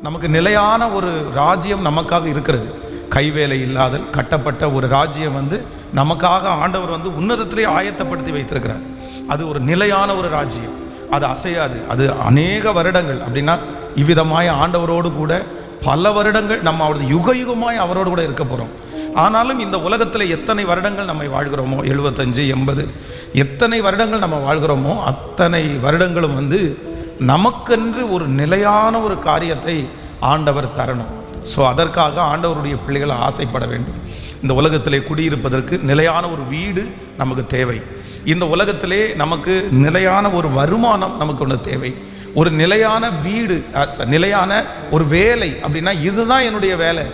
நமக்கு நிலையான ஒரு ராஜ்யம் நமக்காக இருக்கிறது. கைவேலை இல்லாதல் கட்டப்பட்ட ஒரு ராஜ்யம் நமக்காக ஆண்டவர் உன்னதத்திலே ஆயத்தப்படுத்தி வைத்திருக்கிறார். அது ஒரு நிலையான ஒரு ராஜ்யம், அது அசையாது. அது அநேக வருடங்கள் அப்படின்னா இவ்விதமாய் ஆண்டவரோடு கூட பல வருடங்கள் நம்ம அவரது யுக யுகமாய் அவரோடு கூட இருக்க போகிறோம். ஆனாலும் இந்த உலகத்தில் எத்தனை வருடங்கள் நம்ம வாழ்கிறோமோ, 75 80 எத்தனை வருடங்கள் நம்ம வாழ்கிறோமோ அத்தனை வருடங்களும் நமக்கென்று ஒரு நிலையான ஒரு காரியத்தை ஆண்டவர் தரணும். ஸோ அதற்காக ஆண்டவருடைய பிள்ளைகள் ஆசைப்பட வேண்டும். இந்த உலகத்திலே குடியிருப்பதற்கு நிலையான ஒரு வீடு நமக்கு தேவை. இந்த உலகத்திலே நமக்கு நிலையான ஒரு வருமானம் நமக்கு ஒன்று தேவை. ஒரு நிலையான வீடு, நிலையான ஒரு வேலை அப்படின்னா இதுதான் என்னுடைய வேலை,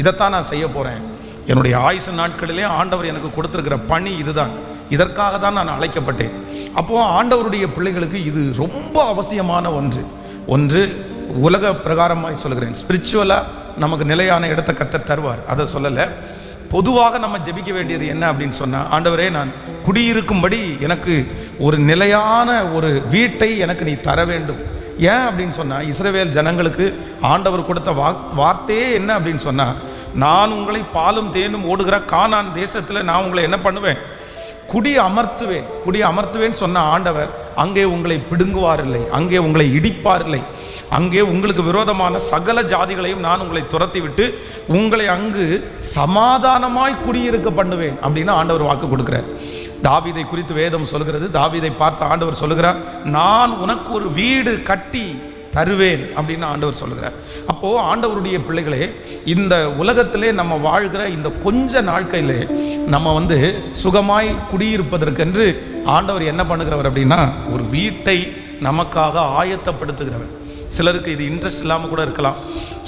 இதைத்தான் நான் செய்ய போகிறேன். என்னுடைய ஆயுசு நாட்களிலே ஆண்டவர் எனக்கு கொடுத்துருக்கிற பணி இதுதான், இதற்காக தான் நான் அழைக்கப்பட்டேன். அப்போது ஆண்டவருடைய பிள்ளைகளுக்கு இது ரொம்ப அவசியமான ஒன்று. உலக பிரகாரமாய் சொல்கிறேன், ஸ்பிரிச்சுவலாக நமக்கு நிலையான இடத்தை கர்த்தர் தருவார், அதை சொல்லலை. பொதுவாக நம்ம ஜெபிக்க வேண்டியது என்ன அப்படின்னு சொன்னால், ஆண்டவரே நான் குடியிருக்கும்படி எனக்கு ஒரு நிலையான ஒரு வீட்டை எனக்கு நீ தர வேண்டும். ஏன் அப்படின்னு சொன்னால், இஸ்ரவேல் ஜனங்களுக்கு ஆண்டவர் கொடுத்த வார்த்தையே என்ன அப்படின்னு சொன்னால், நான் உங்களை பாலும் தேனும் ஓடுகிற கானான் தேசத்தில் நான் உங்களை என்ன பண்ணுவேன், குடி அமர்த்துவேன் சொன்ன ஆண்டவர் அங்கே உங்களை பிடுங்குவார் இல்லை, அங்கே உங்களை இடிப்பார் இல்லை, அங்கே உங்களுக்கு விரோதமான சகல ஜாதிகளையும் நான் உங்களை துரத்தி விட்டு உங்களை அங்கு சமாதானமாய் குடியிருக்க பண்ணுவேன் அப்படின்னு ஆண்டவர் வாக்கு கொடுக்கிறார். தாவீதை குறித்து வேதம் சொல்கிறது, தாவீதை பார்த்து ஆண்டவர் சொல்லுகிறார், நான் உனக்கு ஒரு வீடு கட்டி தருவேன் அப்படின்னு ஆண்டவர் சொல்லுகிறார். அப்போது ஆண்டவருடைய பிள்ளைகளே, இந்த உலகத்திலே நம்ம வாழ்கிற இந்த கொஞ்ச நாட்களிலே நம்ம சுகமாய் குடியிருப்பதற்கென்று ஆண்டவர் என்ன பண்ணுகிறவர் அப்படின்னா ஒரு வீட்டை நமக்காக ஆயத்தப்படுத்துகிறவர். சிலருக்கு இது இன்ட்ரெஸ்ட் இல்லாமல் கூட இருக்கலாம்.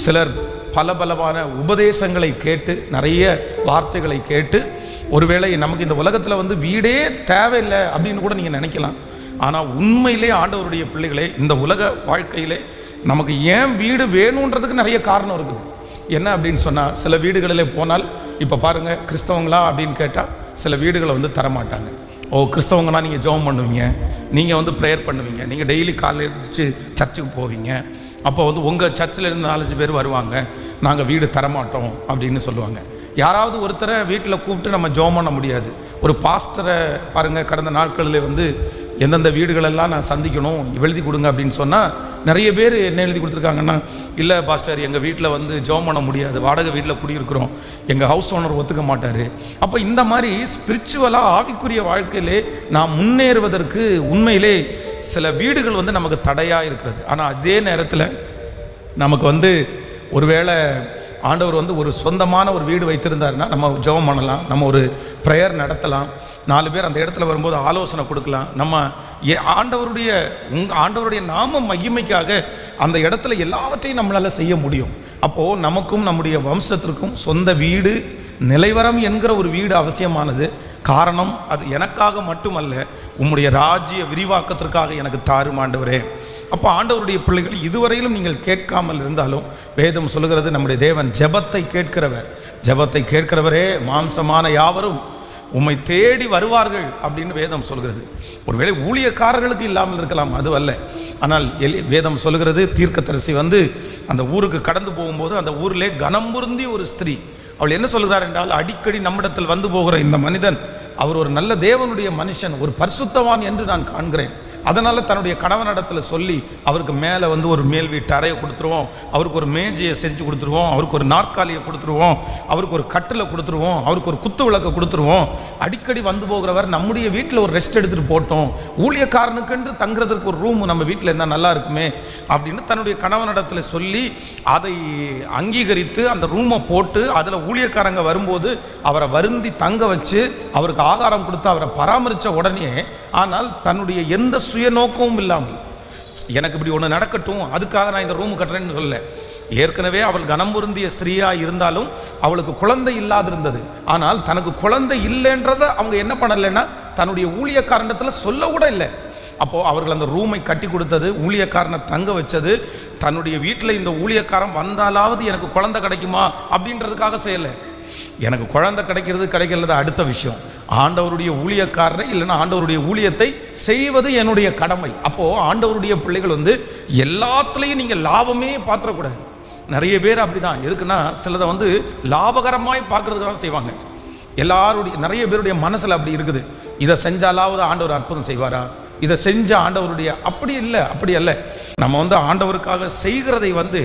சிலர் பலமான உபதேசங்களை கேட்டு, நிறைய வார்த்தைகளை கேட்டு, ஒருவேளை நமக்கு இந்த உலகத்தில் வீடே தேவையில்லை அப்படின்னு கூட நீங்கள் நினைக்கலாம். ஆனால் உண்மையிலே ஆண்டவருடைய பிள்ளைகளே, இந்த உலக வாழ்க்கையிலே நமக்கு ஏன் வீடு வேணுன்றதுக்கு நிறைய காரணம் இருக்குது. என்ன அப்படின்னு சொன்னால், சில வீடுகளிலே போனால், இப்போ பாருங்கள், கிறிஸ்தவங்களா அப்படின்னு கேட்டால் சில வீடுகளை தரமாட்டாங்க. கிறிஸ்தவங்கன்னா நீங்கள் ஜெபம் பண்ணுவீங்க, நீங்கள் ப்ரேயர் பண்ணுவீங்க, நீங்கள் டெய்லி காலையில் எழுந்திரிச்சு சர்ச்சுக்கு போவீங்க, அப்போ உங்கள் சர்ச்சில் இருந்து 4-5 பேர் வருவாங்க, நாங்கள் வீடு தரமாட்டோம் அப்படின்னு சொல்லுவாங்க. யாராவது ஒருத்தரை வீட்டில் கூப்பிட்டு நம்ம ஜெபம் பண்ண முடியாது. ஒரு பாஸ்டரை பாருங்கள், கடந்த நாட்களில் எந்தெந்த வீடுகளெல்லாம் நான் சந்திக்கணும் எழுதி கொடுங்க அப்படின்னு சொன்னால் நிறைய பேர் என்ன எழுதி கொடுத்துருக்காங்கன்னா, இல்லை பாஸ்டர் எங்கள் வீட்டில் ஜெபம் பண்ண முடியாது, வாடகை வீட்டில் குடியிருக்கிறோம், எங்கள் ஹவுஸ் ஓனர் ஒத்துக்க மாட்டார். அப்போ இந்த மாதிரி ஸ்பிரிச்சுவலாக ஆவிக்குரிய வாழ்க்கையிலே நாம் முன்னேறுவதற்கு உண்மையிலே சில வீடுகள் நமக்கு தடையாக இருக்கிறது. ஆனால் அதே நேரத்தில் நமக்கு ஒருவேளை ஆண்டவர் ஒரு சொந்தமான ஒரு வீடு வைத்திருந்தாருன்னா நம்ம ஜெபம் பண்ணலாம், நம்ம ஒரு ப்ரேயர் நடத்தலாம், 4 பேர் அந்த இடத்துல வரும்போது ஆலோசனை கொடுக்கலாம். நம்ம ஆண்டவருடைய நாம மகிமைக்காக அந்த இடத்துல எல்லாவற்றையும் நம்மளால் செய்ய முடியும். அப்போது நமக்கும் நம்முடைய வம்சத்திற்கும் சொந்த வீடு, நிலைவரம் என்கிற ஒரு வீடு அவசியமானது. காரணம், அது எனக்காக மட்டுமல்ல, உம்முடைய ராஜ்ய விரிவாக்கத்திற்காக எனக்கு தாரும் ஆண்டவரே. அப்போ ஆண்டவருடைய பிள்ளைகள், இதுவரையிலும் நீங்கள் கேட்காமல் இருந்தாலும் வேதம் சொல்லுகிறது, நம்முடைய தேவன் ஜெபத்தை கேட்கிறவர். ஜெபத்தை கேட்கிறவரே, மாம்சமான யாவரும் உம்மை தேடி வருவார்கள் அப்படின்னு வேதம் சொல்கிறது. ஒருவேளை ஊழியக்காரர்களுக்கு இல்லாமல் இருக்கலாம், அது அல்ல. ஆனால் வேதம் சொல்லுகிறது, தீர்க்கதரிசி அந்த ஊருக்கு கடந்து போகும்போது அந்த ஊரிலே கனம் பொருந்தி ஒரு ஸ்திரீ, அவள் என்ன சொல்கிறார் என்றால், அடிக்கடி நம்மிடத்தில் போகிற இந்த மனிதன் அவர் ஒரு நல்ல தேவனுடைய மனுஷன், ஒரு பரிசுத்தவான் என்று நான் காண்கிறேன். அதனால் தன்னுடைய கணவனிடத்தில் சொல்லி அவருக்கு மேலே ஒரு மேல் வீட்டு அறையை கொடுத்துருவோம், அவருக்கு ஒரு மேஜையை செஞ்சு கொடுத்துருவோம், அவருக்கு ஒரு நாற்காலியை கொடுத்துருவோம், அவருக்கு ஒரு கட்டிலை கொடுத்துருவோம், அவருக்கு ஒரு குத்து விளக்கை கொடுத்துருவோம். அடிக்கடி போகிறவர் நம்முடைய வீட்டில் ஒரு ரெஸ்ட் எடுத்துகிட்டு போட்டோம், ஊழியக்காரனுக்கென்று தங்குறதுக்கு ஒரு ரூம் நம்ம வீட்டில் இருந்தால் நல்லா இருக்குமே அப்படின்னு தன்னுடைய கணவனிடத்தில் சொல்லி அதை அங்கீகரித்து அந்த ரூமை போட்டு அதில் ஊழியக்காரங்க வரும்போது அவரை வருந்தி தங்க வச்சு அவருக்கு ஆகாரம் கொடுத்து அவரை பராமரித்த உடனே, ஆனால் தன்னுடைய எந்த சுயநோக்கமும் இல்லாமல், எனக்கு இப்படி ஒன்று நடக்கட்டும் அதுக்காக நான் இந்த ரூம் கட்டுறேன்னு சொல்ல. ஏற்கனவே அவள் கனம் பொருந்திய ஸ்திரீயாக இருந்தாலும் அவளுக்கு குழந்தை இல்லாதிருந்தது. ஆனால் தனக்கு குழந்தை இல்லைன்றதை அவங்க என்ன பண்ணலைன்னா தன்னுடைய ஊழியக்காரனத்தில் சொல்ல கூட இல்லை. அப்போது அவர்கள் அந்த ரூமை கட்டி கொடுத்தது, ஊழியக்காரனை தங்க வச்சது, தன்னுடைய வீட்டில் இந்த ஊழியக்காரன் வந்தாலாவது எனக்கு குழந்தை கிடைக்குமா அப்படின்றதுக்காக செய்யலை. எனக்கு குழந்தை கிடைக்கிறது அடுத்த விஷயம். ஆண்டவருடைய ஊழியக்காரரை இல்லைன்னா ஆண்டவருடைய ஊழியத்தை செய்வது என்னுடைய கடமை. அப்போது ஆண்டவருடைய பிள்ளைகள் எல்லாத்துலேயும் நீங்கள் லாபமே பார்த்துடக்கூடாது. நிறைய பேர் அப்படிதான். எதுக்குன்னா சிலதை வந்து லாபகரமாய் பார்க்கறதுக்கு தான் செய்வாங்க. எல்லாருடைய நிறைய பேருடைய மனசில் அப்படி இருக்குது. இதை செஞ்சாலாவது ஆண்டவர் அற்புதம் செய்வாரா, இதை செஞ்ச ஆண்டவருடைய அப்படி இல்லை, அப்படி அல்ல. நம்ம வந்து ஆண்டவருக்காக செய்கிறதை வந்து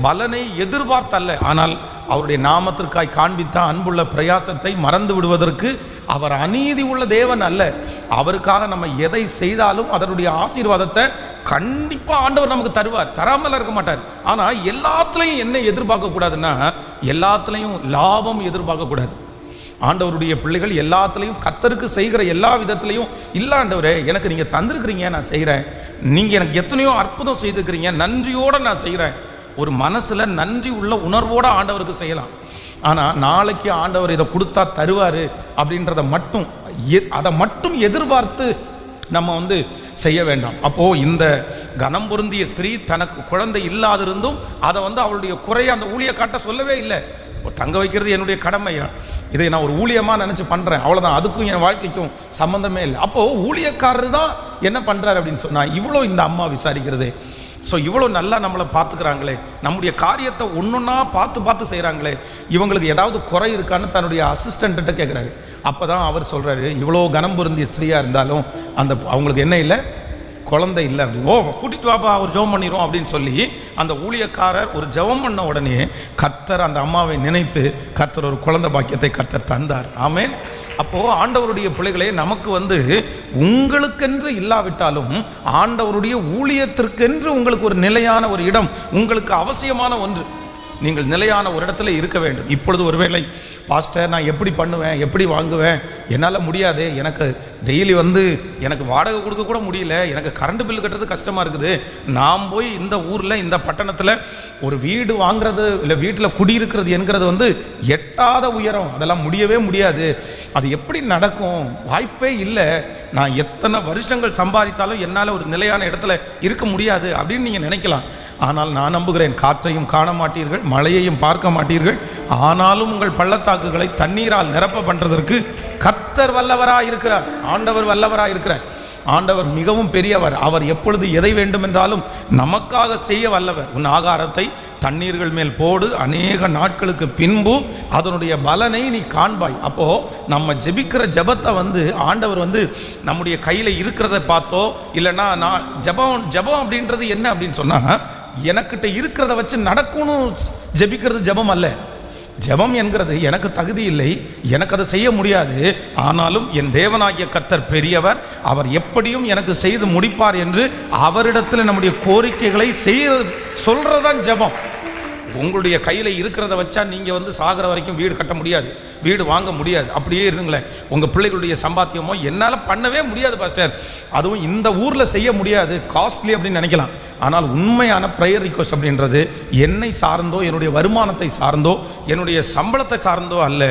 பலனை எதிர்பார்த்தல்ல, ஆனால் அவருடைய நாமத்திற்காய் காண்பித்த அன்புள்ள பிரயாசத்தை மறந்து விடுவதற்கு அவர் அநீதி உள்ள தேவன் அல்ல. அவருக்காக நம்ம எதை செய்தாலும் அதனுடைய ஆசீர்வாதத்தை கண்டிப்பாக ஆண்டவர் நமக்கு தருவார், தராமல் இருக்க மாட்டார். ஆனால் எல்லாத்துலேயும் என்ன எதிர்பார்க்க கூடாதுன்னா, எல்லாத்துலேயும் லாபம் எதிர்பார்க்க கூடாது. ஆண்டவருடைய பிள்ளைகள் எல்லாத்துலேயும் கர்த்தருக்கு செய்கிற எல்லா விதத்துலையும், இல்லை ஆண்டவரே எனக்கு நீங்கள் தந்திருக்கிறீங்க, நான் செய்கிறேன், நீங்கள் எனக்கு எத்தனையோ அற்புதம் செய்திருக்கிறீங்க, நன்றியோடு நான் செய்கிறேன். ஒரு மனசில் நன்றி உள்ள உணர்வோடு ஆண்டவருக்கு செய்யலாம். ஆனால் நாளைக்கு ஆண்டவர் இதை கொடுத்தா தருவார் அப்படின்றத மட்டும் அதை மட்டும் எதிர்பார்த்து நம்ம வந்து செய்ய வேண்டாம். அப்போது இந்த கனம் பொருந்திய ஸ்திரீ தனக்கு குழந்தை இல்லாதிருந்தும் அதை வந்து அவளுடைய குறையை அந்த ஊழியக்காட்ட சொல்லவே இல்லை. தங்க வைக்கிறது என்னுடைய கடமையா, இதை நான் ஒரு ஊழியமாக நினச்சி பண்ணுறேன், அவ்வளோதான், அதுக்கும் என் வாழ்க்கைக்கும் சம்மந்தமே இல்லை. அப்போது ஊழியக்காரர் தான் என்ன பண்ணுறாரு அப்படின்னு சொன்னால், இவ்வளோ இந்த அம்மா விசாரிக்கிறது, ஸோ இவ்வளோ நல்லா நம்மளை பார்த்துக்கிறாங்களே, நம்முடைய காரியத்தை ஒன்றொன்னா பார்த்து செய்கிறாங்களே, இவங்களுக்கு ஏதாவது குறை இருக்கான்னு தன்னுடைய அசிஸ்டண்ட்ட கேட்குறாரு. அப்போ தான் அவர் சொல்கிறாரு, இவ்வளோ கனம் பொருந்திய ஸ்திரீயாக இருந்தாலும் அவங்களுக்கு என்ன இல்லை, குழந்தை இல்லை அப்படின்னு. ஓ கூட்டிட்டு வாப்பா, ஒரு ஜெபம் பண்ணிடுவோம் அப்படின்னு சொல்லி அந்த ஊழியக்காரர் ஒரு ஜெபம் பண்ண உடனே கர்த்தர் அந்த அம்மாவை நினைத்து கர்த்தர் ஒரு குழந்தை பாக்கியத்தை கர்த்தர் தந்தார். ஆமென். அப்போது ஆண்டவருடைய பிள்ளைகளே, நமக்கு வந்து உங்களுக்கென்று இல்லாவிட்டாலும் ஆண்டவருடைய ஊழியத்திற்கென்று உங்களுக்கு ஒரு நிலையான ஒரு இடம், உங்களுக்கு அவசியமான ஒன்று, நீங்கள் நிலையான ஒரு இடத்துல இருக்க வேண்டும். இப்பொழுது ஒருவேளை பாஸ்டர் நான் எப்படி பண்ணுவேன், எப்படி வாங்குவேன், என்னால் முடியாது, எனக்கு டெய்லி வந்து எனக்கு வாடகை கொடுக்க கூட முடியல, எனக்கு கரண்ட் பில் கட்டுறது கஷ்டமாக இருக்குது, நான் போய் இந்த ஊரில் இந்த பட்டணத்தில் ஒரு வீடு வாங்குறது இல்லை வீட்டில் குடியிருக்கிறது என்கிறது வந்து எட்டாத உயரம், அதெல்லாம் முடியவே முடியாது, அது எப்படி நடக்கும், வாய்ப்பே இல்லை, நான் எத்தனை வருஷங்கள் சம்பாதித்தாலும் என்னால் ஒரு நிலையான இடத்துல இருக்க முடியாது அப்படின்னு நீங்கள் நினைக்கலாம். ஆனால் நான் நம்புகிறேன், காற்றையும் காண மாட்டீர்கள், மழையையும் பார்க்க மாட்டீர்கள், ஆனாலும் உங்கள் பள்ளத்தாக்குகளை தண்ணீரால் நிரப்ப பண்ணுறதற்கு கர்த்தர் வல்லவராக இருக்கிறார். ஆண்டவர் வல்லவராக இருக்கிறார். ஆண்டவர் மிகவும் பெரியவர். அவர் எப்பொழுது எதை வேண்டுமென்றாலும் நமக்காக செய்ய வல்லவர். உன் ஆகாரத்தை தண்ணீர்கள் மேல் போடு, அநேக நாட்களுக்கு பின்பு அதனுடைய பலனை நீ காண்பாய். அப்போது நம்ம ஜெபிக்கிற ஜெபத்தை வந்து ஆண்டவர் வந்து நம்முடைய கையில் இருக்கிறத பார்த்தோ, இல்லைன்னா நான் ஜெபம் அப்படின்றது என்ன அப்படின்னு சொன்னால், எனக்கிட்ட இருக்கிறத வச்சு நடக்கணும் ஜெபிக்கிறது ஜெபம் அல்ல. ஜெபம் என்கிறது எனக்கு தகுதி இல்லை, எனக்கு அதை செய்ய முடியாது, ஆனாலும் என் தேவனாகிய கர்த்தர் பெரியவர், அவர் எப்படியும் எனக்கு செய்து முடிப்பார் என்று அவரிடத்தில் நம்முடைய கோரிக்கைகளை சொல்றதுதான் ஜெபம். உங்களுடைய கையில் இருக்கிறத வச்சா நீங்கள் வந்து சாகிற வரைக்கும் வீடு கட்ட முடியாது, வீடு வாங்க முடியாது. அப்படியே இருந்துங்களேன், உங்கள் பிள்ளைகளுடைய சம்பாத்தியமோ என்னால் பண்ணவே முடியாது பாஸ்டர், அதுவும் இந்த ஊரில் செய்ய முடியாது, காஸ்ட்லி அப்படின்னு நினைக்கலாம். ஆனால் உண்மையான ப்ரேயர் ரிக்வெஸ்ட் அப்படின்றது என்னை சார்ந்தோ, என்னுடைய வருமானத்தை சார்ந்தோ, என்னுடைய சம்பளத்தை சார்ந்தோ அல்ல.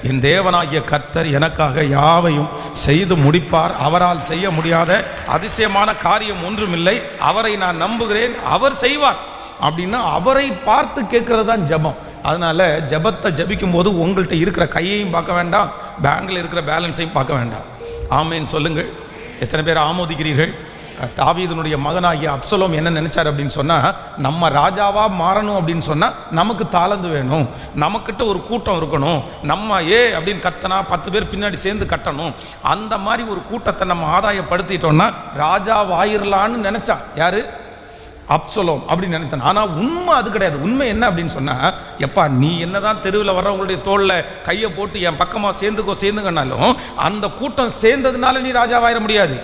என் தேவனாகிய கர்த்தர் எனக்காக யாவையும் செய்து முடிப்பார். அவரால் செய்ய முடியாத அதிசயமான காரியம் ஒன்றுமில்லை. அவரை நான் நம்புகிறேன், அவர் செய்வார் அப்படின்னா அவரை பார்த்து கேட்கறது தான் ஜெபம். அதனால ஜெபத்தை ஜெபிக்கும் போது உங்கள்கிட்ட இருக்கிற கையையும் பார்க்க வேண்டாம், பேங்கில் இருக்கிற பேலன்ஸையும் பார்க்க வேண்டாம். ஆமேன் சொல்லுங்கள். எத்தனை பேர் ஆமோதிக்கிறீர்கள்? தாவீதுனுடைய மகனாகிய அப்சலோம் என்ன நினைச்சார் அப்படின்னு சொன்னால், நம்ம ராஜாவாக மாறணும் அப்படின்னு சொன்னால் நமக்கு தாளந்து வேணும், நமக்கிட்ட ஒரு கூட்டம் இருக்கணும், நம்ம அப்படின்னு கத்தனா 10 பேர் பின்னாடி சேர்ந்து கட்டணும், அந்த மாதிரி ஒரு கூட்டத்தை நம்ம ஆதாயப்படுத்திட்டோம்னா ராஜாவாயிரலான்னு நினைச்சா யாரு? அப்சலோம் அப்படின்னு நினைத்தான். ஆனால் உண்மை அது கிடையாது. உண்மை என்ன அப்படின்னு சொன்னால், எப்பா நீ என்னதான் தெருவில் வர்றவங்களுடைய தோளில் கையை போட்டு என் பக்கமாக சேர்ந்துங்கன்னாலும் அந்த கூட்டம் சேர்ந்ததுனால நீ ராஜாவாயிர முடியாது.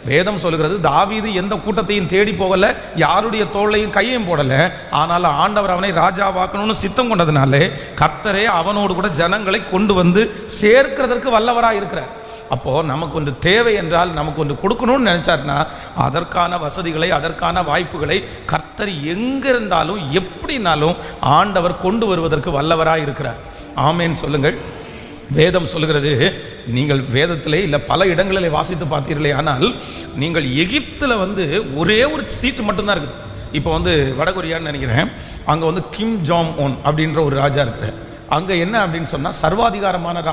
வேதம் சொல்கிறது, தாவீது எந்த கூட்டத்தையும் தேடி போகலை, யாருடைய தோளையும் கையையும் போடலை, ஆனால் ஆண்டவர் அவனை ராஜாவாக்கணும்னு சித்தம் கொண்டதுனாலே கர்த்தரே அவனோடு கூட ஜனங்களை கொண்டு வந்து சேர்க்கிறதற்கு வல்லவராக இருக்கிறார். அப்போது நமக்கு ஒன்று தேவை என்றால், நமக்கு ஒன்று கொடுக்கணும்னு நினச்சார்னா அதற்கான வசதிகளை, அதற்கான வாய்ப்புகளை கர்த்தர் எங்கிருந்தாலும் எப்படினாலும் ஆண்டவர் கொண்டு வருவதற்கு வல்லவராக இருக்கிறார். ஆமேன் சொல்லுங்கள். வேதம் சொல்லுகிறது, நீங்கள் வேதத்திலே இல்லை பல இடங்களிலே வாசித்து பார்த்தீர்களே, ஆனால் நீங்கள் எகிப்தில் வந்து ஒரே ஒரு சீட்டு மட்டும்தான் இருக்குது. இப்போ வந்து வடகொரியான்னு நினைக்கிறேன், அங்கே வந்து கிம் ஜாங் உன் அப்படின்ற ஒரு ராஜா இருக்கிறார். அங்கே என்ன அப்படின்னு சொன்னால் சர்வாதிகாரமான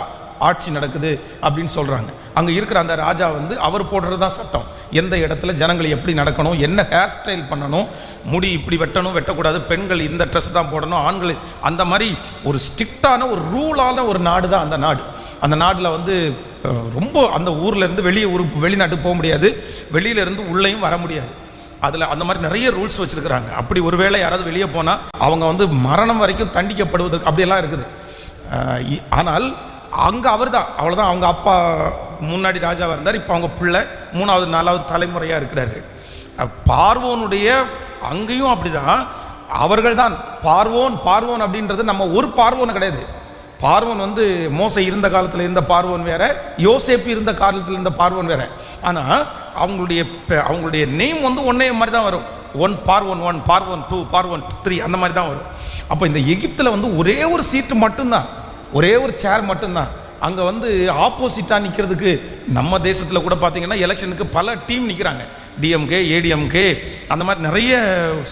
ஆட்சி நடக்குது அப்படின்னு சொல்கிறாங்க. அங்கே இருக்கிற அந்த ராஜா வந்து அவர் போடுறது தான் சட்டம். எந்த இடத்துல ஜனங்கள் எப்படி நடக்கணும், என்ன ஹேர் ஸ்டைல் பண்ணணும், முடி இப்படி வெட்டணும் வெட்டக்கூடாது, பெண்கள் இந்த ட்ரெஸ் தான் போடணும், ஆண்கள் அந்த மாதிரி ஒரு ஸ்ட்ரிக்டான ஒரு ரூலான ஒரு நாடு தான் அந்த நாடு. அந்த நாட்டில் வந்து ரொம்ப அந்த ஊர்லேருந்து வெளிநாட்டுக்கு போக முடியாது, வெளியிலேருந்து உள்ளேயும் வர முடியாது. அதில் அந்த மாதிரி நிறைய ரூல்ஸ் வச்சுருக்கிறாங்க. அப்படி ஒருவேளை யாராவது வெளியே போனால் அவங்க வந்து மரணம் வரைக்கும் தண்டிக்கப்படுவதற்கு அப்படியெல்லாம் இருக்குது. ஆனால் அங்கே அவர் தான், அவ்வளோதான். அவங்க அப்பா முன்னாடி ராஜாவாக இருந்தார், இப்போ அவங்க பிள்ளை 3வது 4வது தலைமுறையாக இருக்கிறாரு. பார்வோனுடைய அங்கேயும் அப்படி தான், அவர்கள் தான் பார்வோன் அப்படின்றது நம்ம ஒரு பார்வோன் கிடையாது. பார்வோன் வந்து மோசை இருந்த காலத்தில் இருந்த பார்வோன் வேற, யோசேப்பு இருந்த காலத்தில் இருந்த பார்வோன் வேற. ஆனால் அவங்களுடைய நேம் வந்து ஒன்னே மாதிரி தான் வரும். பார்வோன் 1, பார்வோன் 2, பார்வோன் 3 அந்த மாதிரி தான் வரும். அப்போ இந்த எகிப்தில் வந்து ஒரே ஒரு சீட்டு மட்டும்தான், ஒரே ஒரு சேர் மட்டும்தான். அங்கே வந்து ஆப்போசிட்டாக நிற்கிறதுக்கு நம்ம தேசத்தில் கூட பார்த்தீங்கன்னா எலெக்ஷனுக்கு பல டீம் நிற்கிறாங்க, டிஎம்கே ஏடிஎம்கே அந்த மாதிரி நிறைய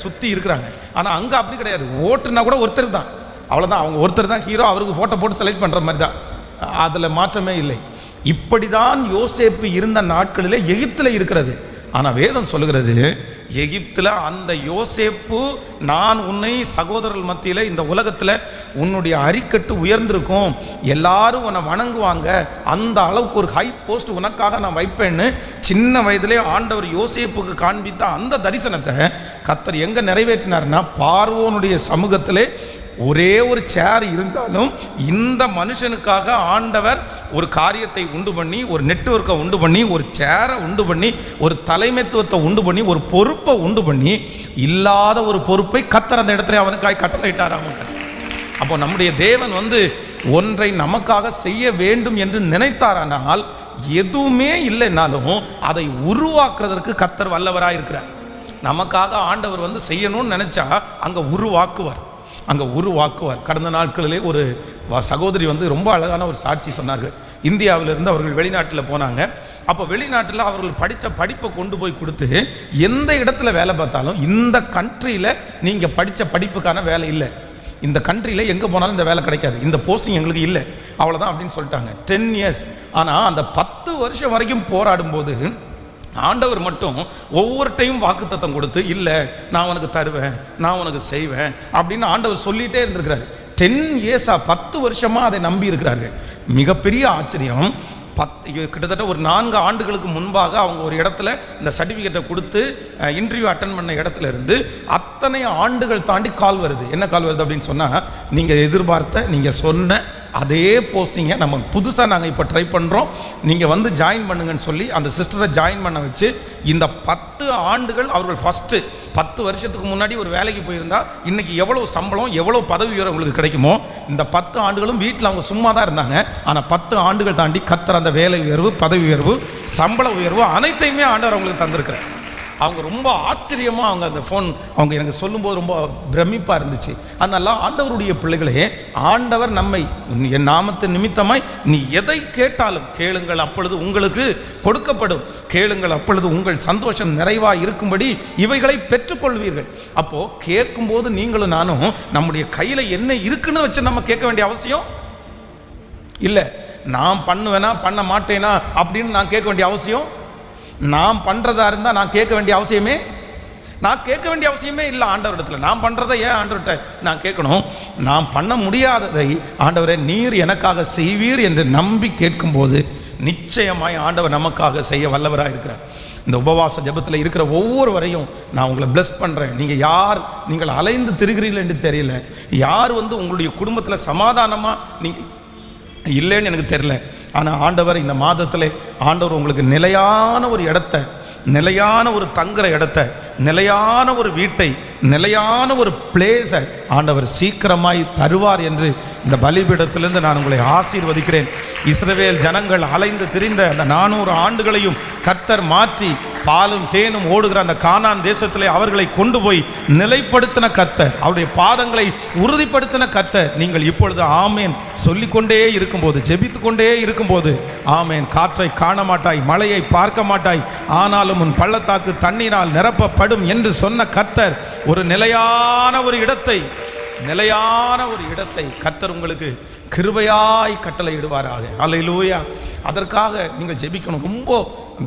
சுற்றி இருக்கிறாங்க. ஆனால் அங்கே அப்படி கிடையாது. ஓட்டுனா கூட ஒருத்தர் தான், அவ்வளோதான். அவங்க ஒருத்தர் தான் ஹீரோ, அவருக்கு ஃபோட்டோ போட்டு செலக்ட் பண்ணுற மாதிரி தான், அதில் மாற்றமே இல்லை. இப்படி தான் யோசேப்பு இருந்த நாட்களில் எகிப்தில் இருக்கிறது. ஆனால் வேதம் சொல்லுகிறது, எகிப்தில் அந்த யோசேப்பு, நான் உன்னை சகோதரர்கள் மத்தியில் இந்த உலகத்தில் உன்னுடைய அரிக்கட்டு உயர்ந்திருக்கும், எல்லாரும் உன்னை வணங்குவாங்க, அந்த அளவுக்கு ஒரு ஹை போஸ்ட் உனக்காக நான் வைப்பேன்னு சின்ன வயதிலே ஆண்டவர் யோசேப்புக்கு காண்பித்த அந்த தரிசனத்தை கர்த்தர் எங்கே நிறைவேற்றினார்னா, பார்வோனுடைய சமூகத்திலே ஒரே ஒரு சேர் இருந்தாலும் இந்த மனுஷனுக்காக ஆண்டவர் ஒரு காரியத்தை உண்டு பண்ணி, ஒரு நெட்வொர்க்கை உண்டு பண்ணி, ஒரு சேரை உண்டு பண்ணி, ஒரு தலைமைத்துவத்தை உண்டு பண்ணி, ஒரு பொறுப்பை உண்டு பண்ணி, இல்லாத ஒரு பொறுப்பை கர்த்தர் அந்த இடத்துல அவனுக்காய் கட்டளையிட்டாராம். அப்போ நம்முடைய தேவன் வந்து ஒன்றை நமக்காக செய்ய வேண்டும் என்று நினைத்தாரானால், எதுவுமே இல்லைன்னாலும் அதை உருவாக்குறதற்கு கர்த்தர் வல்லவராக இருக்கிறார். நமக்காக ஆண்டவர் வந்து செய்யணும்னு நினைச்சா அங்கே உருவாக்குவார். கடந்த நாட்களிலே ஒரு சகோதரி வந்து ரொம்ப அழகான ஒரு சாட்சி சொன்னார்கள். இந்தியாவிலிருந்து அவர்கள் வெளிநாட்டில் போனாங்க. அப்போ வெளிநாட்டில் அவர்கள் படித்த படிப்பை கொண்டு போய் கொடுத்து, எந்த இடத்துல வேலை பார்த்தாலும் இந்த கண்ட்ரியில் நீங்கள் படித்த படிப்புக்கான வேலை இல்லை, இந்த கண்ட்ரியில் எங்கே போனாலும் இந்த வேலை கிடைக்காது, இந்த போஸ்டிங் எங்களுக்கு இல்லை, அவ்வளோதான் அப்படின்னு சொல்லிட்டாங்க. 10 இயர்ஸ். ஆனால் அந்த 10 வருஷம் வரைக்கும் போராடும்போது ஆண்டவர் மட்டும் ஒவ்வொரு டைம் வாக்குத்தத்தம் கொடுத்து, இல்லை நான் உனக்கு தருவேன், நான் உனக்கு செய்வேன் அப்படின்னு ஆண்டவர் சொல்லிகிட்டே இருந்திருக்கிறாரு. 10 இயர்ஸா 10 வருஷமாக அதை நம்பி இருக்கிறார்கள். மிகப்பெரிய ஆச்சரியம், கிட்டத்தட்ட ஒரு 4 ஆண்டுகளுக்கு முன்பாக அவங்க ஒரு இடத்துல இந்த சர்டிஃபிகேட்டை கொடுத்து இன்டர்வியூ அட்டன் பண்ண இடத்துல இருந்து அத்தனை ஆண்டுகள் தாண்டி கால் வருது. என்ன கால் வருது அப்படின்னு சொன்னால், நீங்கள் எதிர்பார்த்த, நீங்கள் சொன்ன அதே போஸ்டிங்கை நம்ம புதுசாக நாங்கள் இப்போ ட்ரை பண்ணுறோம், நீங்கள் வந்து ஜாயின் பண்ணுங்கன்னு சொல்லி அந்த சிஸ்டரை ஜாயின் பண்ண வச்சு, இந்த 10 ஆண்டுகள் அவர்கள் ஃபஸ்ட்டு 10 வருஷத்துக்கு முன்னாடி ஒரு வேலைக்கு போயிருந்தால் இன்றைக்கி எவ்வளோ சம்பளம், எவ்வளோ பதவி உயர்வு உங்களுக்கு கிடைக்குமோ, இந்த 10 ஆண்டுகளும் வீட்டில் அவங்க சும்மா தான் இருந்தாங்க. ஆனால் 10 ஆண்டுகள் தாண்டி கர்த்தர் அந்த வேலை உயர்வு, பதவி உயர்வு, சம்பள உயர்வு அனைத்தையுமே ஆண்டவர் அவங்களுக்கு தந்திருக்கிறார். அவங்க ரொம்ப ஆச்சரியமாக அவங்க அந்த அவங்க எனக்கு சொல்லும்போது ரொம்ப பிரமிப்பாக இருந்துச்சு. அதனால ஆண்டவருடைய பிள்ளைகளே, ஆண்டவர் நம்மை என் நாமத்தின் நிமித்தமாய் நீ எதை கேட்டாலும் கேளுங்கள், அப்பொழுது உங்களுக்கு கொடுக்கப்படும், கேளுங்கள் அப்பொழுது உங்கள் சந்தோஷம் நிறைவாக இருக்கும்படி இவைகளை பெற்றுக்கொள்வீர்கள். அப்போது கேட்கும்போது நீங்களும் நானும் நம்முடைய கையில் என்ன இருக்குன்னு வச்சு நம்ம கேட்க வேண்டிய அவசியம் இல்லை. நான் பண்ணுவேனா பண்ண மாட்டேனா அப்படின்னு நான் கேட்க வேண்டிய அவசியம், நான் பண்ணுறதா இருந்தால் நான் கேட்க வேண்டிய அவசியமே இல்லை ஆண்டவரிடத்தில். நான் பண்ணுறதை ஏன் ஆண்டவர்கிட்ட நான் கேட்கணும்? நான் பண்ண முடியாததை ஆண்டவரை நீர் எனக்காக செய்வீர் என்று நம்பி கேட்கும்போது நிச்சயமாய் ஆண்டவர் நமக்காக செய்ய வல்லவராக இருக்கிறார். இந்த உபவாச ஜபத்தில் இருக்கிற ஒவ்வொருவரையும் நான் உங்களை பிளஸ் பண்ணுறேன். நீங்கள் அலைந்து திரிகிறீர்கள் என்று தெரியல, யார் வந்து உங்களுடைய குடும்பத்தில் சமாதானமாக நீங்கள் இல்லைன்னு எனக்கு தெரியல. ஆனால் ஆண்டவர் இந்த மாதத்தில் ஆண்டவர் உங்களுக்கு நிலையான ஒரு இடத்த, நிலையான ஒரு தங்குற இடத்த, நிலையான ஒரு வீட்டை, நிலையான ஒரு பிளேஸை ஆண்டவர் சீக்கிரமாய் தருவார் என்று இந்த பலிபீடத்திலிருந்து நான் உங்களை ஆசீர்வதிக்கிறேன். இஸ்ரவேல் ஜனங்கள் அலைந்து திரிந்த அந்த 400 ஆண்டுகளையும் கர்த்தர் மாற்றி பாலும் தேனும் ஓடுகிற அந்த கானான் தேசத்திலே அவர்களை கொண்டு போய் நிலைப்படுத்தின கர்த்தர், அவருடைய பாதங்களை உறுதிப்படுத்தின கர்த்தர். நீங்கள் இப்பொழுது ஆமேன் சொல்லிக்கொண்டே இருக்கும்போது, ஜெபித்து கொண்டே இருக்கும்போது, ஆமேன் காற்றை காண மாட்டாய், மழையை பார்க்க மாட்டாய், ஆனாலும் உன் பள்ளத்தாக்கு தண்ணீரால் நிரப்பப்படும் என்று சொன்ன கர்த்தர் ஒரு நிலையான ஒரு இடத்தை நிலையான ஒரு இடத்தை கர்த்தர் உங்களுக்கு கிருபையாய் கட்டளையிடுவாராக. அல்லேலூயா. அதற்காக நீங்கள் ஜெபிக்கணும். ரொம்ப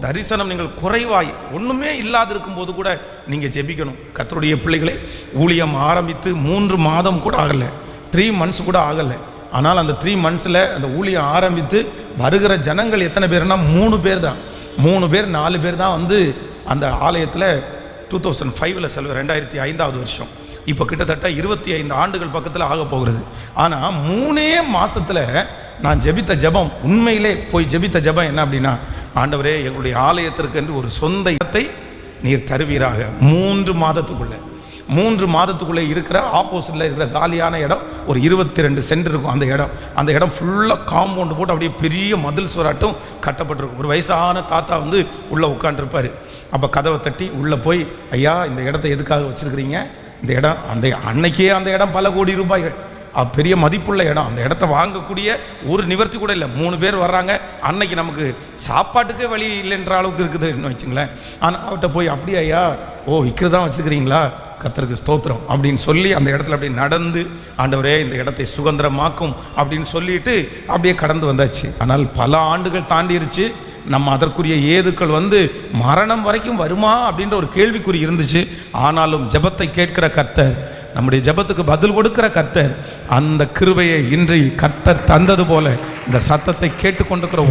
தரிசனம் நீங்கள் குறைவாய் ஒன்றுமே இல்லாதிருக்கும் போது கூட நீங்கள் ஜெபிக்கணும். கர்த்தருடைய பிள்ளைகளே, ஊழியம் ஆரம்பித்து 3 மாதம் கூட ஆகலை, 3 months கூட ஆகலை. ஆனால் அந்த 3 monthsல அந்த ஊழியம் ஆரம்பித்து வருகிற ஜனங்கள் எத்தனை பேர்னா 3 பேர் தான், 3 பேர் 4 பேர் தான் வந்து அந்த ஆலயத்தில் 2005 செல்வ 2005 வருஷம். இப்போ கிட்டத்தட்ட 25 ஆண்டுகள் பக்கத்தில் ஆக போகிறது. ஆனால் 3 மாதத்தில் நான் ஜெபித்த ஜெபம், உண்மையிலே போய் ஜெபித்த ஜெபம் என்ன அப்படின்னா, ஆண்டவரே எங்களுடைய ஆலயத்திற்கு என்று ஒரு சொந்த இடத்தை நீர் தருவீராக. 3 மாதத்துக்குள்ளே இருக்கிற ஆப்போசிட்டில் இருக்கிற காலியான இடம் ஒரு 22 சென்ட் இருக்கும். அந்த இடம் ஃபுல்லாக காம்பவுண்டு போட்டு அப்படியே பெரிய மதில் சுவராட்டும் கட்டப்பட்டிருக்கும். ஒரு வயசான தாத்தா வந்து உள்ளே உட்காந்துருப்பார். அப்போ கதவை தட்டி உள்ளே போய், ஐயா இந்த இடத்த எதுக்காக வச்சுருக்கிறீங்க? இந்த இடம் அன்னைக்கே அந்த இடம் பல கோடி ரூபாய்கள், பெரிய மதிப்புள்ள இடம். அந்த இடத்த வாங்கக்கூடிய ஒரு நிவர்த்தி கூட இல்லை. 3 பேர் வர்றாங்க. அன்னைக்கு நமக்கு சாப்பாட்டுக்கே வழி இல்லைன்ற அளவுக்கு இருக்குதுன்னு வச்சுங்களேன். ஆனால் அவர்கிட்ட போய், அப்படியே ஐயா, விற்கிறதான் வச்சுருக்கிறீங்களா? கர்த்தருக்கு ஸ்தோத்திரம் அப்படின்னு சொல்லி அந்த இடத்துல அப்படியே நடந்து, ஆண்டவரே இந்த இடத்தை சுதந்திரமாக்கும் அப்படின்னு சொல்லிட்டு அப்படியே கடந்து வந்தாச்சு. ஆனால் பல ஆண்டுகள் தாண்டிருச்சு. நம்ம அதற்குரிய ஏதுக்கள் வந்து மரணம் வரைக்கும் வருமா அப்படின்ற ஒரு கேள்விக்குறி இருந்துச்சு. ஆனாலும் ஜெபத்தை கேட்கிற கர்த்தர், நம்முடைய ஜெபத்துக்கு பதில் கொடுக்கிற கர்த்தர், அந்த கிருபையை இன்று கர்த்தர் தந்தது போல இந்த சத்தத்தை கேட்டுக்கொண்டிருக்கிற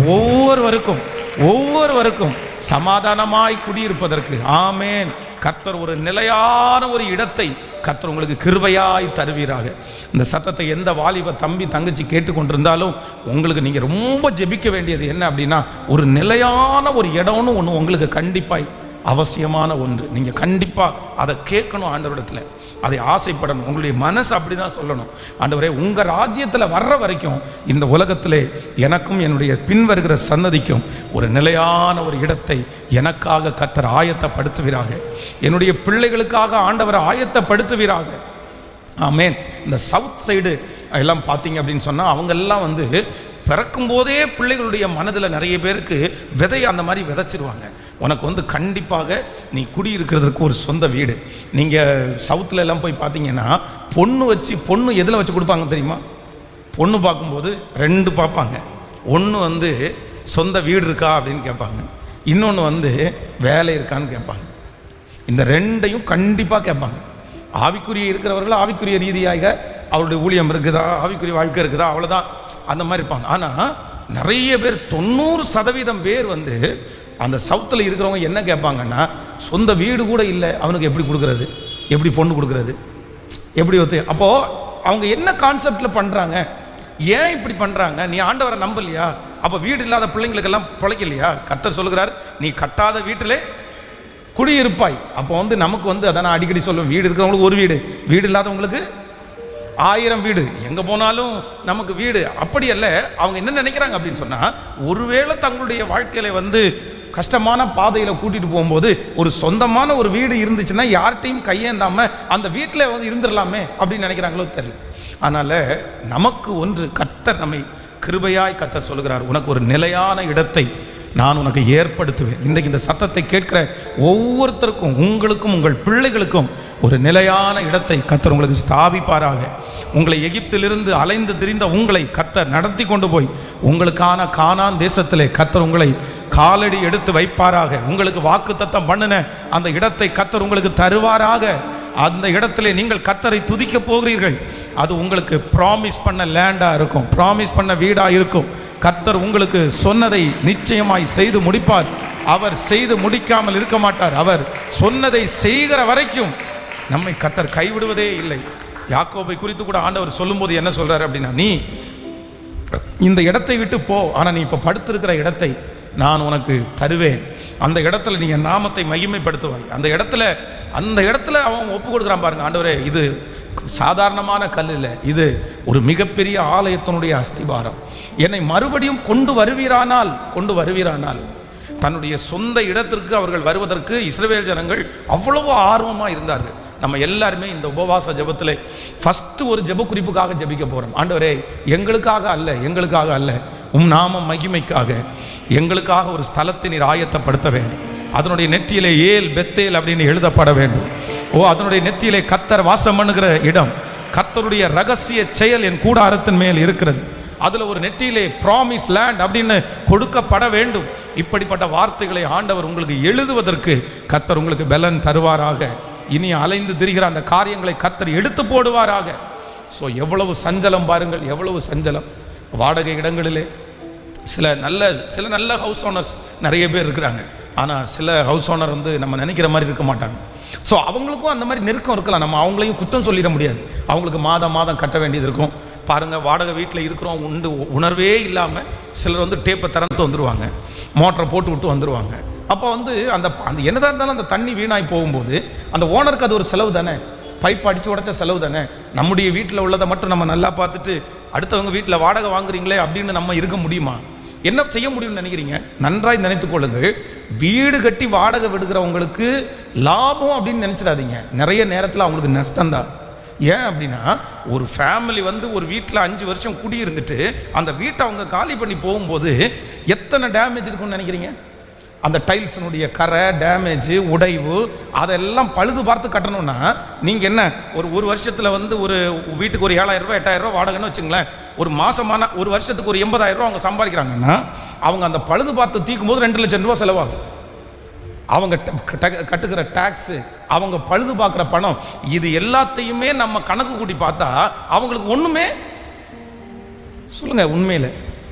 ஒவ்வொருவருக்கும் சமாதானமாய் குடியிருப்பதற்கு, ஆமேன், கர்த்தர் ஒரு நிலையான ஒரு இடத்தை கர்த்தர் உங்களுக்கு கிருபையாய் தருவீராக. இந்த சத்தத்தை எந்த வாலிப தம்பி தங்கச்சி கேட்டுக்கொண்டிருந்தாலும் உங்களுக்கு நீங்கள் ரொம்ப ஜெபிக்க வேண்டியது என்ன அப்படின்னா, ஒரு நிலையான ஒரு இடம்னு ஒன்று உங்களுக்கு கண்டிப்பாய் அவசியமான ஒன்று. நீங்கள் கண்டிப்பாக அதை கேட்கணும், ஆண்டவரிடத்தில் அதை ஆசைப்படணும். உங்களுடைய மனசு அப்படி தான் சொல்லணும், ஆண்டவரே உங்கள் ராஜ்யத்தில் வர்ற வரைக்கும் இந்த உலகத்திலே எனக்கும் என்னுடைய பின்வருகிற சன்னதிக்கும் ஒரு நிலையான ஒரு இடத்தை எனக்காக கர்த்தர் ஆயத்தப்படுத்துவீராக. என்னுடைய பிள்ளைகளுக்காக ஆண்டவரை ஆயத்தப்படுத்துவீராக. ஆமேன். இந்த சவுத் சைடு எல்லாம் பார்த்தீங்க அப்படின்னு சொன்னால், அவங்கெல்லாம் வந்து பிறக்கும் போதே பிள்ளைகளுடைய மனதில் நிறைய பேருக்கு விதையை அந்த மாதிரி விதைச்சிருவாங்க. உனக்கு வந்து கண்டிப்பாக நீ குடியிருக்கிறதுக்கு ஒரு சொந்த வீடு. நீங்கள் சவுத்தில் எல்லாம் போய் பார்த்தீங்கன்னா பொண்ணு எதில் வச்சு கொடுப்பாங்க தெரியுமா? பொண்ணு பார்க்கும்போது 2 பார்ப்பாங்க. ஒன்று வந்து சொந்த வீடு இருக்கா அப்படின்னு கேட்பாங்க, இன்னொன்று வந்து வேலை இருக்கான்னு கேட்பாங்க. இந்த 2ஐயும் கண்டிப்பாக கேட்பாங்க. ஆவிக்குரிய இருக்கிறவர்கள் ஆவிக்குரிய ரீதியாக அவருடைய ஊழியம் இருக்குதா, ஆவிக்குரிய வாழ்க்கை இருக்குதா, அவ்வளோதான், அந்த மாதிரி இருப்பாங்க. ஆனால் நிறைய பேர் 90% பேர் வந்து அந்த சவுத்தில் இருக்கிறவங்க என்ன கேட்பாங்கன்னா, சொந்த வீடு கூட இல்லை, அவனுக்கு எப்படி கொடுக்குறது, எப்படி பொண்ணு கொடுக்குறது, எப்படி அப்போது அவங்க என்ன கான்செப்டில் பண்ணுறாங்க, ஏன் இப்படி பண்ணுறாங்க? நீ ஆண்டவரை நம்பலையா? அப்போ வீடு இல்லாத பிள்ளைங்களுக்கெல்லாம் பிழைக்கலையா? கர்த்தர் சொல்லுகிறார், நீ கட்டாத வீட்டிலே குடியிருப்பாய். அப்போ வந்து நமக்கு வந்து அதான் நான் அடிக்கடி சொல்லுவேன், வீடு இருக்கிறவங்களுக்கு ஒரு வீடு, வீடு இல்லாதவங்களுக்கு 1000 வீடு, எங்கே போனாலும் நமக்கு வீடு. அப்படி அல்ல. அவங்க என்ன நினைக்கிறாங்க அப்படின்னு சொன்னால், ஒருவேளை தங்களுடைய வாழ்க்கையில வந்து கஷ்டமான பாதையில் கூட்டிகிட்டு போகும்போது ஒரு சொந்தமான ஒரு வீடு இருந்துச்சுன்னா யார்கிட்டையும் கையேந்தாமல் அந்த வீட்டில் வந்து இருந்துடலாமே அப்படின்னு நினைக்கிறாங்களோ தெரியல. அதனால் நமக்கு ஒன்று, கர்த்தர் நம்மை கிருபையாய் கர்த்தர் சொல்லுகிறார், உனக்கு ஒரு நிலையான இடத்தை நான் உனக்கு ஏற்படுத்துவேன். இன்றைக்கு இந்த சத்தத்தை கேட்கிற ஒவ்வொருத்தருக்கும், உங்களுக்கும் உங்கள் பிள்ளைகளுக்கும் ஒரு நிலையான இடத்தை கர்த்தர் உங்களுக்கு ஸ்தாபிப்பாராக. உங்களை எகிப்திலிருந்து அலைந்து திரிந்த உங்களை கர்த்தர் நடத்தி கொண்டு போய் உங்களுக்கான கானான் தேசத்திலே கர்த்தர் உங்களை காலடி எடுத்து வைப்பாராக. உங்களுக்கு வாக்குத்தத்தம் பண்ணின அந்த இடத்தை கர்த்தர் உங்களுக்கு தருவாராக. அந்த இடத்திலே நீங்கள் கர்த்தரை துதிக்க போகிறீர்கள். அது உங்களுக்கு ப்ராமிஸ் பண்ண லேண்டாக இருக்கும், ப்ராமிஸ் பண்ண வீடாக இருக்கும். கர்த்தர் உங்களுக்கு சொன்னதை நிச்சயமாய் செய்து முடிப்பார். அவர் செய்து முடிக்காமல் இருக்க மாட்டார். அவர் சொன்னதை செய்கிற வரைக்கும் நம்மை கர்த்தர் கைவிடுவதே இல்லை. யாக்கோபை குறித்து கூட ஆண்டவர் சொல்லும்போது என்ன சொல்றாரு அப்படின்னா, நீ இந்த இடத்தை விட்டு போ, ஆனால் நீ இப்போ படுத்திருக்கிற இடத்தை நான் உனக்கு தருவேன். அந்த இடத்துல நீ என் நாமத்தை மகிமைப்படுத்துவாய். அந்த இடத்துல அவன் ஒப்பு கொடுக்குறான் பாருங்க, ஆண்டவரே இது சாதாரணமான கல் இல்லை, இது ஒரு மிகப்பெரிய ஆலயத்தினுடைய அஸ்திபாரம். என்னை மறுபடியும் கொண்டு வருவீரானால் தன்னுடைய சொந்த இடத்திற்கு அவர்கள் வருவதற்கு இஸ்ரவேல் ஜனங்கள் அவ்வளவு ஆர்வமாக இருந்தார்கள். நம்ம எல்லாருமே இந்த உபவாச ஜெபத்தில் ஃபஸ்ட்டு ஒரு ஜெப குறிப்புக்காக ஜெபிக்க போகிறோம். ஆண்டவரே எங்களுக்காக அல்ல, உம் நாமம் மகிமைக்காக எங்களுக்காக ஒரு ஸ்தலத்தை நீர் ஆயத்தப்படுத்த வேண்டும். அதனுடைய நெற்றியிலே ஏல் பெத்தேல் அப்படின்னு எழுதப்பட வேண்டும். அதனுடைய நெத்தியிலே கர்த்தர் வாசம் பண்ணுகிற இடம், கர்த்தருடைய ரகசிய செயல் என் கூடாரத்தின் மேல் இருக்கிறது, அதில் ஒரு நெற்றியிலே ப்ராமிஸ் லேண்ட் அப்படின்னு கொடுக்கப்பட வேண்டும். இப்படிப்பட்ட வார்த்தைகளை ஆண்டவர் உங்களுக்கு எழுதுவதற்கு கர்த்தர் உங்களுக்கு பலன் தருவாராக. இனி அலைந்து திரிகிற அந்த காரியங்களை கர்த்தர் எடுத்து போடுவாராக. ஸோ எவ்வளவு சஞ்சலம் பாருங்கள், எவ்வளவு சஞ்சலம். வாடகை இடங்களிலே சில நல்ல ஹவுஸ் ஓனர்ஸ் நிறைய பேர் இருக்கிறாங்க. ஆனால் சில ஹவுஸ் ஓனர் வந்து நம்ம நினைக்கிற மாதிரி இருக்க மாட்டாங்க. ஸோ அவங்களுக்கும் அந்த மாதிரி நெருக்கம் இருக்கலாம். நம்ம அவங்களையும் குற்றம் சொல்லிட முடியாது. அவங்களுக்கு மாதம் கட்ட வேண்டியது இருக்கும். பாருங்கள், வாடகை வீட்டில் இருக்கிறோம் உணர்வே இல்லாமல் சிலர் வந்து டேப்பை திறந்து வந்துடுவாங்க, மோட்டரை போட்டு விட்டு வந்துடுவாங்க. அப்போ வந்து அந்த என்னதான் இருந்தாலும் அந்த தண்ணி வீணாகி போகும்போது அந்த ஓனருக்கு அது ஒரு செலவு தானே, பைப் அடித்து உடைச்ச செலவு தானே. நம்முடைய வீட்டில் உள்ளதை மட்டும் நம்ம நல்லா பார்த்துட்டு அடுத்தவங்க வீட்டில் வாடகை வாங்குறீங்களே அப்படின்னு நம்ம இருக்க முடியுமா? என்ன செய்ய முடியும்னு நினைக்கிறீங்க? நன்றாய் நினைத்து கொள்ளுங்கள். வீடு கட்டி வாடகை விடுகிறவங்களுக்கு லாபம் அப்படின்னு நினச்சிடாதீங்க. நிறைய நேரத்தில் அவங்களுக்கு நஷ்டம்தான். ஏன் அப்படின்னா, ஒரு ஃபேமிலி வந்து ஒரு வீட்டில் 5 வருஷம் குடியிருந்துட்டு அந்த வீட்டை அவங்க காலி பண்ணி போகும்போது எத்தனை டேமேஜ் இருக்குன்னு நினைக்கிறீங்க? அந்த டைல்ஸினுடைய கரை, டேமேஜு, உடைவு, அதெல்லாம் பழுது பார்த்து கட்டணும்னா நீங்கள் என்ன ஒரு வருஷத்தில் வந்து ஒரு வீட்டுக்கு ஒரு 7,000 ரூபா 8,000 ரூபா வாடகைன்னு வச்சுங்களேன். ஒரு மாதமான ஒரு வருஷத்துக்கு ஒரு 80,000 ரூபா அவங்க சம்பாதிக்கிறாங்கன்னா அவங்க அந்த பழுது பார்த்து தீக்கும் போது 2 லட்சம் ரூபா செலவாகும். அவங்க கட்டுக்கிற டேக்ஸு, அவங்க பழுது பார்க்குற பணம், இது எல்லாத்தையுமே நம்ம கணக்கு கூட்டி பார்த்தா அவங்களுக்கு ஒன்றுமே சொல்லுங்கள். உண்மையில்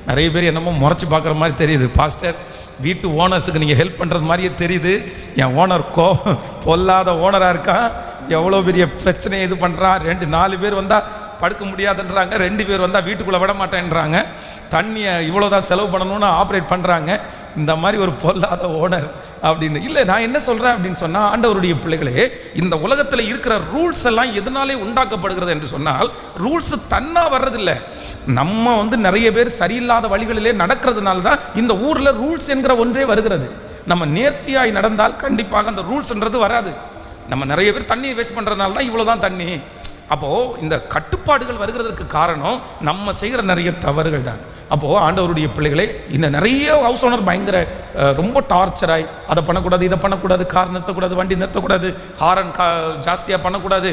நிறைய பேர் என்னமோ முறைச்சி பார்க்குற மாதிரி தெரியுது. பாஸ்டர், வீட்டு ஓனர்ஸுக்கு நீங்கள் ஹெல்ப் பண்ணுறது மாதிரியே தெரியுது. என் ஓனர் பொல்லாத ஓனராக இருக்கான், எவ்வளோ பெரிய பிரச்சனையை இது பண்ணுறான். 2-4 பேர் வந்தால் படுக்க முடியாதுன்றாங்க, 2 பேர் வந்தால் வீட்டுக்குள்ளே விட மாட்டேன்றாங்க, தண்ணியை இவ்வளோ தான் செலவு பண்ணணும்னு ஆப்ரேட் பண்ணுறாங்க. இந்த மாதிரி ஒரு பொல்லாத ஓனர் அப்படின்னு இல்லை. நான் என்ன சொல்கிறேன் அப்படின்னு சொன்னால், ஆண்டவருடைய பிள்ளைகளே, இந்த உலகத்தில் இருக்கிற ரூல்ஸ் எல்லாம் எதனாலே உண்டாக்கப்படுகிறது என்று சொன்னால், ரூல்ஸ் தன்னா வர்றதில்லை. நம்ம வந்து நிறைய பேர் சரியில்லாத வழிகளிலே நடக்கிறதுனால தான் இந்த ஊரில் ரூல்ஸ் என்கிற ஒன்றே வருகிறது. நம்ம நேர்த்தியாய் நடந்தால் கண்டிப்பாக அந்த ரூல்ஸ்ன்றது வராது. நம்ம நிறைய பேர் தண்ணியை வேஸ்ட் பண்ணுறதுனால தான் இவ்வளோ தான் தண்ணி. அப்போது இந்த கட்டுப்பாடுகள் வருகிறதுக்கு காரணம் நம்ம செய்கிற நிறைய தவறுகள் தான். அப்போது ஆண்டவருடைய பிள்ளைகளே, இன்னும் நிறைய ஹவுஸ் ஓனர் பயங்கர ரொம்ப டார்ச்சராய் அதை பண்ணக்கூடாது, இதை பண்ணக்கூடாது, கார் நிறுத்தக்கூடாது, வண்டி நிறுத்தக்கூடாது, ஹாரன் ஜாஸ்தியாக பண்ணக்கூடாது,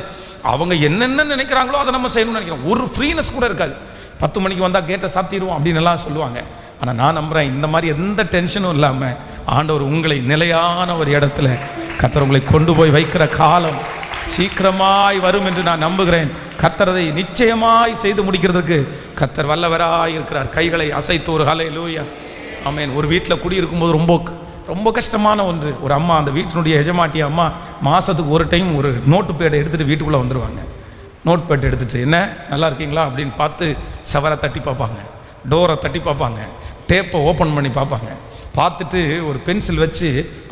அவங்க என்னென்ன நினைக்கிறாங்களோ அதை நம்ம செய்யணும்னு நினைக்கிறோம். ஒரு ஃப்ரீனஸ் கூட இருக்காது. 10 மணிக்கு வந்தால் கேட்டை சாத்திடுவோம் அப்படின்னு எல்லாம் சொல்லுவாங்க. ஆனால் நான் நம்புகிறேன், இந்த மாதிரி எந்த டென்ஷனும் இல்லாமல் ஆண்டவர் உங்களை நிலையான ஒரு இடத்துல கர்த்தர் உங்களை கொண்டு போய் வைக்கிற காலம் சீக்கிரமாய் வரும் என்று நான் நம்புகிறேன். கர்த்தரதை நிச்சயமாய் செய்து முடிக்கிறதுக்கு கர்த்தர் வல்லவராய் இருக்கிறார். கைகளை அசைத்து ஒரு ஹல்லேலூயா, ஆமென். ஒரு வீட்டில் குடியிருக்கும்போது ரொம்ப கஷ்டமான ஒன்று. ஒரு அம்மா, அந்த வீட்டினுடைய எஜமாட்டி அம்மா, மாதத்துக்கு ஒரு டைம் ஒரு நோட்டு பேடை எடுத்துகிட்டு வீட்டுக்குள்ளே வந்துடுவாங்க. நோட் பேட் எடுத்துகிட்டு, என்ன நல்லா இருக்கீங்களா அப்படின்னு பார்த்து சவரை தட்டி பார்ப்பாங்க, டோரை தட்டி பார்ப்பாங்க, டேப்பை ஓப்பன் பண்ணி பார்ப்பாங்க. பார்த்துட்டு ஒரு பென்சில் வச்சு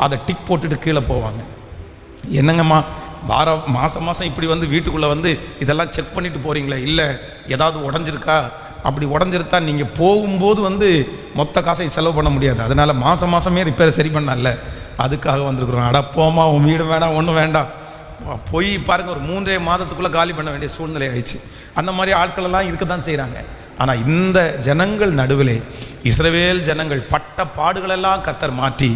அதை டிக் போட்டுட்டு கீழே போவாங்க. என்னங்கம்மா மாதம் இப்படி வந்து வீட்டுக்குள்ளே வந்து இதெல்லாம் செக் பண்ணிட்டு போகிறீங்களே, இல்லை ஏதாவது உடஞ்சிருக்கா? அப்படி உடஞ்சிருத்தா நீங்கள் போகும்போது வந்து மொத்த காசை செலவு பண்ண முடியாது, அதனால் மாதமே ரிப்பேர் சரி பண்ணல, அதுக்காக வந்திருக்குறோம். அடப்போமா, உன் வீடு வேண்டாம், ஒன்றும் வேண்டாம், போய் பாருங்கள், ஒரு 3 மாதத்துக்குள்ளே காலி பண்ண வேண்டிய சூழ்நிலை ஆயிடுச்சு. அந்த மாதிரி ஆட்களெல்லாம் இருக்க தான் செய்கிறாங்க. ஆனால் இந்த ஜனங்கள் நடுவிலே இஸ்ரவேல் ஜனங்கள் பட்ட பாடுகளெல்லாம் கர்த்தர் மாற்றி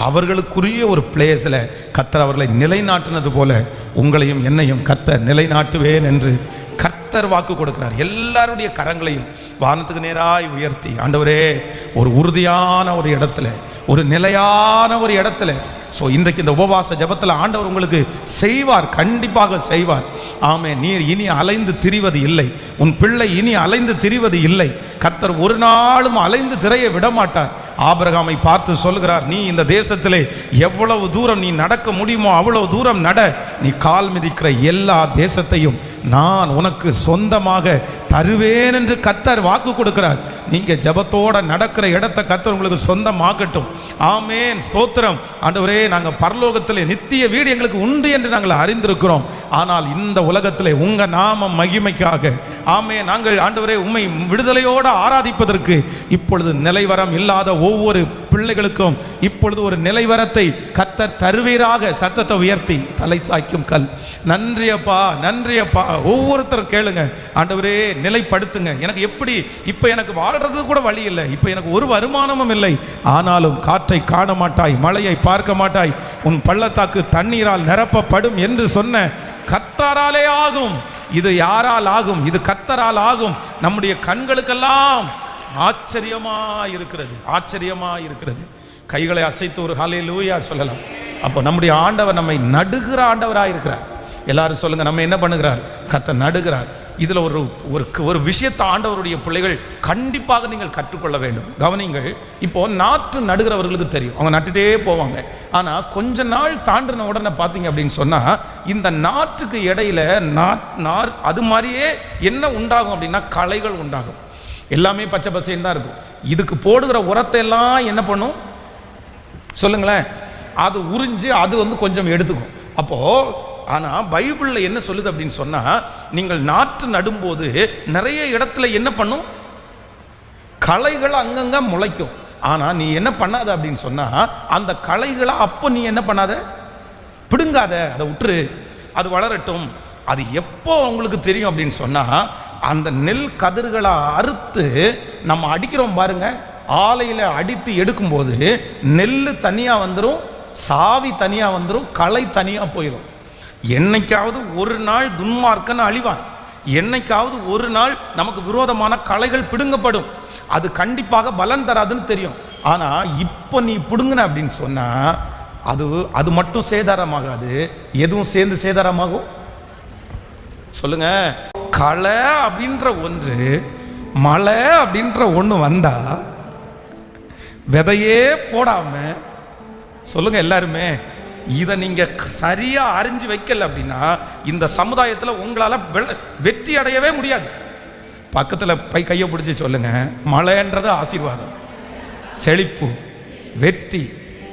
அவர்களுக்குரிய ஒரு பிளேஸில் கர்த்தர் அவர்களை நிலைநாட்டினது போல உங்களையும் என்னையும் கர்த்தர் நிலைநாட்டுவேன் என்று கர்த்தர் வாக்கு கொடுக்கிறார். எல்லாருடைய கரங்களையும் வானத்துக்கு நேராய் உயர்த்தி, ஆண்டவரே, ஒரு உறுதியான ஒரு இடத்துல, ஒரு நிலையான ஒரு இடத்துல. ஸோ இன்றைக்கு இந்த உபவாச ஜபத்தில் ஆண்டவர் உங்களுக்கு செய்வார், கண்டிப்பாக செய்வார். ஆமே, நீர் இனி அலைந்து திரிவது இல்லை, உன் பிள்ளை இனி அலைந்து திரிவது இல்லை. கர்த்தர் ஒரு நாளும் அலைந்து திரைய விடமாட்டார். ஆபிரகாமை பார்த்து சொல்கிறார், நீ இந்த தேசத்திலே எவ்வளவு தூரம் நீ நடக்க முடியுமோ அவ்வளவு தூரம் நட, நீ கால் மிதிக்கிற எல்லா தேசத்தையும் நான் உனக்கு சொந்தமாக தருவேன் என்று கர்த்தர் வாக்கு கொடுக்கிறார். நீங்க ஜபத்தோட நடக்கிற இடத்தை கர்த்தர் உங்களுக்கு சொந்தமாக்கட்டும். ஆமேன், ஸ்தோத்திரம். ஆண்டவரே, நாங்கள் பரலோகத்திலே நித்திய வீடு எங்களுக்கு உண்டு என்று நாங்கள் அறிந்திருக்கிறோம். ஆனால் இந்த உலகத்திலே உங்க நாம மகிமைக்காக, ஆமே, நாங்கள் ஆண்டவரே உம்மை விடுதலையோடு ஆராதிப்பதற்கு இப்பொழுது நிலைவரம் இல்லாத ஒவ்வொரு பிள்ளைகளுக்கும் இப்பொழுது ஒரு நிலைவரத்தை கர்த்தர் தருவீராக. சத்தத்தை உயர்த்தி தலை சாய்க்கும் கல். நன்றியப்பா, நன்றியப்பா. ஒவ்வொருத்தரும் கேளுங்க, ஆண்டவரே நிலைப்படுத்துங்க. எனக்கு எப்படி இப்போ எனக்கு வாழ்றது கூட வழி இல்லை, இப்போ எனக்கு ஒரு வருமானமும் இல்லை, ஆனாலும் காற்றை காண மாட்டாய், மழையை பார்க்க மாட்டாய், உன் பள்ளத்தாக்கு தண்ணீரால் நிரப்பப்படும் என்று சொன்ன கர்த்தராலே ஆகும். இது யாரால் ஆகும்? இது கர்த்தரால் ஆகும். நம்முடைய கண்களுக்கெல்லாம் ஆச்சரியமா இருக்கிறது, ஆச்சரியமா இருக்கிறது. கைகளை அசைத்து ஒரு ஹல்லேலூயா சொல்லலாம். அப்போ நம்முடைய ஆண்டவர் நம்மை நடுகிற ஆண்டவராக இருக்கிறார். எல்லாரும் சொல்லுங்க, நம்ம என்ன பண்ணுகிறார்? கர்த்தர் நடுகிறார். இதில் ஒரு ஒரு விஷயத்தை ஆண்டவருடைய பிள்ளைகள் கண்டிப்பாக நீங்கள் கற்றுக்கொள்ள வேண்டும். கவனிங்கள், இப்போ நாற்று நடுகிறவர்களுக்கு தெரியும், அவங்க நட்டுட்டே போவாங்க. ஆனால் கொஞ்ச நாள் தாண்டின உடனே பார்த்தீங்க அப்படின்னு சொன்னால், இந்த நாற்றுக்கு இடையில நார் அது மாதிரியே என்ன உண்டாகும் அப்படின்னா களைகள் உண்டாகும். எல்லாமே பச்சை பசைன்னு தான் இருக்கும். இதுக்கு போடுகிற உரத்தை எல்லாம் என்ன பண்ணும் சொல்லுங்களேன்? அது உறிஞ்சு அது கொஞ்சம் எடுத்துக்கும். அப்போது ஆனால் பைபிளில் என்ன சொல்லுது அப்படின்னு சொன்னால், நீங்கள் நாற்று நடும்போது நிறைய இடத்துல என்ன பண்ணும்? களைகள் அங்கங்கே முளைக்கும். ஆனால் நீ என்ன பண்ணாத அப்படின்னு சொன்னால், அந்த களைகளை அப்போ நீ என்ன பண்ணாத, பிடுங்காத, அதை விட்டுரு, அது வளரட்டும். அது எப்போ உங்களுக்கு தெரியும் அப்படின்னு சொன்னால், அந்த நெல் கதிர்களை அறுத்து நம்ம அடிக்கிறோம் பாருங்க, ஆலையில் அடித்து எடுக்கும்போது நெல் தனியாக வந்துடும், சாவி தனியாக வந்துடும், களை தனியாக போயிடும். என்னைக்காவது ஒரு நாள் துன்மார்க்கன்னு அழிவான், என்னைக்காவது ஒரு நாள் நமக்கு விரோதமான களைகள் பிடுங்கப்படும். அது கண்டிப்பாக பலன் தராதுன்னு தெரியும். ஆனால் இப்போ நீ பிடுங்கின அப்படின்னு சொன்னால் அது மட்டும் சேதாரமாகாது, எதுவும் சேர்ந்து சேதாரமாகும். சொல்லுங்க, களை அப்படின்ற ஒன்று, மழை அப்படின்ற ஒன்று வந்தா விதையே போடாம, சொல்லுங்க எல்லாருமே, இதை நீங்க சரியா அறிஞ்சு வைக்கல அப்படின்னா இந்த சமுதாயத்தில் உங்களால வெற்றி அடையவே முடியாது. பக்கத்தில் கையை பிடிச்சி சொல்லுங்க, மழைன்றது ஆசீர்வாதம், செழிப்பு, வெற்றி.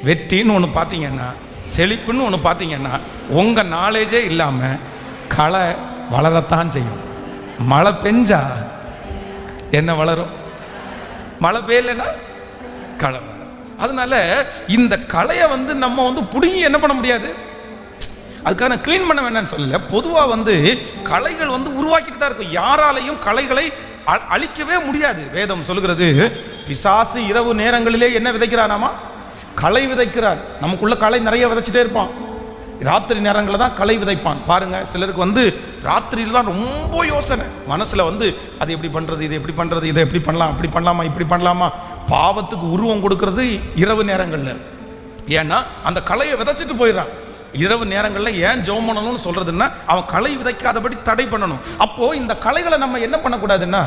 வெற்றின்னு ஒன்று பார்த்தீங்கன்னா, செழிப்புன்னு ஒன்று பார்த்தீங்கன்னா, உங்கள் நாலேஜே இல்லாமல் களை வளரத்தான் செய்யும். மழை பெஞ்சா என்ன வளரும்? மழை பெய்யலைன்னா களை வளரும். அதனால இந்த களையை நம்ம பிடுங்கி என்ன பண்ண முடியாது, அதுக்கான கிளீன் பண்ண வேண்டாம்னு சொல்லல. பொதுவாக களைகள் உருவாக்கிட்டு தான் இருக்கும். யாராலையும் களைகளை அழிக்கவே முடியாது. வேதம் சொல்லுகிறது, பிசாசு இரவு நேரங்களிலே என்ன விதைக்கிறானாமா? களை விதைக்கிறார். நமக்குள்ள களை நிறைய விதைச்சிட்டே இருப்பான். ராத்திரி நேரங்களில் தான் களை விதைப்பான். பாருங்க, சிலருக்கு ராத்திரியில் தான் ரொம்ப யோசனை மனசில், அது எப்படி பண்ணுறது, இது எப்படி பண்ணுறது, இதை எப்படி பண்ணலாம், அப்படி பண்ணலாமா, இப்படி பண்ணலாமா. பாவத்துக்கு உருவம் கொடுக்கறது இரவு நேரங்களில். ஏன்னா அந்த களையை விதைச்சிட்டு போயிடறான். இரவு நேரங்களில் ஏன் ஜெபம் பண்ணணும்னு சொல்றதுன்னா, அவன் களை விதைக்காதபடி தடை பண்ணணும். அப்போ இந்த களைகளை நம்ம என்ன பண்ணக்கூடாதுன்னா,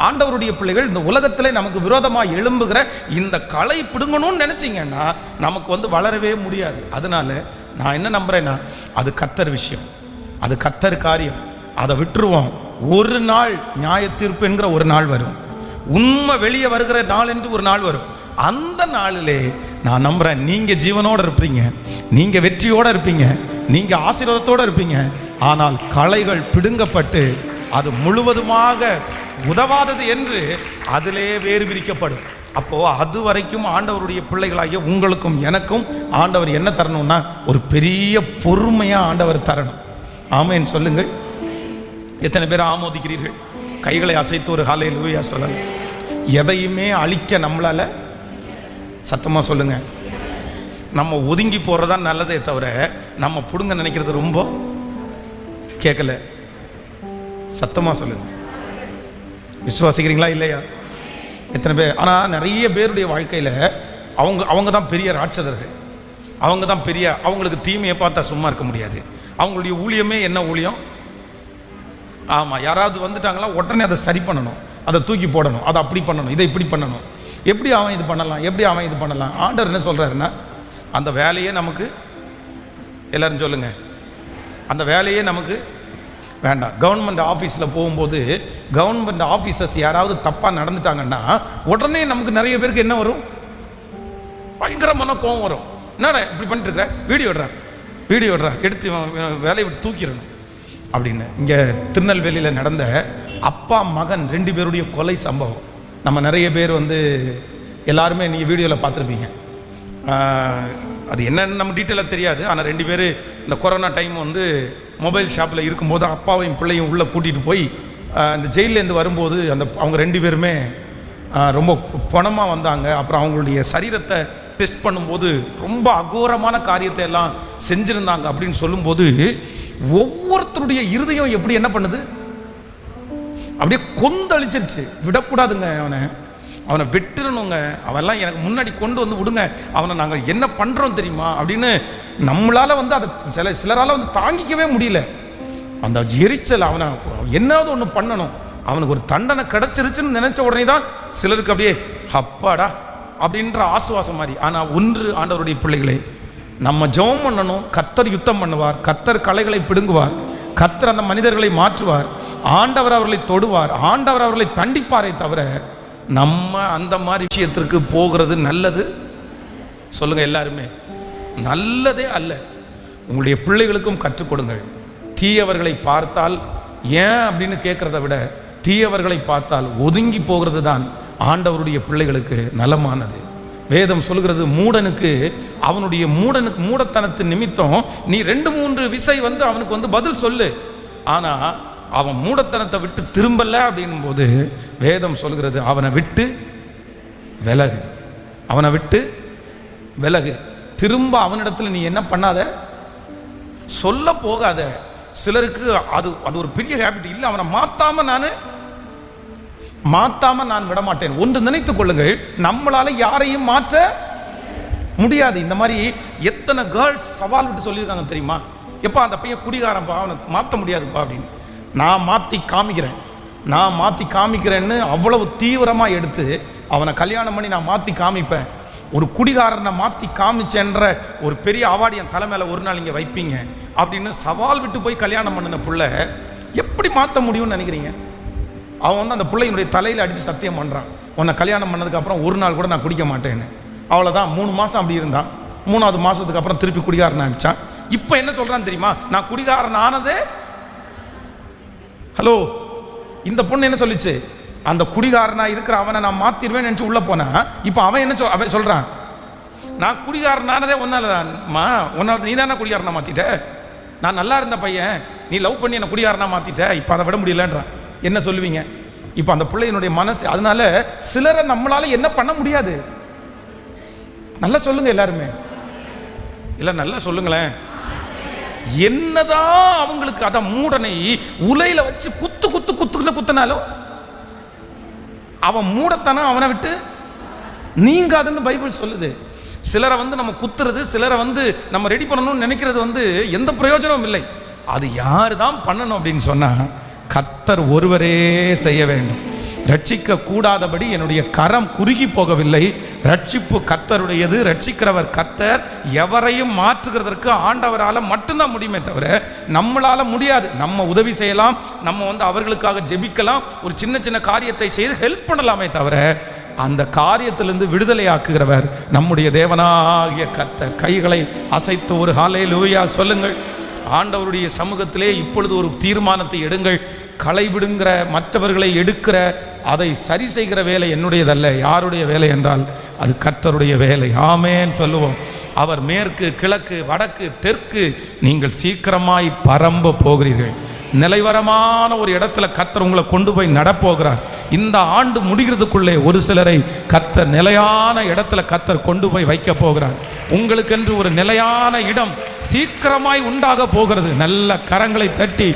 ஆண்டவருடைய பிள்ளைகள் இந்த உலகத்திலே நமக்கு விரோதமாக எழும்புகிற இந்த களை பிடுங்கணும்னு நினைச்சிங்கன்னா நமக்கு வளரவே முடியாது. அதனால நான் என்ன நம்புறேன்னா, அது கர்த்தர் விஷயம், அது கர்த்தர் காரியம். அதை விட்டுருவோம். ஒரு நாள் நியாய தீர்ப்பு என்கிற ஒரு நாள் வரும், உண்மை வெளியே வருகிற நாள் என்று ஒரு நாள் வரும். அந்த நாளிலே நான் நம்புறேன், நீங்க ஜீவனோட இருப்பீங்க, நீங்க வெற்றியோட இருப்பீங்க, நீங்க ஆசீர்வாதத்தோட இருப்பீங்க. ஆனால் களைகள் பிடுங்கப்பட்டு அது முழுவதுமாக உதவாதது என்று அதிலே வேறு பிரிக்கப்படும். அப்போ அது வரைக்கும் ஆண்டவருடைய பிள்ளைகளாகிய உங்களுக்கும் எனக்கும் ஆண்டவர் என்ன தரணும்னா, ஒரு பெரிய பொறுமையா ஆண்டவர் தரணும். ஆமென் சொல்லுங்கள். எத்தனை பேர் ஆமோதிக்கிறீர்கள்? கைகளை அசைத்து ஒரு ஹல்லேலூயா சொல்லலாம். எதையுமே அழிக்க நம்மளால, சத்தமா சொல்லுங்க, நம்ம ஒதுங்கி போறதா நல்லதே தவிர நம்ம புடுங்க நினைக்கிறது ரொம்ப கேட்கல. சத்தமா சொல்லுங்க. விசுவாசிக்கிறீங்களா இல்லையா? எத்தனை பேர்? ஆனால் நிறைய பேருடைய வாழ்க்கையில் அவங்க தான் பெரிய ராட்சதர்கள், அவங்க தான் பெரிய, அவங்களுக்கு தீமையை பார்த்தா சும்மா இருக்க முடியாது. அவங்களுடைய ஊழியமே என்ன ஊழியம்? ஆமாம், யாராவது வந்துட்டாங்களா உடனே அதை சரி பண்ணணும், அதை தூக்கி போடணும், அதை அப்படி பண்ணணும், இதை இப்படி பண்ணணும். எப்படி அவன் இது பண்ணலாம், எப்படி அவன் இது பண்ணலாம்? ஆண்டவர் என்ன சொல்கிறாருன்னா, அந்த வேலையே நமக்கு, எல்லாரும் சொல்லுங்க, அந்த வேலையே நமக்கு வேண்டாம். கவர்மெண்ட் ஆஃபீஸில் போகும்போது கவர்மெண்ட் ஆஃபீஸர்ஸ் யாராவது தப்பாக நடந்துட்டாங்கன்னா உடனே நமக்கு நிறைய பேருக்கு என்ன வரும்? பயங்கரமான கோவம் வரும். என்னடா இப்படி பண்ணிட்டு இருக்கிற, வீடியோ எடுறா, எடுத்து வேலையை விட்டு தூக்கிடணும் அப்படின்னு. இங்கே திருநெல்வேலியில் நடந்த அப்பா மகன் 2 பேருடைய கொலை சம்பவம் நம்ம நிறைய பேர் எல்லாருமே நீங்கள் வீடியோவில் பார்த்துருப்பீங்க. அது என்னன்னு நம்ம டீட்டெயிலாக தெரியாது. ஆனால் 2 பேர் இந்த கொரோனா டைம் மொபைல் ஷாப்பில் இருக்கும்போது அப்பாவையும் பிள்ளையும் உள்ளே கூட்டிகிட்டு போய் இந்த ஜெயிலேருந்து வரும்போது அவங்க 2 பேருமே ரொம்ப பணமாக வந்தாங்க. அப்புறம் அவங்களுடைய சரீரத்தை டெஸ்ட் பண்ணும்போது ரொம்ப அகோரமான காரியத்தை எல்லாம் செஞ்சுருந்தாங்க அப்படின்னு சொல்லும்போது ஒவ்வொருத்தருடைய இருதயம் எப்படி என்ன பண்ணுது? அப்படியே கொந்தளிச்சிருச்சு. விடக்கூடாதுங்க, அவனை வெட்டிடணுங்க, அவெல்லாம் எனக்கு முன்னாடி கொண்டு வந்து விடுங்க, அவனை நாங்கள் என்ன பண்ணுறோம் தெரியுமா அப்படின்னு நம்மளால் வந்து அதை சிலரால் வந்து தாங்கிக்கவே முடியல. அந்த எரிச்சல், அவனை என்னாவது ஒன்று பண்ணணும், அவனுக்கு ஒரு தண்டனை கிடைச்சிருச்சுன்னு நினைச்ச உடனே தான் சிலருக்கு அப்படியே அப்பாடா அப்படின்ற ஆசுவாசம் மாதிரி. ஆனால் ஒன்று ஆண்டவருடைய பிள்ளைகளே, நம்ம ஜெபம் பண்ணணும். கர்த்தர் யுத்தம் பண்ணுவார், கர்த்தர் கலைகளை பிடுங்குவார், கர்த்தர் அந்த மனிதர்களை மாற்றுவார், ஆண்டவர் அவர்களை தொடுவார், ஆண்டவர் அவர்களை தண்டிப்பாரே தவிர நம்ம அந்த மாதிரி விஷயத்திற்கு போகிறது நல்லது சொல்லுங்க. எல்லாருமே நல்லதே அல்ல. உங்களுடைய பிள்ளைகளுக்கும் கற்றுக் கொடுங்கள். தீயவர்களை பார்த்தால் ஏன் அப்படின்னு கேட்கறத விட தீயவர்களை பார்த்தால் ஒதுங்கி போகிறது தான் ஆண்டவருடைய பிள்ளைகளுக்கு நலமானது. வேதம் சொல்கிறது, மூடனுக்கு அவனுடைய மூடத்தனத்தின் நிமித்தம் நீ 2-3 விசை வந்து அவனுக்கு வந்து பதில் சொல்லு, ஆனா அவன் மூடத்தனத்தை விட்டு திரும்பல அப்படின் போது வேதம் சொல்கிறது, அவனை விட்டு விலகு, அவனை விட்டு விலகு. திரும்ப அவனிடத்துல நீ என்ன பண்ணாத, சொல்ல போகாத. சிலருக்கு அது ஒரு பெரிய ஹேபிட். இல்லை, அவனை மாத்தாம நான் விட மாட்டேன். ஒன்று நினைத்துக் கொள்ளுங்கள், நம்மளால யாரையும் மாற்ற முடியாது. இந்த மாதிரி எத்தனை கேர்ள்ஸ் சவால் விட்டு சொல்லியிருக்காங்க தெரியுமா? எப்பா அந்த பையன் குடிகாரன்ப்பா, அவனை மாற்ற முடியாதுப்பா அப்படின்னு. நான் மாற்றி காமிக்கிறேன்னு அவ்வளவு தீவிரமாக எடுத்து அவனை கல்யாணம் பண்ணி நான் மாற்றி காமிப்பேன். ஒரு குடிகாரனை மாற்றி காமிச்சேன்ற ஒரு பெரிய அவார்டு என் தலைமையில் ஒரு நாள் இங்கே வைப்பீங்க அப்படின்னு சவால் விட்டு போய் கல்யாணம் பண்ணின பிள்ளை எப்படி மாற்ற முடியும்னு நினைக்கிறீங்க? அவன் வந்து அந்த பிள்ளையினுடைய தலையில் அடித்து சத்தியம் பண்ணுறான், உன்னை கல்யாணம் பண்ணதுக்கப்புறம் ஒரு நாள் கூட நான் குடிக்க மாட்டேன்னு. அவ்வளோதான், 3 மாதம் அப்படி இருந்தான். 3வது மாதத்துக்கு அப்புறம் திருப்பி குடிகாரன் ஆரம்பித்தான். இப்போ என்ன சொல்கிறான்னு தெரியுமா? நான் குடிகாரன் ஆனதே. ஹலோ, இந்த பொண்ணு என்ன சொல்லிச்சு? அந்த குடிகாரனா இருக்கிற அவனை நான் மாத்திடுவேன் நினச்சி உள்ள போனா, இப்போ அவன் என்ன அவன் சொல்றான், நான் குடிகாரனானதே ஒன்னாலதான்மா, ஒன்னால நீ தானே குடிகாரனா மாத்திட்ட, நான் நல்லா இருந்த பையன், நீ லவ் பண்ணி என்ன குடிகாரனா மாத்திட்ட, இப்போ அதை விட முடியலன்றான். என்ன சொல்லுவீங்க? இப்போ அந்த பிள்ளையினுடைய மனசு. அதனால சிலரை நம்மளால என்ன பண்ண முடியாது. நல்லா சொல்லுங்க எல்லாருமே, இல்லை நல்லா சொல்லுங்களேன். என்னதான் அவங்களுக்கு அத மூடனை உலையில வச்சு குத்துனாலும் அவன் மூடத்தனம் அவனை விட்டு நீங்காதுன்னு பைபிள் சொல்லுது. சிலரை வந்து நம்ம குத்துறது, சிலரை வந்து நம்ம ரெடி பண்ணணும்னு நினைக்கிறது வந்து எந்த பிரயோஜனமும் இல்லை. அது யாரு தான் பண்ணணும் அப்படின்னு சொன்னா, கர்த்தர் ஒருவரே செய்ய வேண்டும். ரட்சிக்க கூடாதபடி என்னுடைய கரம் குறுகி போகவில்லை. ரட்சிப்பு கர்த்தருடையது, ரட்சிக்கிறவர் கர்த்தர். எவரையும் மாற்றுகிறதற்கு ஆண்டவரால் மட்டும்தான் முடியுமே தவிர நம்மளால முடியாது. நம்ம உதவி செய்யலாம், நம்ம வந்து அவர்களுக்காக ஜெபிக்கலாம், ஒரு சின்ன சின்ன காரியத்தை செய்து ஹெல்ப் பண்ணலாமே தவிர அந்த காரியத்திலிருந்து விடுதலை ஆக்குகிறவர் நம்முடைய தேவனாகிய கர்த்தர். கைகளை அசைத்து ஒரு ஹல்லேலூயா சொல்லுங்கள். ஆண்டவருடைய சமூகத்திலே இப்பொழுது ஒரு தீர்மானத்தை எடுங்கள். களைவிடுங்கிற, மற்றவர்களை எடுக்கிற, அதை சரி செய்கிற வேலை என்னுடையதல்ல. யாருடைய வேலை என்றால் அது கர்த்தருடைய வேலை. ஆமேன் சொல்லுவோம். அவர் மேற்கு, கிழக்கு, வடக்கு, தெற்கு, நீங்கள் சீக்கிரமாய் பரம்ப போகிறீர்கள். நிலைவரமான ஒரு இடத்துல கர்த்தர் உங்களை கொண்டு போய் நடப்போகிறார். இந்த ஆண்டு முடிகிறதுக்குள்ளே ஒரு சிலரை கர்த்தர் நிலையான இடத்துல கர்த்தர் கொண்டு போய் வைக்க போகிறார். உங்களுக்கென்று ஒரு நிலையான இடம் சீக்கிரமாய் உண்டாக போகிறது. நல்ல கரங்களை தட்டி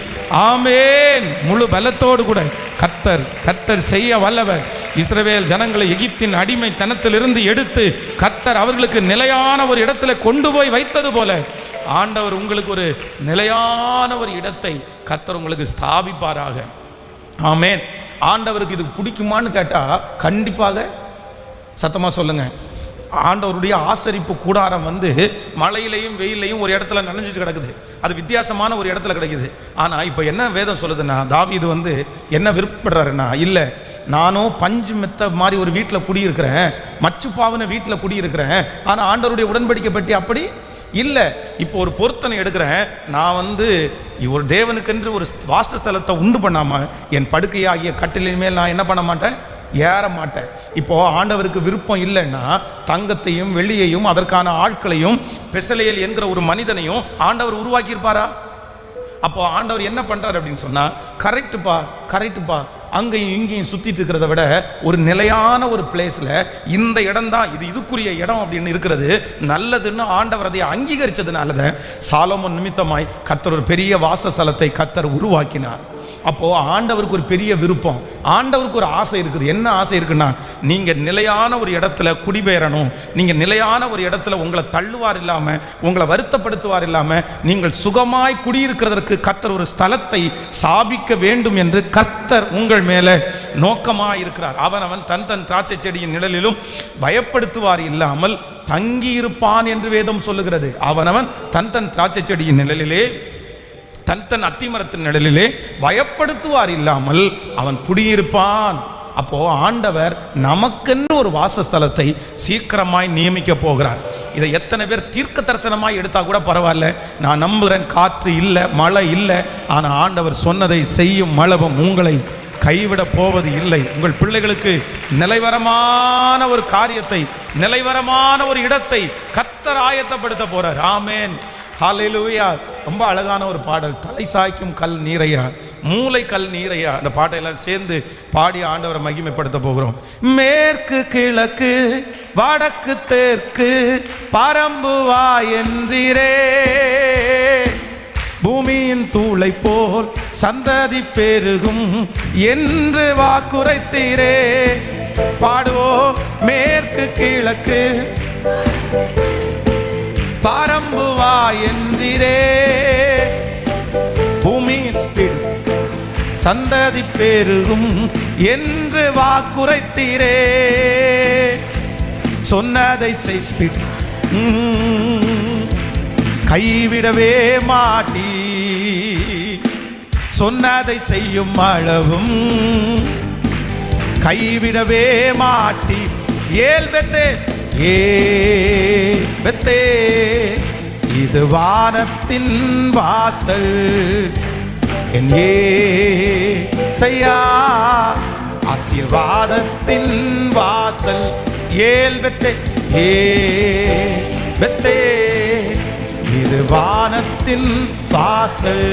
ஆமேன் முழு பலத்தோடு கூட கர்த்தர் செய்ய வல்லவர். இஸ்ரவேல் ஜனங்களை எகிப்தின் அடிமைத்தனத்திலிருந்து எடுத்து கர்த்தர் அவர்களுக்கு நிலையான ஒரு இடத்துல கொண்டு போய் வைத்தது போல ஆண்டவர் உங்களுக்கு ஒரு நிலையான ஒரு இடத்தை கர்த்தர் உங்களுக்கு ஸ்தாபிப்பாராக. ஆமேன். ஆண்டவருக்கு இது பிடிக்குமான்னு கேட்டால் கண்டிப்பாக சத்தமாக சொல்லுங்க. ஆண்டவருடைய ஆசரிப்பு கூடாரம் வந்து மழையிலையும் வெயிலையும் ஒரு இடத்துல நனைஞ்சிட்டு கிடக்குது. அது வித்தியாசமான ஒரு இடத்துல கிடைக்குது. ஆனால் இப்போ என்ன வேதம் சொல்லுதுன்னா, தாவீது வந்து என்ன விருப்பப்படுறாருன்னா, இல்லை நானும் பஞ்சு மெத்த மாதிரி ஒரு வீட்டில் குடியிருக்கிறேன், மச்சுப்பாவின வீட்டில் குடியிருக்கிறேன், ஆனால் ஆண்டவருடைய உடன்படிக்கை பற்றி அப்படி இல்லை. இப்போ ஒரு பொருத்தனை எடுக்கிறேன், நான் வந்து ஒரு தேவனுக்கென்று ஒரு வாசஸ்தலத்தை உண்டு பண்ணாமல் என் படுக்கையாகிய கட்டிலின் மேல் நான் என்ன பண்ண மாட்டேன், ஏற மாட்டேன். இப்போ ஆண்டவருக்கு விருப்பம் இல்லைன்னா தங்கத்தையும் வெள்ளியையும் அதற்கான ஆட்களையும் பெசலேல் என்கிற ஒரு மனிதனையும் ஆண்டவர் உருவாக்கியிருப்பாரா? அப்போ ஆண்டவர் என்ன பண்றாரு அப்படின்னு சொன்னா, கரெக்டுப்பா அங்கேயும் இங்கேயும் சுத்திட்டு இருக்கிறத விட ஒரு நிலையான ஒரு பிளேஸ்ல இந்த இடம் தான் இதுக்குரிய இடம் அப்படின்னு இருக்கிறது நல்லதுன்னு ஆண்டவர் அதை அங்கீகரிச்சதுனாலதான் சாலோமோன் நிமித்தமாய் கர்த்தர் ஒரு பெரிய வாசஸ்தலத்தை கர்த்தர் உருவாக்கினார். அப்போ ஆண்டவருக்கு ஒரு பெரிய விருப்பம், ஆண்டவருக்கு ஒரு ஆசை இருக்குது. என்ன ஆசை இருக்குன்னா, நீங்க நிலையான ஒரு இடத்துல குடிபெயரணும், நீங்க நிலையான ஒரு இடத்துல உங்களை தள்ளுவார் இல்லாம, உங்களை வருத்தப்படுத்துவார் இல்லாம, நீங்கள் சுகமாய் குடியிருக்கிறதற்கு கர்த்தர் ஒரு ஸ்தலத்தை சாபிக்க வேண்டும் என்று கர்த்தர் உங்கள் மேல நோக்கமாய் இருக்கிறார். அவன் தன் தன் திராட்சை செடியின் நிழலிலும் பயப்படுத்துவார் இல்லாமல் தங்கி இருப்பான் என்று வேதம் சொல்லுகிறது. அவன் தன் தன் திராட்சை செடியின் நிழலிலே, தன் தன் அத்திமரத்தின் நிழலிலே பயப்படுத்துவார் இல்லாமல் அவன் குடியிருப்பான். அப்போ ஆண்டவர் நமக்கென்று ஒரு வாசஸ்தலத்தை சீக்கிரமாய் நியமிக்க போகிறார். இதை எத்தனை பேர் தீர்க்க தரிசனமாய் எடுத்தா கூட பரவாயில்ல, நான் நம்புகிறேன். காற்று இல்லை, மழை இல்லை, ஆனால் ஆண்டவர் சொன்னதை செய்யும் அளவும் உங்களை கைவிட போவது இல்லை. உங்கள் பிள்ளைகளுக்கு நிலைவரமான ஒரு காரியத்தை, நிலைவரமான ஒரு இடத்தை கர்த்தர் ஆயத்தப்படுத்த போறார். ஆமேன், ஹல்லேலூயா. ரொம்ப அழகான ஒரு பாடல், தலை சாய்க்கும் கல் நீரையா, மூளை கல் நீரையா. அந்த பாட்டை எல்லாம் சேர்ந்து பாடி ஆண்டவரை மகிமைப்படுத்த போகிறோம். மேற்கு கிழக்கு வடக்கு தெற்கு பரம்புவா என்றீரே, பூமியின் தூளை போல் சந்ததி பெருகும் என்று வாக்குரைத்தீரே. பாடுவோம், மேற்கு கிழக்கு பரம்புவா என்றீரே, பூமியின் சந்ததி பெருகும் என்று வாக்குரைத்தீரே. சொன்னதை செய், கைவிடவே மாட்டி, சொன்னதை செய்யும் அளவும் கைவிடவே மாட்டி. ஏல் பெத்தே ஏ பெத்தே, இது வானத்தின் வாசல், என் ஏசையா ஆசீர்வாதத்தின் வாசல். ஏல் பெத்தே ஏ பெத்தே, இது வானத்தின் வாசல்,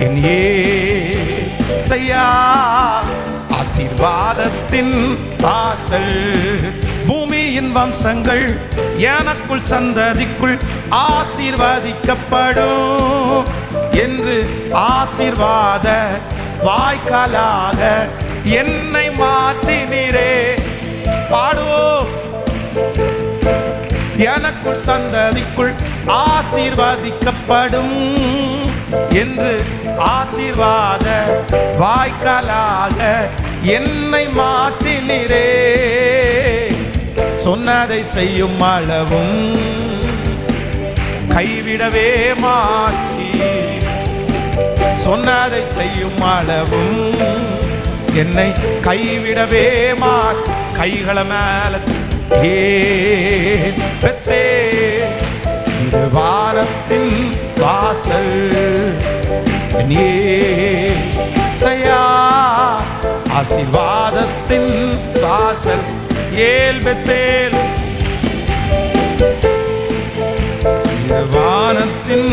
என் ஏசையா ஆசீர்வாதத்தின் வாசல். பூமியின் வம்சங்கள் எனக்குள் சந்ததிக்குள் ஆசீர்வதிக்கப்படும் என்று ஆசீர்வாத வாய்க்காலாக என்னை மாற்றினீரே. பாடுவோம், எனக்குள் சந்ததிக்குள் ஆசீர்வதிக்கப்படும் என்று ஆசீர்வாத வாய்க்காலாக என்னை மாற்றினீரே. சொன்னதை செய்யும் அளவும் கைவிடவே மாட்டி, சொன்னதை செய்யும் அளவும் என்னை கைவிடவே மாட்டி. கைகள மேல ஏன் பெத்தே, இது வானத்தின் வாசல், ஏசையா ஆசீர்வாதத்தின் வாசல். ஏல் பெத்தேல், இது வானத்தின்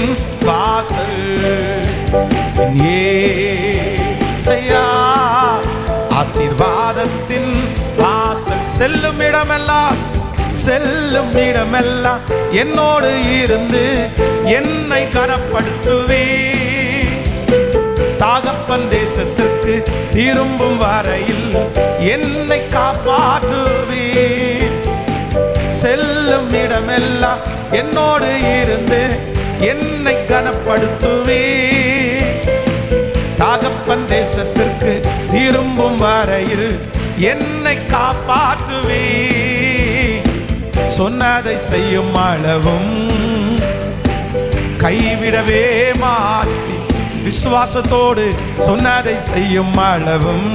வாசல், ஏசையா ஆசீர்வாதத்தின் வாசல். செல்லும் இடமெல்லாம், செல்லும் இடமெல்லாம் என்னோடு இருந்து என்னை கனப்படுத்துவே. தாகப்பன் தேசத்திற்கு திரும்பும் வரையில் என்னை காப்பாற்றுவே. செல்லும் இடமெல்லாம் என்னோடு இருந்து என்னை கனப்படுத்துவே. தாகப்பன் தேசத்திற்கு திரும்பும் வரையில் என்னை காப்பாற்றுவே. சொன்னதை செய்யும் அளவும் கைவிடவே மாட்டி, விசுவாசத்தோடு சொன்னதை செய்யும் அளவும்.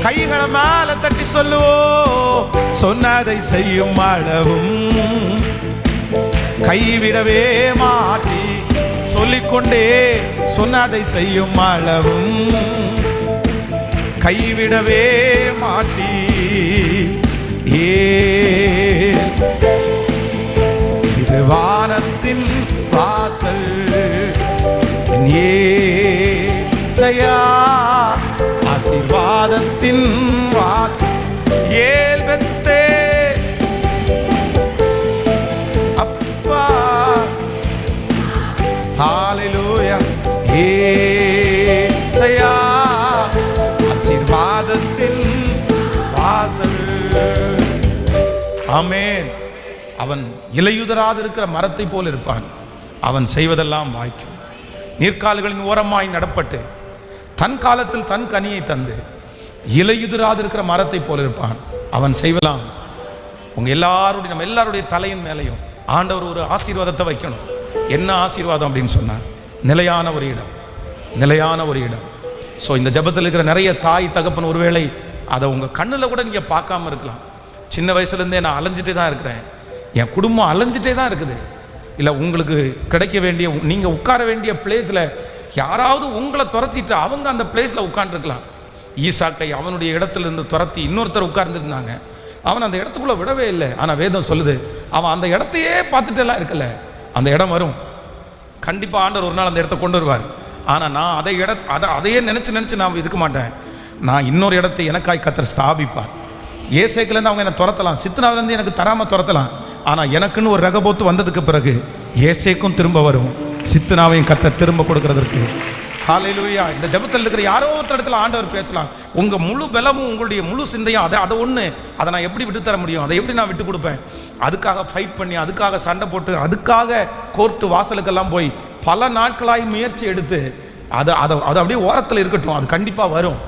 கைகளை மேல தட்டி சொல்லுவோம், சொன்னதை செய்யும் அளவும் கைவிடவே மாட்டி. சொல்லிக்கொண்டே சொன்னதை செய்யும் அளவும் கைவிடவே மாட்டி. இது வானத்தின் வாசல், ஏசையா ஆசீர்வாதத்தின் வாசல். ஏல் பெத்தே அப்பா, ஹல்லேலூயா. ஆமென். அவன் இலையுதராது இருக்கிற மரத்தை போல் இருப்பான். அவன் செய்வதெல்லாம் வாய்க்கும். நீர்க்கால்களின் ஓரமாய் நடப்பட்டு தன் காலத்தில் தன் கனியை தந்து இலையுதிராது இருக்கிற மரத்தை போல இருப்பான். அவன் செய்வலாம். உங்க எல்லாருடைய நம்ம எல்லாருடைய தலையின் மேலையும் ஆண்டவர் ஒரு ஆசீர்வாதத்தை வைக்கணும். என்ன ஆசீர்வாதம் அப்படின்னு சொன்னா, நிலையான ஒரு இடம், நிலையான ஒரு இடம். ஸோ இந்த ஜெபத்தில் இருக்கிற நிறைய தாய் தகப்பன் ஒருவேளை அதை உங்க கண்ணில் கூட நீங்க பார்க்காம இருக்கலாம். சின்ன வயசுலேருந்தே நான் அலைஞ்சிட்டே தான் இருக்கிறேன், என் குடும்பம் அலைஞ்சிட்டே தான் இருக்குது. இல்லை உங்களுக்கு கிடைக்க வேண்டிய நீங்கள் உட்கார வேண்டிய பிளேஸில் யாராவது உங்களை துரத்திட்டு அவங்க அந்த பிளேஸில் உட்காந்துருக்கலாம். ஈசாக்கை அவனுடைய இடத்துல இருந்து துரத்தி இன்னொருத்தர் உட்கார்ந்துருந்தாங்க. அவன் அந்த இடத்துக்குள்ளே விடவே இல்லை. ஆனால் வேதம் சொல்லுது அவன் அந்த இடத்தையே பார்த்துட்டு எல்லாம் இருக்கல. அந்த இடம் வரும், கண்டிப்பாக ஆண்டவர் ஒரு நாள் அந்த இடத்த கொண்டு வருவார். ஆனால் நான் அதையே நினச்சி நான் இருக்க மாட்டேன். நான் இன்னொரு இடத்தை எனக்காய் கர்த்தர் ஸ்தாபிப்பார். ஏசேக்கிலேருந்து அவங்க என்னை துரத்தலாம், சித்னாவிலேருந்து எனக்கு தராமல் துரத்தலாம். ஆனால் எனக்குன்னு ஒரு ரகபோத்து வந்ததுக்கு பிறகு ஏசேக்கும் திரும்ப வரும், சித்னாவையும் கர்த்தர் திரும்ப கொடுக்கறதற்கு. ஹல்லேலூயா. இந்த ஜெபத்தில் இருக்கிற யாரோ ஒருத்தர் இடத்துல ஆண்டவர் பேசலாம். உங்கள் முழு பலமும் உங்களுடைய முழு சிந்தையும் அதை நான் எப்படி விட்டு தர முடியும்? அதை எப்படி நான் விட்டு கொடுப்பேன்? அதுக்காக ஃபைட் பண்ணி, அதுக்காக சண்டை போட்டு, அதுக்காக கோர்ட்டு வாசலுக்கெல்லாம் போய் பல நாட்களாய் முயற்சி எடுத்து அதை அப்படியே ஓரத்தில் இருக்கட்டும், அது கண்டிப்பாக வரும்.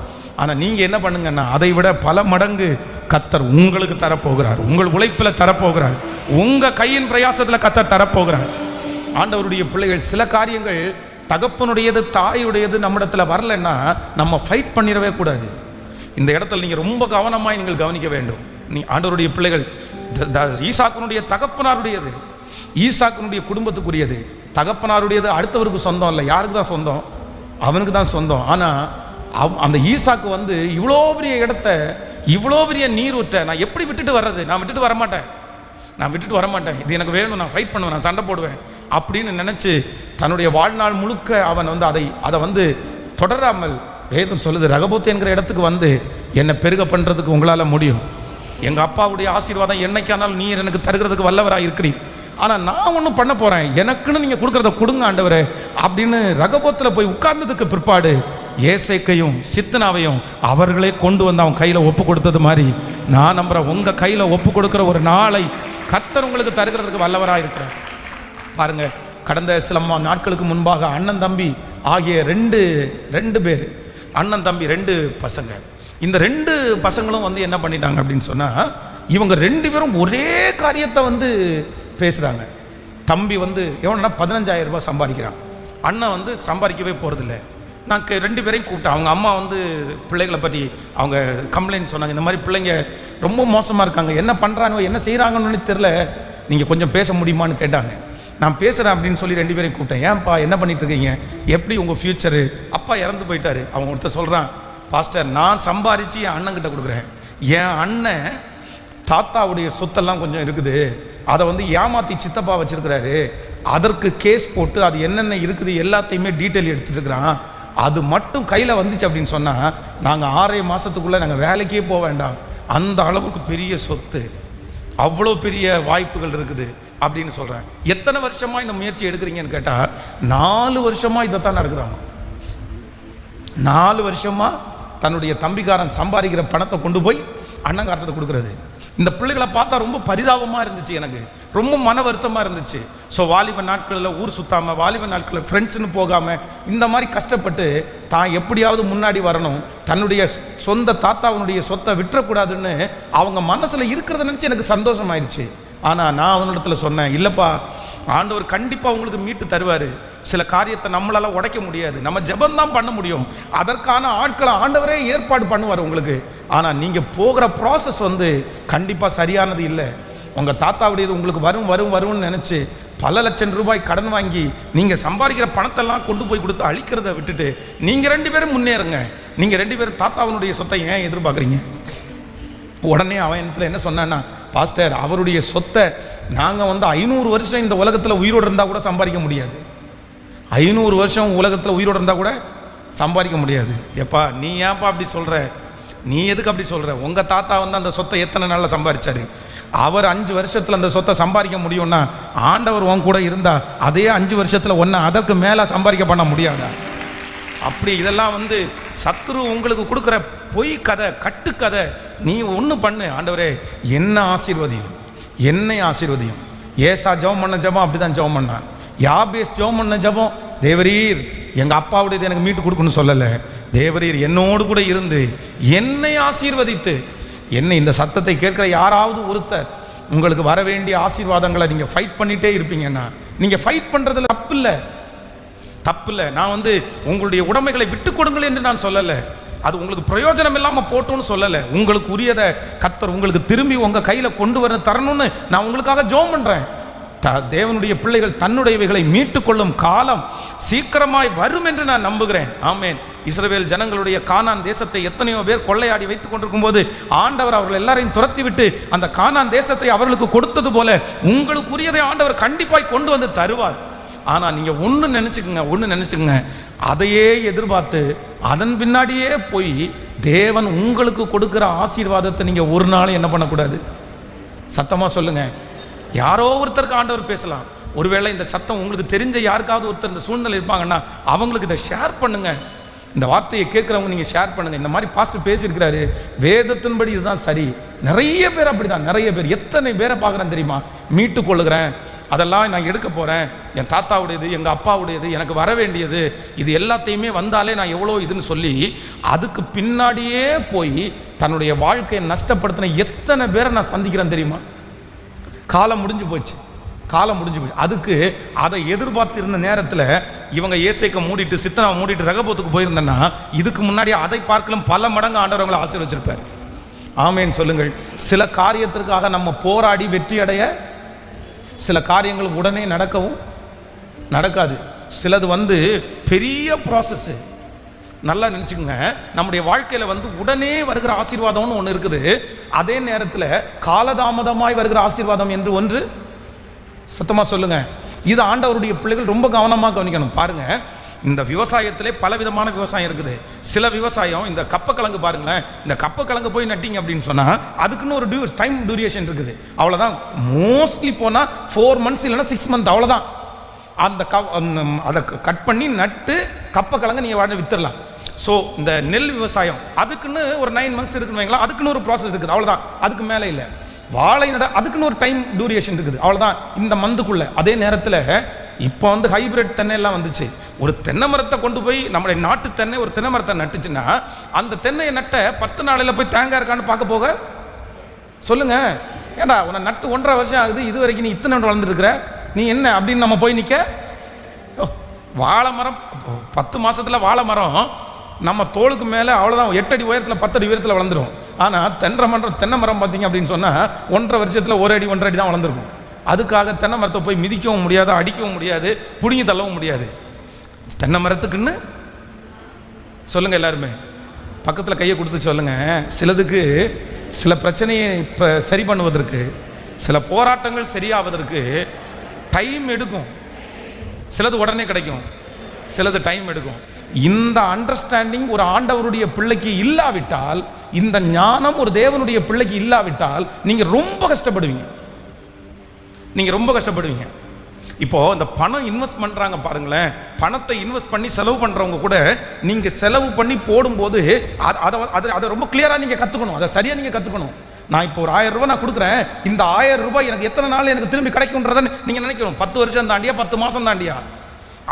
ஆனால் நீங்கள் என்ன பண்ணுங்கன்னா, அதை விட பல மடங்கு கர்த்தர் உங்களுக்கு தரப்போகிறார், உங்கள் உழைப்பில் தரப்போகிறார், உங்கள் கையின் பிரயாசத்தில் கர்த்தர் தரப்போகிறார். ஆண்டவருடைய பிள்ளைகள் சில காரியங்கள் தகப்பனுடையது தாயுடையது நம்மிடத்தில் வரலைன்னா நம்ம ஃபைட் பண்ணிடவே கூடாது. இந்த இடத்துல நீங்கள் ரொம்ப கவனமாய் நீங்கள் கவனிக்க வேண்டும். ஆண்டவருடைய பிள்ளைகள் ஈசாக்கினுடைய தகப்பனாருடையது, ஈசாக்கினுடைய குடும்பத்துக்குரியது. தகப்பனாருடையது அடுத்தவருக்கு சொந்தம் இல்லை. யாருக்கு தான் சொந்தம்? அவனுக்கு தான் சொந்தம். ஆனால் அந்த ஈசாக்கு வந்து இவ்வளோ பெரிய இடத்த, இவ்வளோ பெரிய நீர் ஊற்ற நான் எப்படி விட்டுட்டு வர்றது? நான் விட்டுட்டு வரமாட்டேன், இது எனக்கு வேணும், நான் ஃபைட் பண்ணுவேன், நான் சண்டை போடுவேன் அப்படின்னு நினச்சி தன்னுடைய வாழ்நாள் முழுக்க அவன் வந்து அதை வந்து தொடராமல், வேதம் சொல்லுது ரகபோத் என்கிற இடத்துக்கு வந்து என்னை பெருக பண்ணுறதுக்கு உங்களால் முடியும். எங்கள் அப்பாவுடைய ஆசீர்வாதம் என்னைக்கானாலும் நீர் எனக்கு தருகிறதுக்கு வல்லவராக இருக்கிறீர். ஆனால் நான் ஒன்றும் பண்ண போகிறேன், எனக்குன்னு நீங்கள் கொடுக்குறத கொடுங்க ஆண்டவரே அப்படின்னு ரகபோத்தில் போய் உட்கார்ந்ததுக்கு பிற்பாடு ஏசேக்கையும் சித்னாவையும் அவர்களே கொண்டு வந்து அவன் கையில் ஒப்பு கொடுத்தது மாதிரி நான் நம்புகிறேன், உங்கள் கையில் ஒப்பு கொடுக்குற ஒரு நாளை கர்த்தர் உங்களுக்கு தருகிறதுக்கு வல்லவராக இருக்கிறார். பாருங்க, கடந்த சில நாட்களுக்கு முன்பாக அண்ணன் தம்பி ஆகிய ரெண்டு பேர், அண்ணன் தம்பி 2 பசங்க. இந்த 2 பசங்களும் வந்து என்ன பண்ணிட்டாங்க அப்படின்னு சொன்னால், இவங்க 2 பேரும் ஒரே காரியத்தை வந்து பேசுகிறாங்க. தம்பி வந்து எவனா 15,000 ரூபாய் சம்பாதிக்கிறான், அண்ணன் வந்து சம்பாதிக்கவே போகிறதில்ல. நான் 2 பேரையும் கூப்பிட்டேன். அவங்க அம்மா வந்து பிள்ளைகளை பற்றி அவங்க கம்ப்ளைண்ட் சொன்னாங்க, இந்த மாதிரி பிள்ளைங்க ரொம்ப மோசமாக இருக்காங்க, என்ன பண்ணுறாங்க என்ன செய்கிறாங்கன்னு தெரில, நீங்கள் கொஞ்சம் பேச முடியுமான்னு கேட்டாங்க. நான் பேசுகிறேன் அப்படின்னு சொல்லி 2 பேரையும் கூப்பிட்டேன். ஏன்ப்பா என்ன பண்ணிட்டு இருக்கீங்க, எப்படி உங்கள் ஃப்யூச்சரு? அப்பா இறந்து போயிட்டாரு. அவங்க ஒருத்தர் சொல்கிறான், பாஸ்டர் நான் சம்பாரித்து என் அண்ணன்கிட்ட கொடுக்குறேன், என் அண்ணன் தாத்தாவுடைய சொத்தெல்லாம் கொஞ்சம் இருக்குது, அதை வந்து ஏமாற்றி சித்தப்பா வச்சுருக்கிறாரு, அதற்கு கேஸ் போட்டு அது என்னென்ன இருக்குது எல்லாத்தையுமே டீட்டெயில் எடுத்துகிட்டு இருக்கிறான், அது மட்டும் கையில் வந்துச்சு அப்படின்னு சொன்னால் நாங்கள் 6 மாதத்துக்குள்ளே நாங்கள் வேலைக்கே போக வேண்டாம், அந்த அளவுக்கு பெரிய சொத்து, அவ்வளோ பெரிய வாய்ப்புகள் இருக்குது அப்படின்னு சொல்கிறேன். எத்தனை வருஷமாக இந்த முயற்சி எடுக்கிறீங்கன்னு கேட்டால் 4 வருஷமாக இதைத்தான் நடக்கிறாங்க. 4 வருஷமாக தன்னுடைய தம்பிக்காரன் சம்பாதிக்கிற பணத்தை கொண்டு போய் அண்ணங்காரத்தை கொடுக்குறது. இந்த பிள்ளைகளை பார்த்தா ரொம்ப பரிதாபமாக இருந்துச்சு, எனக்கு ரொம்ப மன வருத்தமாக இருந்துச்சு. ஸோ வாலிப நாட்களில் ஊர் சுத்தாமல், வாலிப நாட்களில் ஃப்ரெண்ட்ஸ்னு போகாமல், இந்த மாதிரி கஷ்டப்பட்டு தான் எப்படியாவது முன்னாடி வரணும், தன்னுடைய சொந்த தாத்தாவுடைய சொத்தை விட்டுறக்கூடாதுன்னு அவங்க மனசில் இருக்கிறத நினச்சி எனக்கு சந்தோஷமாயிடுச்சு. ஆனால் நான் அவனிடத்துல சொன்னேன், இல்லைப்பா ஆண்டவர் கண்டிப்பாக உங்களுக்கு மீட்டு தருவார், சில காரியத்தை நம்மளால் உடைக்க முடியாது, நம்ம ஜெபந்தான் பண்ண முடியும், அதற்கான ஆட்களை ஆண்டவரே ஏற்பாடு பண்ணுவார் உங்களுக்கு. ஆனால் நீங்கள் போகிற ப்ராசஸ் வந்து கண்டிப்பாக சரியானது இல்லை. உங்கள் தாத்தாவுடையது உங்களுக்கு வரும்னு நினச்சி பல லட்சம் ரூபாய் கடன் வாங்கி நீங்கள் சம்பாதிக்கிற பணத்தெல்லாம் கொண்டு போய் கொடுத்து அழிக்கிறத விட்டுட்டு நீங்கள் 2 பேரும் முன்னேறுங்க. நீங்கள் 2 பேரும் தாத்தாவுடைய சொத்தை ஏன் எதிர்பார்க்குறீங்க? உடனே அவன் இடத்துல என்ன சொன்னான்னா, பாஸ்டர் அவருடைய சொத்தை நாங்கள் வந்து 500 வருஷம் இந்த உலகத்தில் உயிரோடு இருந்தால் கூட சம்பாதிக்க முடியாது, 500 வருஷம் உலகத்தில் உயிரோடு இருந்தால் கூட சம்பாதிக்க முடியாது. எப்பா நீ ஏன்ப்பா அப்படி சொல்கிற, நீ எதுக்கு அப்படி சொல்கிற? உங்கள் தாத்தா வந்து அந்த சொத்தை எத்தனை நாளில் சம்பாதிச்சாரு, அவர் 5 வருஷத்தில் அந்த சொத்தை சம்பாதிக்க முடியும்னா ஆண்டவர் உன் கூட இருந்தால் அதே 5 வருஷத்தில் ஒன்று அதற்கு மேலே சம்பாதிக்க பண்ண முடியாதா? அப்படி இதெல்லாம் வந்து சத்துரு உங்களுக்கு கொடுக்குற பொய் கதை, கட்டுக்கதை. நீ ஒன்று பண்ணு, ஆண்டவரே என்ன ஆசீர்வதியும், என்னை ஆசீர்வதியும். ஏசா ஜெபம் பண்ண ஜெபம் அப்படிதான் ஜெபம் பண்ணான். யாபேஸ் ஜெபம் பண்ண ஜெபம், தேவரீர் எங்கள் அப்பாவுடையது எனக்கு மீட்டு கொடுக்கணும்னு சொல்லலை, தேவரீர் என்னோடு கூட இருந்து என்னை ஆசீர்வதித்து என்னை. இந்த சத்தத்தை கேட்குற யாராவது ஒருத்தர் உங்களுக்கு வர வேண்டிய ஆசீர்வாதங்களை நீங்கள் ஃபைட் பண்ணிகிட்டே இருப்பீங்கன்னா, நீங்கள் ஃபைட் பண்ணுறதுல தப்பு இல்லை. நான் உங்களுடைய உடைமைகளை விட்டு கொடுங்கள் என்று நான் சொல்லலை, அது உங்களுக்கு பிரயோஜனம் இல்லாமல் போட்டோன்னு சொல்லலை. உங்களுக்கு உரியதை கர்த்தர் உங்களுக்கு திரும்பி உங்கள் கையில் கொண்டு வர தரணும்னு நான் உங்களுக்காக ஜெபம் பண்ணுறேன். தேவனுடைய பிள்ளைகள் தன்னுடையவைகளை மீட்டு கொள்ளும் காலம் சீக்கிரமாய் வரும் என்று நான் நம்புகிறேன். ஆமேன். இஸ்ரவேல் ஜனங்களுடைய கானான் தேசத்தை எத்தனையோ பேர் கொள்ளையாடி வைத்துக் கொண்டிருக்கும் போது ஆண்டவர் அவர்கள் எல்லாரையும் துரத்தி விட்டு அந்த கானான் தேசத்தை அவர்களுக்கு கொடுத்தது போல உங்களுக்குரியதை ஆண்டவர் கண்டிப்பாய் கொண்டு வந்து தருவார். ஆனால் நீங்கள் ஒன்று நினச்சிக்கங்க, அதையே எதிர்பார்த்து அதன் பின்னாடியே போய் தேவன் உங்களுக்கு கொடுக்குற ஆசீர்வாதத்தை நீங்கள் ஒரு நாள் என்ன பண்ணக்கூடாது. சத்தமாக சொல்லுங்க. யாரோ ஒருத்தருக்கு ஆண்டவர் பேசலாம். ஒருவேளை இந்த சத்தம் உங்களுக்கு தெரிஞ்ச யாருக்காவது ஒருத்தர் இந்த சூழ்நிலை இருப்பாங்கன்னா அவங்களுக்கு இதை ஷேர் பண்ணுங்க. இந்த வார்த்தையை கேட்குறவங்க நீங்கள் ஷேர் பண்ணுங்கள். இந்த மாதிரி பாஸ்டர் பேசியிருக்கிறாரு, வேதத்தின்படி இதுதான் சரி. நிறைய பேர் அப்படி தான், நிறைய பேர். எத்தனை பேரை பார்க்குறேன் தெரியுமா? மீட்டு கொள்ளுகிறேன், அதெல்லாம் நான் எடுக்க போகிறேன், என் தாத்தாவுடையது எங்கள் அப்பாவுடையது எனக்கு வர வேண்டியது, இது எல்லாத்தையுமே வந்தாலே நான் எவ்வளோ இதுன்னு சொல்லி அதுக்கு பின்னாடியே போய் தன்னுடைய வாழ்க்கையை நஷ்டப்படுத்தின எத்தனை பேரை நான் சந்திக்கிறேன் தெரியுமா? காலம் முடிஞ்சு போச்சு. அதுக்கு அதை எதிர்பார்த்திருந்த நேரத்தில் இவங்க ஏசேக்க மூடிட்டு சித்தனாவை மூடிட்டு ரகபோத்துக்கு போயிருந்தேன்னா இதுக்கு முன்னாடி அதை பார்க்கலாம் பல மடங்கு ஆண்டவர்களை ஆசீர்வச்சிருப்பார். ஆமேன்னு சொல்லுங்கள். சில காரியத்திற்காக நம்ம போராடி வெற்றி அடைய சில காரியங்கள் உடனே நடக்காது. சிலது பெரிய ப்ராசஸ்ஸு. நல்லா நினச்சிக்கோங்க, நம்முடைய வாழ்க்கையில் உடனே வருகிற ஆசீர்வாதம்னு ஒன்று இருக்குது. அதே நேரத்தில் காலதாமதமாய் வருகிற ஆசீர்வாதம் என்று ஒன்று. சத்தமாக சொல்லுங்க. இது ஆண்டவருடைய பிள்ளைகள் ரொம்ப கவனமாக கவனிக்கணும். பாருங்க, இந்த விவசாயத்திலே பல விதமான விவசாயம் இருக்குது. சில விவசாயம், இந்த கப்பக்கிழங்கு பாருங்களேன், இந்த கப்பக்கிழங்கு போய் நட்டிங்க அப்படின்னு சொன்னால் அதுக்குன்னு ஒரு டைம் டியூரேஷன் இருக்குது. அவ்வளோதான். மோஸ்ட்லி போனால் 4 months இல்லைன்னா 6 months, அவ்வளோதான். அதை கட் பண்ணி நட்டு கப்பக்கிழங்கு நீங்கள் வித்துடலாம். ஸோ இந்த நெல் விவசாயம் அதுக்குன்னு ஒரு 9 months இருக்குன்னு வைங்களா, அதுக்குன்னு ஒரு ப்ராசஸ் இருக்குது, அவ்வளோதான். அதுக்கு மேலே இல்லை. வாழை நட அதுக்குன்னு ஒரு டைம் டியூரேஷன் இருக்குது, அவ்வளோதான். இந்த மந்த்துக்குள்ளே. அதே நேரத்தில் இப்போ ஹைபிரிட் தென்னை எல்லாம் வந்துச்சு. ஒரு தென்னை மரத்தை கொண்டு போய் நம்முடைய நாட்டு தென்னை ஒரு தென்னை மரத்தை நட்டுச்சுன்னா அந்த தென்னையை நட்ட 10 நாளில் போய் தேங்காய் இருக்கான்னு பார்க்க போக சொல்லுங்க. ஏண்டா உன்னை நட்டு 1.5 வருஷம் ஆகுது, இது வரைக்கும் நீ இத்தனை வளர்ந்துருக்குற, நீ என்ன அப்படின்னு நம்ம போய் நிற்க. வாழை மரம் 10 மாதத்தில் வாழை மரம் நம்ம தோளுக்கு மேலே அவ்வளோதான் 8 அடி உயரத்தில் 10 அடி உயரத்தில் வளர்ந்துடும். ஆனால் தென்னை மரம் பார்த்தீங்க அப்படின்னு சொன்னால் 1.5 வருஷத்தில் 1 அடி 1.5 அடி தான் வளர்ந்துருக்கும். அதுக்காக தென்னை மரத்தை போய் மிதிக்கவும் முடியாது, அடிக்கவும் முடியாது, பிடுங்கி தள்ளவும் முடியாது. தென்னை மரத்துக்குன்னு சொல்லுங்கள். எல்லாருமே பக்கத்தில் கையை கொடுத்து சொல்லுங்கள். சிலதுக்கு சில பிரச்சனையை இப்போ சரி பண்ணுவதற்கு, சில போராட்டங்கள் சரியாவதற்கு டைம் எடுக்கும். சிலது உடனே கிடைக்கும், சிலது டைம் எடுக்கும். இந்த அண்டர்ஸ்டாண்டிங் ஒரு ஆண்டவருடைய பிள்ளைக்கு இல்லாவிட்டால், இந்த ஞானம் ஒரு தேவனுடைய பிள்ளைக்கு இல்லாவிட்டால் நீங்கள் ரொம்ப கஷ்டப்படுவீங்க. இப்போ இந்த பணம் இன்வெஸ்ட் பண்ணுறாங்க பாருங்களேன், பணத்தை இன்வெஸ்ட் பண்ணி செலவு பண்ணுறவங்க கூட நீங்கள் செலவு பண்ணி போடும்போது அதை ரொம்ப கிளியராக நீங்கள் கற்றுக்கணும், அதை சரியாக நீங்கள் கற்றுக்கணும். நான் இப்போ ஒரு 1000 ரூபாய் நான் கொடுக்குறேன், இந்த 1000 ரூபாய் எனக்கு எத்தனை நாள் எனக்கு திரும்பி கிடைக்கும்ன்றதை நீங்கள் நினைக்கணும். 10 வருஷம் தாண்டியா, 10 மாதம் தாண்டியா,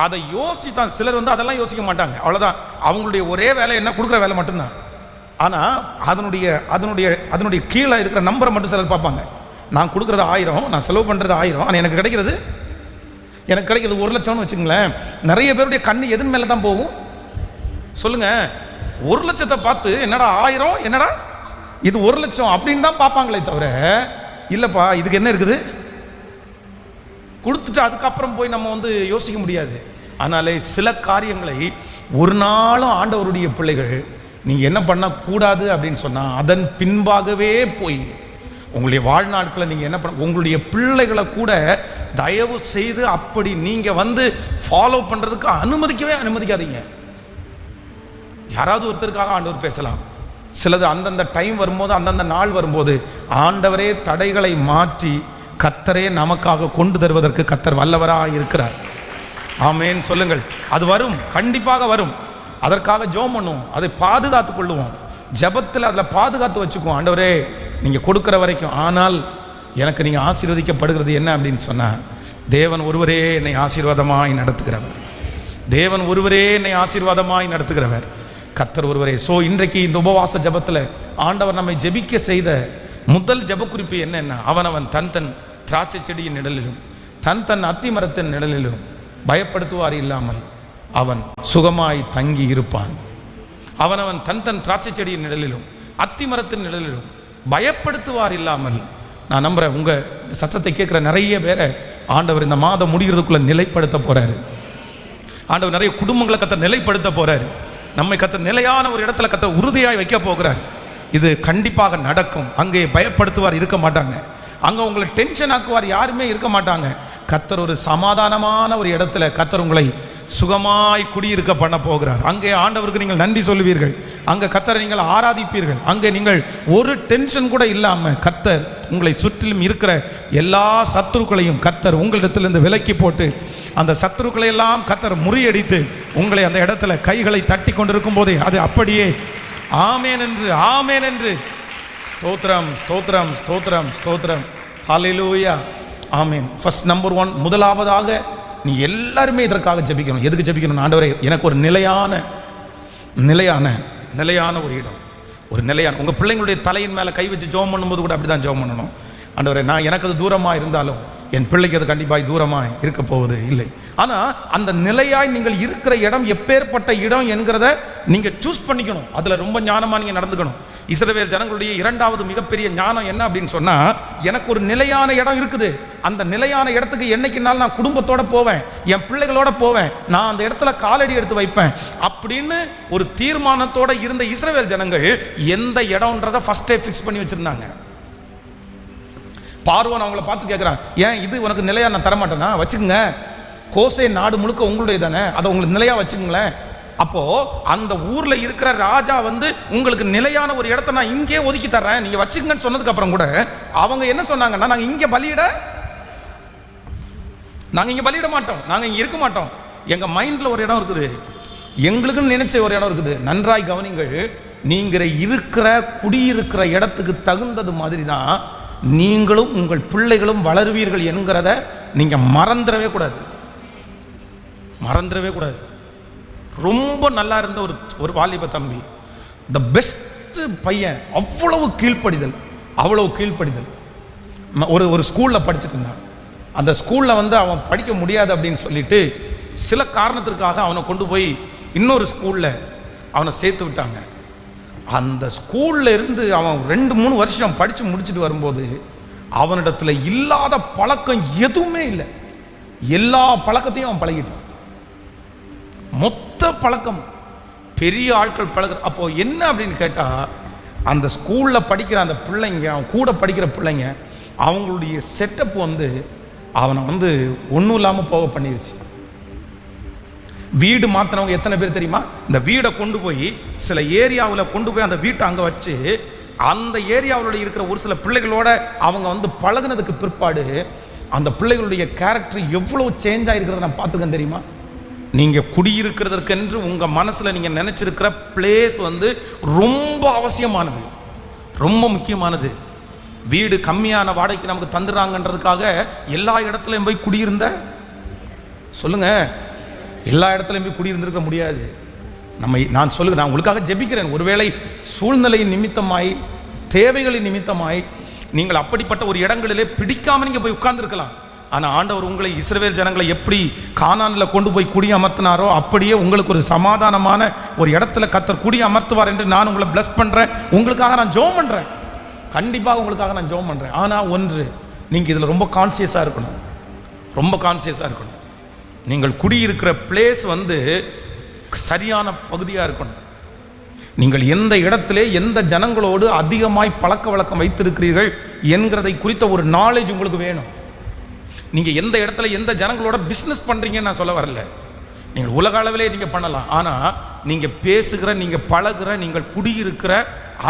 அதை யோசிச்சு தான். சிலர் அதெல்லாம் யோசிக்க மாட்டாங்க, அவ்வளோதான். அவங்களுடைய ஒரே வேலை என்ன, கொடுக்குற வேலை மட்டும்தான். ஆனால் அதனுடைய கீழே இருக்கிற நம்பரை மட்டும் சிலர் பார்ப்பாங்க. நான் கொடுக்குறது 1000, நான் செலவு பண்ணுறது 1000, ஆனால் எனக்கு கிடைக்கிறது 1 லட்சம்னு வச்சுங்களேன். நிறைய பேருடைய கண்ணு எதன் மேலே தான் போகும் சொல்லுங்க. 1 லட்சத்தை பார்த்து என்னடா 1000, என்னடா இது 1 லட்சம் அப்படின்னு தான் பார்ப்பாங்களே தவிர, இல்லைப்பா இதுக்கு என்ன இருக்குது கொடுத்துட்டு அதுக்கப்புறம் போய் நம்ம யோசிக்க முடியாது. அதனாலே சில காரியங்களை ஒரு நாளும் ஆண்டவருடைய பிள்ளைகள் நீங்கள் என்ன பண்ணக்கூடாது அப்படின்னு சொன்னால், அதன் பின்பாகவே போய் உங்களுடைய வாழ்நாட்களை நீங்கள் என்ன பண்ண, உங்களுடைய பிள்ளைகளை கூட தயவு செய்து அப்படி நீங்கள் ஃபாலோ பண்ணுறதுக்கு அனுமதிக்காதீங்க. யாராவது ஒருத்தருக்காக ஆண்டவர் பேசலாம். சிலது அந்தந்த டைம் வரும்போது, அந்தந்த நாள் வரும்போது ஆண்டவரே தடைகளை மாற்றி கர்த்தரே நமக்காக கொண்டு தருவதற்கு கர்த்தர் வல்லவராக இருக்கிறார். ஆமேன் சொல்லுங்கள். அது வரும், கண்டிப்பாக வரும். அதற்காக ஜெபம் பண்ணுவோம், அதை பாதுகாத்து கொள்ளுவோம். ஜெபத்தில் அதில் பாதுகாத்து வச்சுக்குவோம். ஆண்டவரே நீங்கள் கொடுக்குற வரைக்கும். ஆனால் எனக்கு நீங்கள் ஆசீர்வதிக்கப்படுகிறது என்ன அப்படின்னு சொன்னால், தேவன் ஒருவரே என்னை ஆசீர்வாதமாய் நடத்துகிறவர். தேவன் ஒருவரே என்னை ஆசீர்வாதமாய் நடத்துகிறவர். கர்த்தர் ஒருவரே. ஸோ இன்றைக்கு இந்த உபவாச ஜபத்தில் ஆண்டவர் நம்மை ஜெபிக்க செய்த முதல் ஜபக்குறிப்பு என்னென்னா, அவனவன் தன் தன் திராட்சை செடியின் நிழலிலும் தன் தன் அத்தி மரத்தின் நிழலிலும் பயப்படுத்துவார் இல்லாமல் அவன் சுகமாய் தங்கி இருப்பான். அவனவன் தன் தன் திராட்சை செடியின் நிழலிலும் அத்தி மரத்தின் நிழலிலும் பயப்படுத்துவார் இல்லாமல். நான் நம்புகிறேன் உங்கள் சத்தத்தை கேட்குற நிறைய பேரை ஆண்டவர் இந்த மாதம் முடிகிறதுக்குள்ளே நிலைப்படுத்த போகிறாரு. ஆண்டவர் நிறைய குடும்பங்களை கத்த நிலைப்படுத்த போகிறாரு. நம்மை கத்த நிலையான ஒரு இடத்துல கத்த உறுதியாய் வைக்க போகிறார். இது கண்டிப்பாக நடக்கும். அங்கே பயப்படுத்துவார் இருக்க மாட்டாங்க. அங்கே உங்களை டென்ஷன் ஆக்குவார் யாருமே இருக்க மாட்டாங்க. கர்த்தர் ஒரு சமாதானமான ஒரு இடத்துல கர்த்தர் உங்களை சுகமாய் குடியிருக்க பண்ண போகிறார். அங்கே ஆண்டவருக்கு நீங்கள் நன்றி சொல்லுவீர்கள். அங்கே கர்த்தரை நீங்கள் ஆராதிப்பீர்கள். அங்கே நீங்கள் ஒரு டென்ஷன் கூட இல்லாமல் கர்த்தர் உங்களை சுற்றிலும் இருக்கிற எல்லா சத்துருக்களையும் கர்த்தர் உங்களிடத்திலிருந்து விலக்கி போட்டு அந்த சத்துருக்களை எல்லாம் கர்த்தர் முறியடித்து உங்களை அந்த இடத்துல கைகளை தட்டி கொண்டிருக்கும் போதே அது அப்படியே ஆமேன் என்று ஆமேன் என்று ஸ்தோத்திரம் ஸ்தோத்திரம் ஸ்தோத்திரம் ஸ்தோத்திரம். ஹல்லேலூயா, ஆமேன். ஃபர்ஸ்ட் நம்பர் 1, முதலாவதாக நீ எல்லாருமே இதற்காக ஜெபிக்கணும். எதுக்கு ஜெபிக்கணும்? ஆண்டவரே, எனக்கு ஒரு நிலையான ஒரு இடம், ஒரு நிலையான. உங்கள் பிள்ளைங்களுடைய தலையின் மேலே கை வச்சு ஜெபம் பண்ணும்போது கூட அப்படி தான் ஜெபம் பண்ணணும். ஆண்டவரே, நான் எனக்கு அது தூரமாக இருந்தாலும் என் பிள்ளைக்கு அது கண்டிப்பாக தூரமாக இருக்க போவது இல்லை. ஆனால் அந்த நிலையாய் நீங்கள் இருக்கிற இடம் எப்பேற்பட்ட இடம் என்கிறத நீங்கள் சூஸ் பண்ணிக்கணும். அதில் ரொம்ப ஞானமாக நீங்கள் நடந்துக்கணும். இஸ்ரவேல் ஜனங்களுடைய இரண்டாவது மிகப்பெரிய ஞானம் என்ன அப்படின்னு சொன்னால், எனக்கு ஒரு நிலையான இடம் இருக்குது. அந்த நிலையான இடத்துக்கு என்னைக்குனாலும் நான் குடும்பத்தோடு போவேன், என் பிள்ளைகளோட போவேன், நான் அந்த இடத்துல காலடி எடுத்து வைப்பேன் அப்படின்னு ஒரு தீர்மானத்தோடு இருந்த இஸ்ரவேல் ஜனங்கள் எந்த இடம்ன்றதை ஃபஸ்ட்டே ஃபிக்ஸ் பண்ணி வச்சுருந்தாங்க. பார்வோன் அவங்கள பார்த்து கேட்குறான், ஏன் இது உனக்கு நிலையாக நான் தரமாட்டேனா? வச்சுக்கோங்க, கோசே நாடு முழுக்க உங்களுடைய தானே, அதை உங்களுக்கு நிலையாக வச்சுக்கோங்களேன். அப்போது அந்த ஊரில் இருக்கிற ராஜா வந்து உங்களுக்கு நிலையான ஒரு இடத்த நான் இங்கே ஒதுக்கி தர்றேன், நீங்கள் வச்சுக்கங்கன்னு சொன்னதுக்கு அப்புறம் கூட அவங்க என்ன சொன்னாங்கன்னா, நாங்கள் இங்கே பலியிட மாட்டோம், நாங்கள் இங்கே இருக்க மாட்டோம். எங்கள் மைண்டில் ஒரு இடம் இருக்குது, எங்களுக்குன்னு நினைச்ச ஒரு இடம் இருக்குது. நன்றாய் கவனிங்கள், நீங்கள் இருக்கிற குடியிருக்கிற இடத்துக்கு தகுந்தது மாதிரி தான் நீங்களும் உங்கள் பிள்ளைகளும் வளருவீர்கள் என்கிறத நீங்கள் மறந்துடவே கூடாது. ரொம்ப நல்லா இருந்த ஒரு வாலிப தம்பி, த பெஸ்ட் பையன், அவ்வளவு கீழ்ப்படிதல். ஒரு ஸ்கூலில் படிச்சுட்டு இருந்தான். அந்த ஸ்கூலில் வந்து அவன் படிக்க முடியாது அப்படின்னு சொல்லிட்டு சில காரணத்திற்காக அவனை கொண்டு போய் இன்னொரு ஸ்கூலில் அவனை சேர்த்து விட்டாங்க. அந்த ஸ்கூலில் இருந்து அவன் 2-3 வருஷம் படித்து முடிச்சுட்டு வரும்போது அவனிடத்தில் இல்லாத பழக்கம் எதுவுமே இல்லை. எல்லா பழக்கத்தையும் அவன் பழகிட்டான். மொத்த பழக்கம் பெரிய ஆட்கள் பழகிற. அப்போது என்ன அப்படின்னு கேட்டால், அந்த ஸ்கூலில் படிக்கிற அந்த பிள்ளைங்க, அவன் கூட படிக்கிற பிள்ளைங்க, அவங்களுடைய செட்டப் வந்து அவனை வந்து ஒன்றும் இல்லாமல் போக பண்ணிருச்சு. வீடு மாற்றினவங்க எத்தனை பேர் தெரியுமா? இந்த வீடை கொண்டு போய் சில ஏரியாவில் கொண்டு போய் அந்த வீட்டை அங்கே வச்சு அந்த ஏரியாவில் இருக்கிற ஒரு சில பிள்ளைகளோட அவங்க வந்து பழகினதுக்கு பிற்பாடு அந்த பிள்ளைகளுடைய கேரக்டர் எவ்வளோ சேஞ்ச் ஆகிருக்கிறத நான் பார்த்துக்கேன் தெரியுமா? நீங்கள் குடியிருக்கிறதற்கென்று உங்கள் மனசில் நீங்கள் நினச்சிருக்கிற பிளேஸ் வந்து ரொம்ப அவசியமானது, ரொம்ப முக்கியமானது. வீடு கம்மியான வாடகைக்கு நமக்கு தந்துடுறாங்கன்றதுக்காக எல்லா இடத்துலையும் போய் குடியிருந்த சொல்லுங்கள், எல்லா இடத்துலையும் போய் குடியிருந்திருக்க முடியாது. நான் உங்களுக்காக ஜெபிக்கிறேன். ஒருவேளை சூழ்நிலையின் நிமித்தமாய், தேவைகளின் நிமித்தமாய் நீங்கள் அப்படிப்பட்ட ஒரு இடங்களிலே பிடிக்காமல் நீங்கள் போய் உட்கார்ந்துருக்கலாம். ஆனால் ஆண்டவர் உங்களை, இஸ்ரவேல் ஜனங்களை எப்படி கானானில் கொண்டு போய் குடி அமர்த்தினாரோ அப்படியே உங்களுக்கு ஒரு சமாதானமான ஒரு இடத்துல கர்த்தர் குடி அமர்த்துவார் என்று நான் உங்களை பிளஸ் பண்ணுறேன். உங்களுக்காக நான் ஜெபம் பண்ணுறேன், கண்டிப்பாக உங்களுக்காக நான் ஜெபம் பண்ணுறேன். ஆனால் ஒன்று, நீங்கள் இதில் ரொம்ப கான்சியஸாக இருக்கணும். நீங்கள் குடியிருக்கிற பிளேஸ் வந்து சரியான பகுதியாக இருக்கணும். நீங்கள் எந்த இடத்திலே எந்த ஜனங்களோடு அதிகமாய் பழக்க வழக்கம் வைத்திருக்கிறீர்கள் என்கிறதை குறித்த ஒரு நாலேஜ் உங்களுக்கு வேணும். நீங்கள் எந்த இடத்துல எந்த ஜனங்களோட பிஸ்னஸ் பண்ணுறீங்கன்னு நான் சொல்ல வரல. நீங்கள் உலக அளவிலே நீங்கள் பண்ணலாம். ஆனால் நீங்கள் பேசுகிற, நீங்கள் பழகிற, நீங்கள் குடியிருக்கிற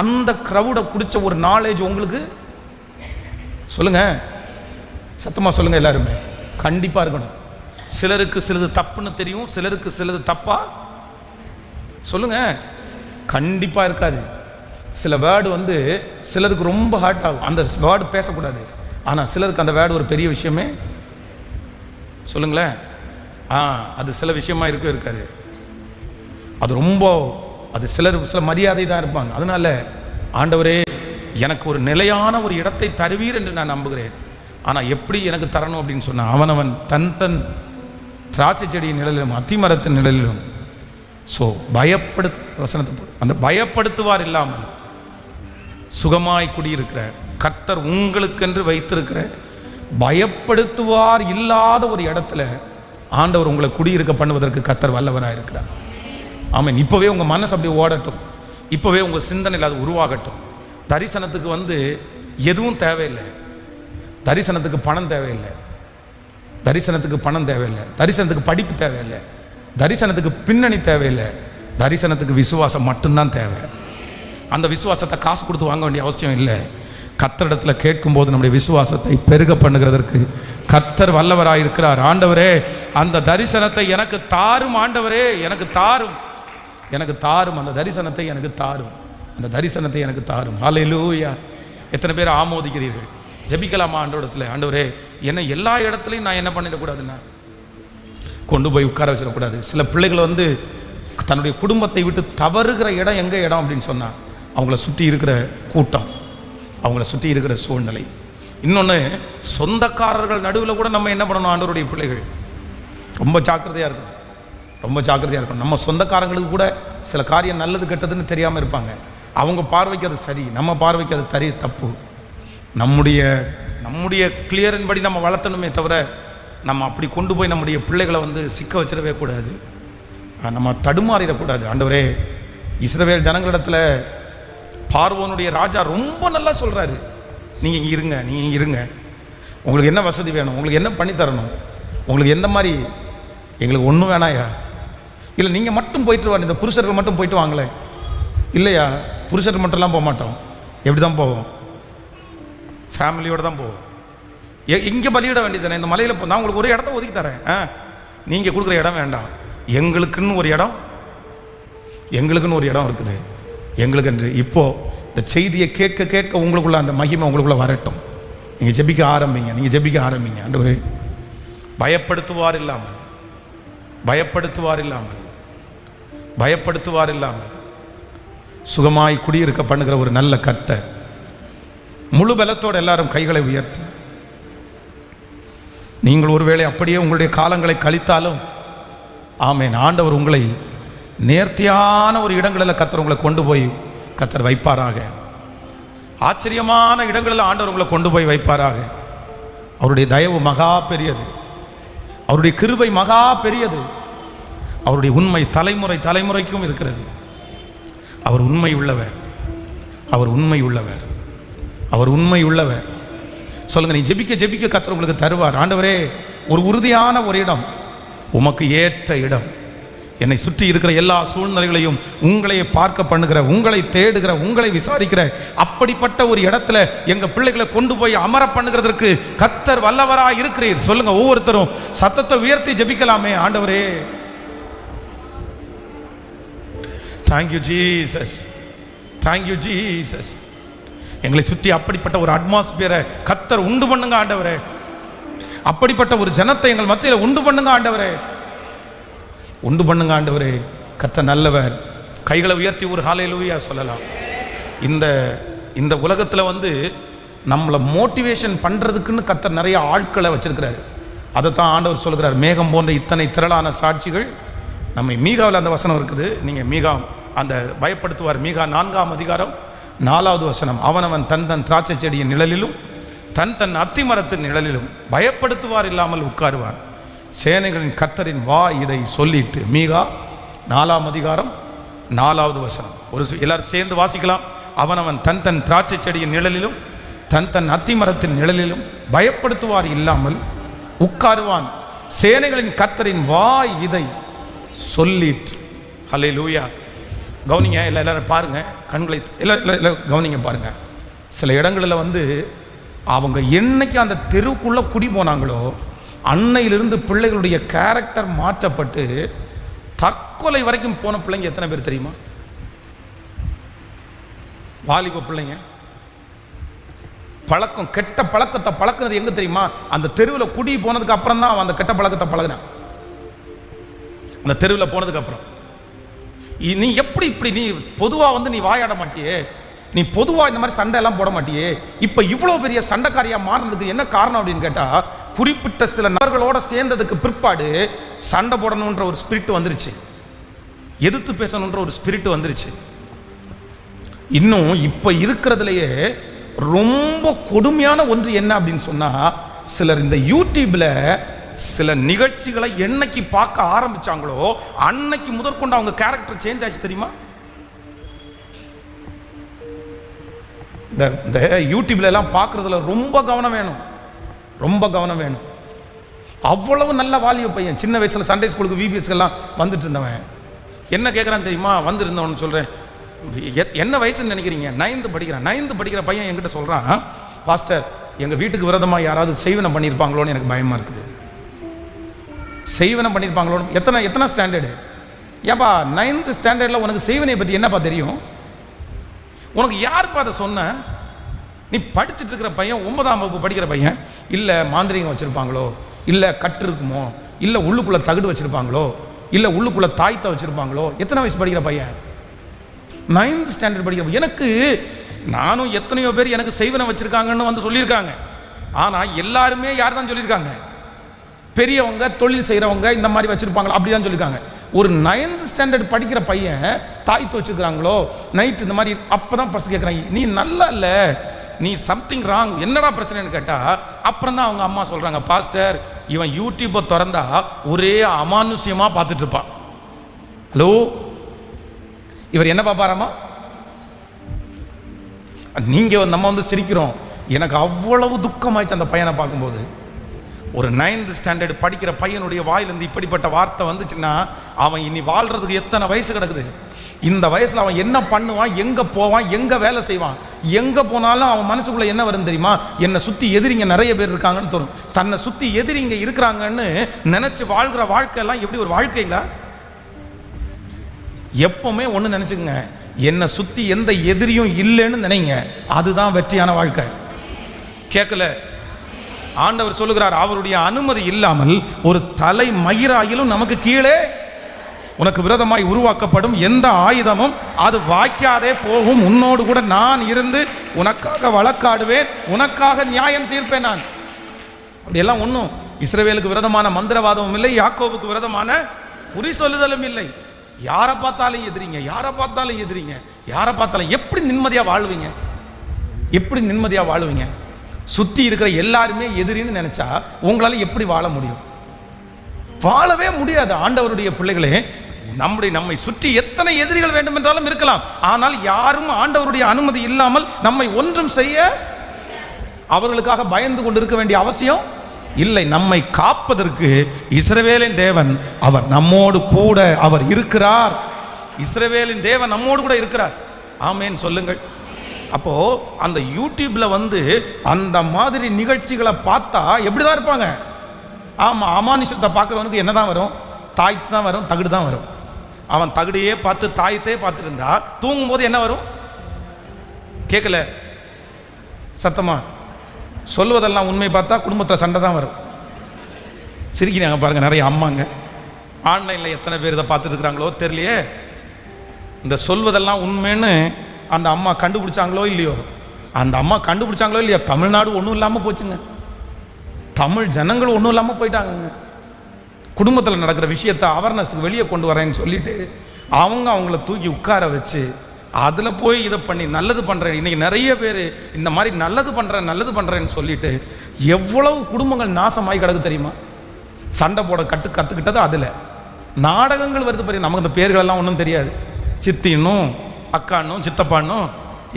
அந்த க்ரௌடை குடித்த ஒரு நாலேஜ் உங்களுக்கு சொல்லுங்கள், சத்தமாக சொல்லுங்கள், எல்லாருமே கண்டிப்பாக இருக்கணும். சிலருக்கு சிலது தப்புன்னு தெரியும், சிலருக்கு சிலது தப்பா சொல்லுங்க, கண்டிப்பாக இருக்காது. சில வேர்டு வந்து சிலருக்கு ரொம்ப ஹார்ட் ஆகும், அந்த வேர்டு பேசக்கூடாது. ஆனால் சிலருக்கு அந்த வேர்டு ஒரு பெரிய விஷயமே சொல்லுங்களேன். அது சில விஷயமா இருக்காது. அது ரொம்ப அது சில மரியாதை தான் இருப்பாங்க. அதனால ஆண்டவரே எனக்கு ஒரு நிலையான ஒரு இடத்தை தருவீர் என்று நான் நம்புகிறேன். ஆனால் எப்படி எனக்கு தரணும் அப்படின்னு சொன்னால், அவனவன் தன் தன் திராட்சை செடியின் நிழலிலும் அத்திமரத்தின் நிழலிலும் அந்த பயப்படுத்துவார் இல்லாமல் சுகமாய் குடியிருக்கிற கர்த்தர் உங்களுக்கென்று வைத்திருக்கிற பயப்படுத்துவார் இல்லாத ஒரு இடத்துல ஆண்டவர் உங்களை குடியிருக்க பண்ணுவதற்கு கர்த்தர் வல்லவராக இருக்கிறார். ஆமாம். இப்போவே உங்கள் மனசு அப்படி ஓடட்டும். இப்போவே உங்கள் சிந்தனையில் அது உருவாகட்டும். தரிசனத்துக்கு எதுவும் தேவையில்லை. தரிசனத்துக்கு பணம் தேவையில்லை. தரிசனத்துக்கு படிப்பு தேவையில்லை. தரிசனத்துக்கு பின்னணி தேவையில்லை. தரிசனத்துக்கு விசுவாசம் மட்டும்தான் தேவை. அந்த விசுவாசத்தை காசு கொடுத்து வாங்க வேண்டிய அவசியம் இல்லை. கர்த்தரிடத்தில் கேட்கும்போது நம்முடைய விசுவாசத்தை பெருக பண்ணுகிறதற்கு கர்த்தர் வல்லவராக இருக்கிறார். ஆண்டவரே அந்த தரிசனத்தை எனக்கு தாரும். ஆண்டவரே எனக்கு தாரும். அந்த தரிசனத்தை எனக்கு தாரும். ஹல்லேலூயா. எத்தனை பேர் ஆமோதிக்கிறீர்கள்? ஜெபிக்கலாமா ஆண்டவரிடத்தில்? ஆண்டவரே என்னை எல்லா இடத்துலையும் நான் என்ன பண்ணிடக்கூடாதுன்னா கொண்டு போய் உட்கார வச்சிடக்கூடாது. சில பிள்ளைகள் தன்னுடைய குடும்பத்தை விட்டு தவறுகிற இடம் எங்கே இடம் அப்படின்னு சொன்னால் அவங்கள சுற்றி இருக்கிற கூட்டம், அவங்கள சுற்றி இருக்கிற சூழ்நிலை. இன்னொன்று, சொந்தக்காரர்கள் நடுவில் கூட நம்ம என்ன பண்ணணும்? ஆண்டவருடைய பிள்ளைகள் ரொம்ப ஜாக்கிரதையாக இருக்கணும். நம்ம சொந்தக்காரங்களுக்கு கூட சில காரியம் நல்லது கெட்டதுன்னு தெரியாமல் இருப்பாங்க. அவங்க பார்வைக்கு அது சரி, நம்ம பார்வைக்கு அது தப்பு. நம்முடைய கிளியரின் படி நம்ம வளர்த்தணுமே தவிர நம்ம அப்படி கொண்டு போய் நம்முடைய பிள்ளைகளை சிக்க வச்சிடவே கூடாது. நம்ம தடுமாறிடக்கூடாது. ஆண்டவரே இஸ்ரவேல் ஜனங்களிடத்தில் பார்வோனுடைய ராஜா ரொம்ப நல்லா சொல்கிறாரு, நீங்கள் இங்கே இருங்க, உங்களுக்கு என்ன வசதி வேணும், உங்களுக்கு என்ன பண்ணித்தரணும், உங்களுக்கு எந்த மாதிரி, எங்களுக்கு ஒன்றும் வேணாயா, இல்லை நீங்கள் மட்டும் போயிட்டு வாங்க, இந்த புருஷர்கள் மட்டும் போயிட்டு வாங்களேன். இல்லையா, புருஷர்கள் மட்டும்லாம் போக மாட்டோம். எப்படி தான் போவோம்? ஃபேமிலியோடு தான் போவோம். இங்கே பலியிட வேண்டியதானே, இந்த மலையில் நான் உங்களுக்கு ஒரு இடத்த ஒதுக்கி தரேன், நீங்கள் கொடுக்குற இடம் வேண்டாம், எங்களுக்குன்னு ஒரு இடம் இருக்குது, எங்களுக்கு என்று. இப்போது இந்த செய்தியை கேட்க கேட்க உங்களுக்குள்ள அந்த மகிமை உங்களுக்குள்ள வரட்டும். நீங்கள் ஜெபிக்க ஆரம்பிங்க. ஆண்டவரே பயப்படுத்துவார் இல்லாமல் சுகமாய் குடியிருக்க பண்ணுகிற ஒரு நல்ல கர்த்தர். முழு பலத்தோடு எல்லாரும் கைகளை உயர்த்தி, நீங்கள் ஒருவேளை அப்படியே உங்களுடைய காலங்களை கழித்தாலும் ஆமென், ஆண்டவர் உங்களை நேர்த்தியான ஒரு இடங்களில் கர்த்தர் உங்களை கொண்டு போய் கர்த்தர் வைப்பாராக. ஆச்சரியமான இடங்களில் ஆண்டவர் உங்களை கொண்டு போய் வைப்பாராக. அவருடைய தயவு மகா பெரியது, அவருடைய கிருபை மகா பெரியது, அவருடைய உண்மை தலைமுறைக்கும் இருக்கிறது. அவர் உண்மை உள்ளவர். சொல்லுங்க, நீ ஜெபிக்க கர்த்தர் உங்களுக்கு தருவார். ஆண்டவரே ஒரு உறுதியான ஒரு இடம், உமக்கு ஏற்ற இடம், என்னை சுற்றி இருக்கிற எல்லா சூழ்நிலைகளையும் உங்களையே பார்க்க பண்ணுகிற, உங்களை தேடுகிற, உங்களை விசாரிக்கிற அப்படிப்பட்ட ஒரு இடத்துல எங்க பிள்ளைகளை கொண்டு போய் அமர பண்ணுகிறதற்கு கர்த்தர் வல்லவராக இருக்கிறீர். சொல்லுங்க, ஒவ்வொருத்தரும் சத்தத்தை உயர்த்தி ஜெபிக்கலாமே. ஆண்டவரே தேங்க்யூ ஜீசஸ், எங்களை சுற்றி அப்படிப்பட்ட ஒரு அட்மாஸ்பியரை கர்த்தர் உண்டு பண்ணுங்க ஆண்டவரே. அப்படிப்பட்ட ஒரு ஜனத்தை எங்கள் மத்தியில் உண்டு பண்ணுங்க ஆண்டவரே. கர்த்தர் நல்லவர். கைகளை உயர்த்தி ஒரு ஹல்லேலூயா சொல்லலாம். இந்த உலகத்தில் நம்மளை மோட்டிவேஷன் பண்ணுறதுக்குன்னு கர்த்தர் நிறைய ஆட்களை வச்சிருக்கிறாரு. அதைத்தான் ஆண்டவர் சொல்கிறார், மேகம் போன்ற இத்தனை திரளான சாட்சிகள் நம்மை. மீகாவில் அந்த வசனம் இருக்குது, நீங்கள் மீகா அந்த பயப்படுத்துவார், மீகா 4ஆம் அதிகாரம் 4வது வசனம். அவனவன் தன் தன் திராட்சை செடியின் நிழலிலும் தன் தன் அத்திமரத்தின் நிழலிலும் பயப்படுத்துவார் இல்லாமல் உட்காருவார். சேனைகளின் கர்த்தரின் இதை சொல்லிட்டு. மீகா 4ஆம் அதிகாரம் 4வது வசனம். எல்லாரும் சேர்ந்து வாசிக்கலாம். அவனவன் தன் தன் திராட்சை செடியின் நிழலிலும் தன் தன் அத்திமரத்தின் நிழலிலும் பயப்படுத்துவார் இல்லாமல் உட்காருவான். சேனைகளின் கர்த்தரின் இதை சொல்லிட்டு. ஹல்லேலூயா. கவனிங்க, எல்லாரும் பாருங்க, கண்களை எல்லாம் கவனிங்க பாருங்க. சில இடங்களில் அவங்க என்னைக்கு அந்த தெருவுக்குள்ளே குடி போனாங்களோ அன்னையிலிருந்து பிள்ளைகளுடைய கேரக்டர் மாற்றப்பட்டு தற்கொலை வரைக்கும் போன பிள்ளைங்க எத்தனை பேர் தெரியுமா? வாலிப பிள்ளைங்க பழக்கம், கெட்ட பழக்கத்தை பழக்கிறது எங்க தெரியுமா? அந்த தெருவில் குடி போனதுக்கு அப்புறம் தான் அவன் அந்த கெட்ட பழக்கத்தை பழகினான். அந்த தெருவில் போனதுக்கு அப்புறம் நீ எப்படி இப்படி நீ பொதுவா வந்து நீ வாயாட மாட்டியே, நீ பொதுவா இந்த மாதிரி சண்டை எல்லாம் போட மாட்டியே, இப்ப இவ்வளவு பெரிய சண்டைக்காரியா மாறினதுக்கு என்ன காரணம் அப்படின்னு கேட்டா, குறிப்பிட்ட சில நபர்களோட சேர்ந்ததுக்கு பிற்பாடு சண்டை போடணுன்ற ஒரு ஸ்பிரிட் வந்துருச்சு, எதிர்த்து பேசணுன்ற ஒரு ஸ்பிரிட் வந்துருச்சு. இன்னும் இப்ப இருக்கிறதுலயே ரொம்ப கொடுமையான ஒன்று என்ன அப்படின்னு சொன்னா, சிலர் இந்த யூடியூப்ல சில நிகழ்ச்சிகளை என்னைக்கு பார்க்க ஆரம்பிச்சாங்களோ அன்னைக்கு முதற்கொண்டு அவங்க கேரக்டர் சேஞ்ச் ஆச்சு தெரியுமா? இந்த யூடியூப்ல எல்லாம் பார்க்கறதுல ரொம்ப கவனம் வேணும், ரொம்ப கவனம் வேணும். அவ்வளவு நல்ல வாலிப பையன், சின்ன வயசுல சண்டே ஸ்கூலுக்கு விபிஎஸ்க்கெல்லாம் வந்துட்டு இருந்தவன். என்ன கேட்குறான் தெரியுமா? வந்திருந்தவன் சொல்றேன், என்ன வயசுன்னு நினைக்கிறீங்க? 9th படிக்கிறான். 9th படிக்கிற பையன் என்கிட்ட சொல்றான், பாஸ்டர் எங்க வீட்டுக்கு விரோதமாக யாராவது செய்வனம் பண்ணியிருப்பாங்களோன்னு எனக்கு பயமா இருக்குது. செய்வனம் பண்ணியிருப்பாங்களோன்னு. எத்தனை ஸ்டாண்டர்டு? ஏப்பா 9th ஸ்டாண்டர்டில் உனக்கு செய்வனை பற்றி என்னப்பா தெரியும்? உனக்கு யாருப்பா அதை சொன்ன? நீ படிச்சுட்டு இருக்கிற பையன், 9ஆம் வகுப்பு படிக்கிற பையன், இல்லை மாந்திரிகம் வச்சுருப்பாங்களோ, இல்லை கட்டு இருக்குமோ, இல்லை உள்ளுக்குள்ளே தகுடு வச்சுருப்பாங்களோ, இல்லை உள்ளுக்குள்ளே தாய்த்தை வச்சுருப்பாங்களோ. எத்தனை வயசு படிக்கிற பையன்? 9th ஸ்டாண்டர்ட் படிக்கிற. எனக்கு நானும் எத்தனையோ பேர் எனக்கு செய்வனை வச்சுருக்காங்கன்னு வந்து சொல்லியிருக்காங்க. ஆனால் எல்லாருமே யார் தான் சொல்லியிருக்காங்க? பெரியவங்க, தொழில் செய்கிறவங்க, இந்த மாதிரி வச்சுருப்பாங்களா அப்படி தான் சொல்லியிருக்காங்க. ஒரு 9th ஸ்டாண்டர்ட் படிக்கிற பையன் தாய்த்து வச்சுருக்காங்களோ நைட் இந்த மாதிரி. அப்போ தான் ஃபஸ்ட் கேட்குறாங்க, நீ நல்லா இல்லை, நீ சம்திங் ராங், என்னடா பிரச்சனைன்னு கேட்டால் அப்புறம் தான் அவங்க அம்மா சொல்கிறாங்க, பாஸ்டர் இவன் யூடியூப்பை திறந்தா ஒரே அமானுஷ்யமாக பார்த்துட்டு இருப்பான். ஹலோ, இவர் என்ன பார்ப்பாராமா? நீங்கள் நம்ம வந்து சிரிக்கிறோம், எனக்கு அவ்வளவு துக்கமாயிடுச்சு அந்த பையனை பார்க்கும்போது. ஒரு 9th ஸ்டாண்டர்ட் படிக்கிற பையனுடைய வாயிலிருந்து இப்படிப்பட்ட வார்த்தை வந்துச்சுன்னா அவன் இனி வாழ்றதுக்கு எத்தனை வயசு கிடக்குது? இந்த வயசுல அவன் என்ன பண்ணுவான், எங்க போவான், எங்க வேலை செய்வான்? எங்க போனாலும் அவன் மனசுக்குள்ள என்ன வரும் தெரியுமா? என்னை சுத்தி எதிரிங்க நிறைய பேர் இருக்காங்கன்னு தோணும். தன்னை சுத்தி எதிரிங்க இருக்கிறாங்கன்னு நினைச்சு வாழ்கிற வாழ்க்கை எல்லாம் எப்படி ஒரு வாழ்க்கைங்களா? எப்பவுமே ஒண்ணு நினைச்சுங்க, என்னை சுத்தி எந்த எதிரியும் இல்லைன்னு நினைங்க, அதுதான் வெற்றியான வாழ்க்கை. கேட்கல? ஆண்டவர் சொல்லுகிறார், அவருடைய அனுமதி இல்லாமல் ஒரு தலை மயிராயிலும் நமக்கு கீழே உனக்கு விரோதமாய் உருவாக்கப்படும் எந்த ஆயுதமும் அது வாய்க்காதே போகும். உன்னோடு கூட நான் இருந்து உனக்காக வழக்காடுவேன், உனக்காக நியாயம் தீர்ப்பேன். நான் அப்படியெல்லாம் ஒன்றும் இஸ்ரவேலுக்கு விரோதமான மந்திரவாதமும் இல்லை, யாக்கோபுக்கு விரோதமான குறி சொல்லுதலும் இல்லை. யாரை பார்த்தாலும் எதிரிங்க, யாரை பார்த்தாலும் எதிரிங்க, யாரை பார்த்தாலும். எப்படி நிம்மதியா வாழ்வீங்க? எப்படி நிம்மதியா வாழ்வீங்க? சுத்தி இருக்கிற எல்லாருமே எதிரின்னு நினைச்சா உங்களால எப்படி வாழ முடியும்? வாழவே முடியாது. ஆண்டவருடைய பிள்ளைகளே, நம்மை சுற்றி எத்தனை எதிரிகள் வேண்டும் என்றாலும் இருக்கலாம், ஆனால் யாரும் ஆண்டவருடைய அனுமதி இல்லாமல் நம்மை ஒன்றும் செய்ய அவர்களுக்காக பயந்து கொண்டு இருக்க வேண்டிய அவசியம் இல்லை. நம்மை காப்பதற்கு இஸ்ரவேலின் தேவன் அவர் நம்மோடு கூட அவர் இருக்கிறார். இஸ்ரவேலின் தேவன் நம்மோடு கூட இருக்கிறார். ஆமேன் சொல்லுங்கள். அப்போ அந்த யூடியூப்ல வந்து அந்த மாதிரி நிகழ்ச்சிகளை பார்த்தா எப்படிதான் இருப்பாங்க? ஆமா, அமானுஷத்தை பார்க்கறவனுக்கு என்னதான் வரும்? தாய்த்து தான் வரும், தகுடு தான் வரும். அவன் தகுடையே பார்த்து தாயத்தையே பார்த்துட்டு இருந்தா தூங்கும் போது என்ன வரும்? கேட்கல சத்தமா? சொல்வதெல்லாம் உண்மை பார்த்தா குடும்பத்தில் சண்டை தான் வரும். சிரிக்கிறாங்க பாருங்க நிறைய அம்மாங்க. ஆன்லைனில் எத்தனை பேர் இதை பார்த்துட்டு இருக்கிறாங்களோ தெரியலையே. இந்த சொல்வதெல்லாம் உண்மைன்னு அந்த அம்மா கண்டுபிடிச்சாங்களோ இல்லையோ, அந்த அம்மா கண்டுபிடிச்சாங்களோ இல்லையோ, தமிழ்நாடு ஒன்றும் இல்லாமல் போச்சுங்க. தமிழ் ஜனங்கள் ஒன்றும் இல்லாமல் போயிட்டாங்க. குடும்பத்தில் நடக்கிற விஷயத்தை அவேர்னஸுக்கு வெளியே கொண்டு வரேன்னு சொல்லிட்டு அவங்கள தூக்கி உட்கார வச்சு அதில் போய் இதை பண்ணி நல்லது பண்ணுறேன். இன்றைக்கி நிறைய பேர் இந்த மாதிரி நல்லது பண்ணுறேன்னு சொல்லிட்டு எவ்வளவு குடும்பங்கள் நாசமாகி கிடக்கு தெரியுமா? சண்டை போட கற்றுக்கிட்டது அதில். நாடகங்கள் வருது பாருங்க, நமக்கு இந்த பேர்களெல்லாம் ஒன்றும் தெரியாது. சித்தின்னும் அக்கானும் சித்தப்பானும்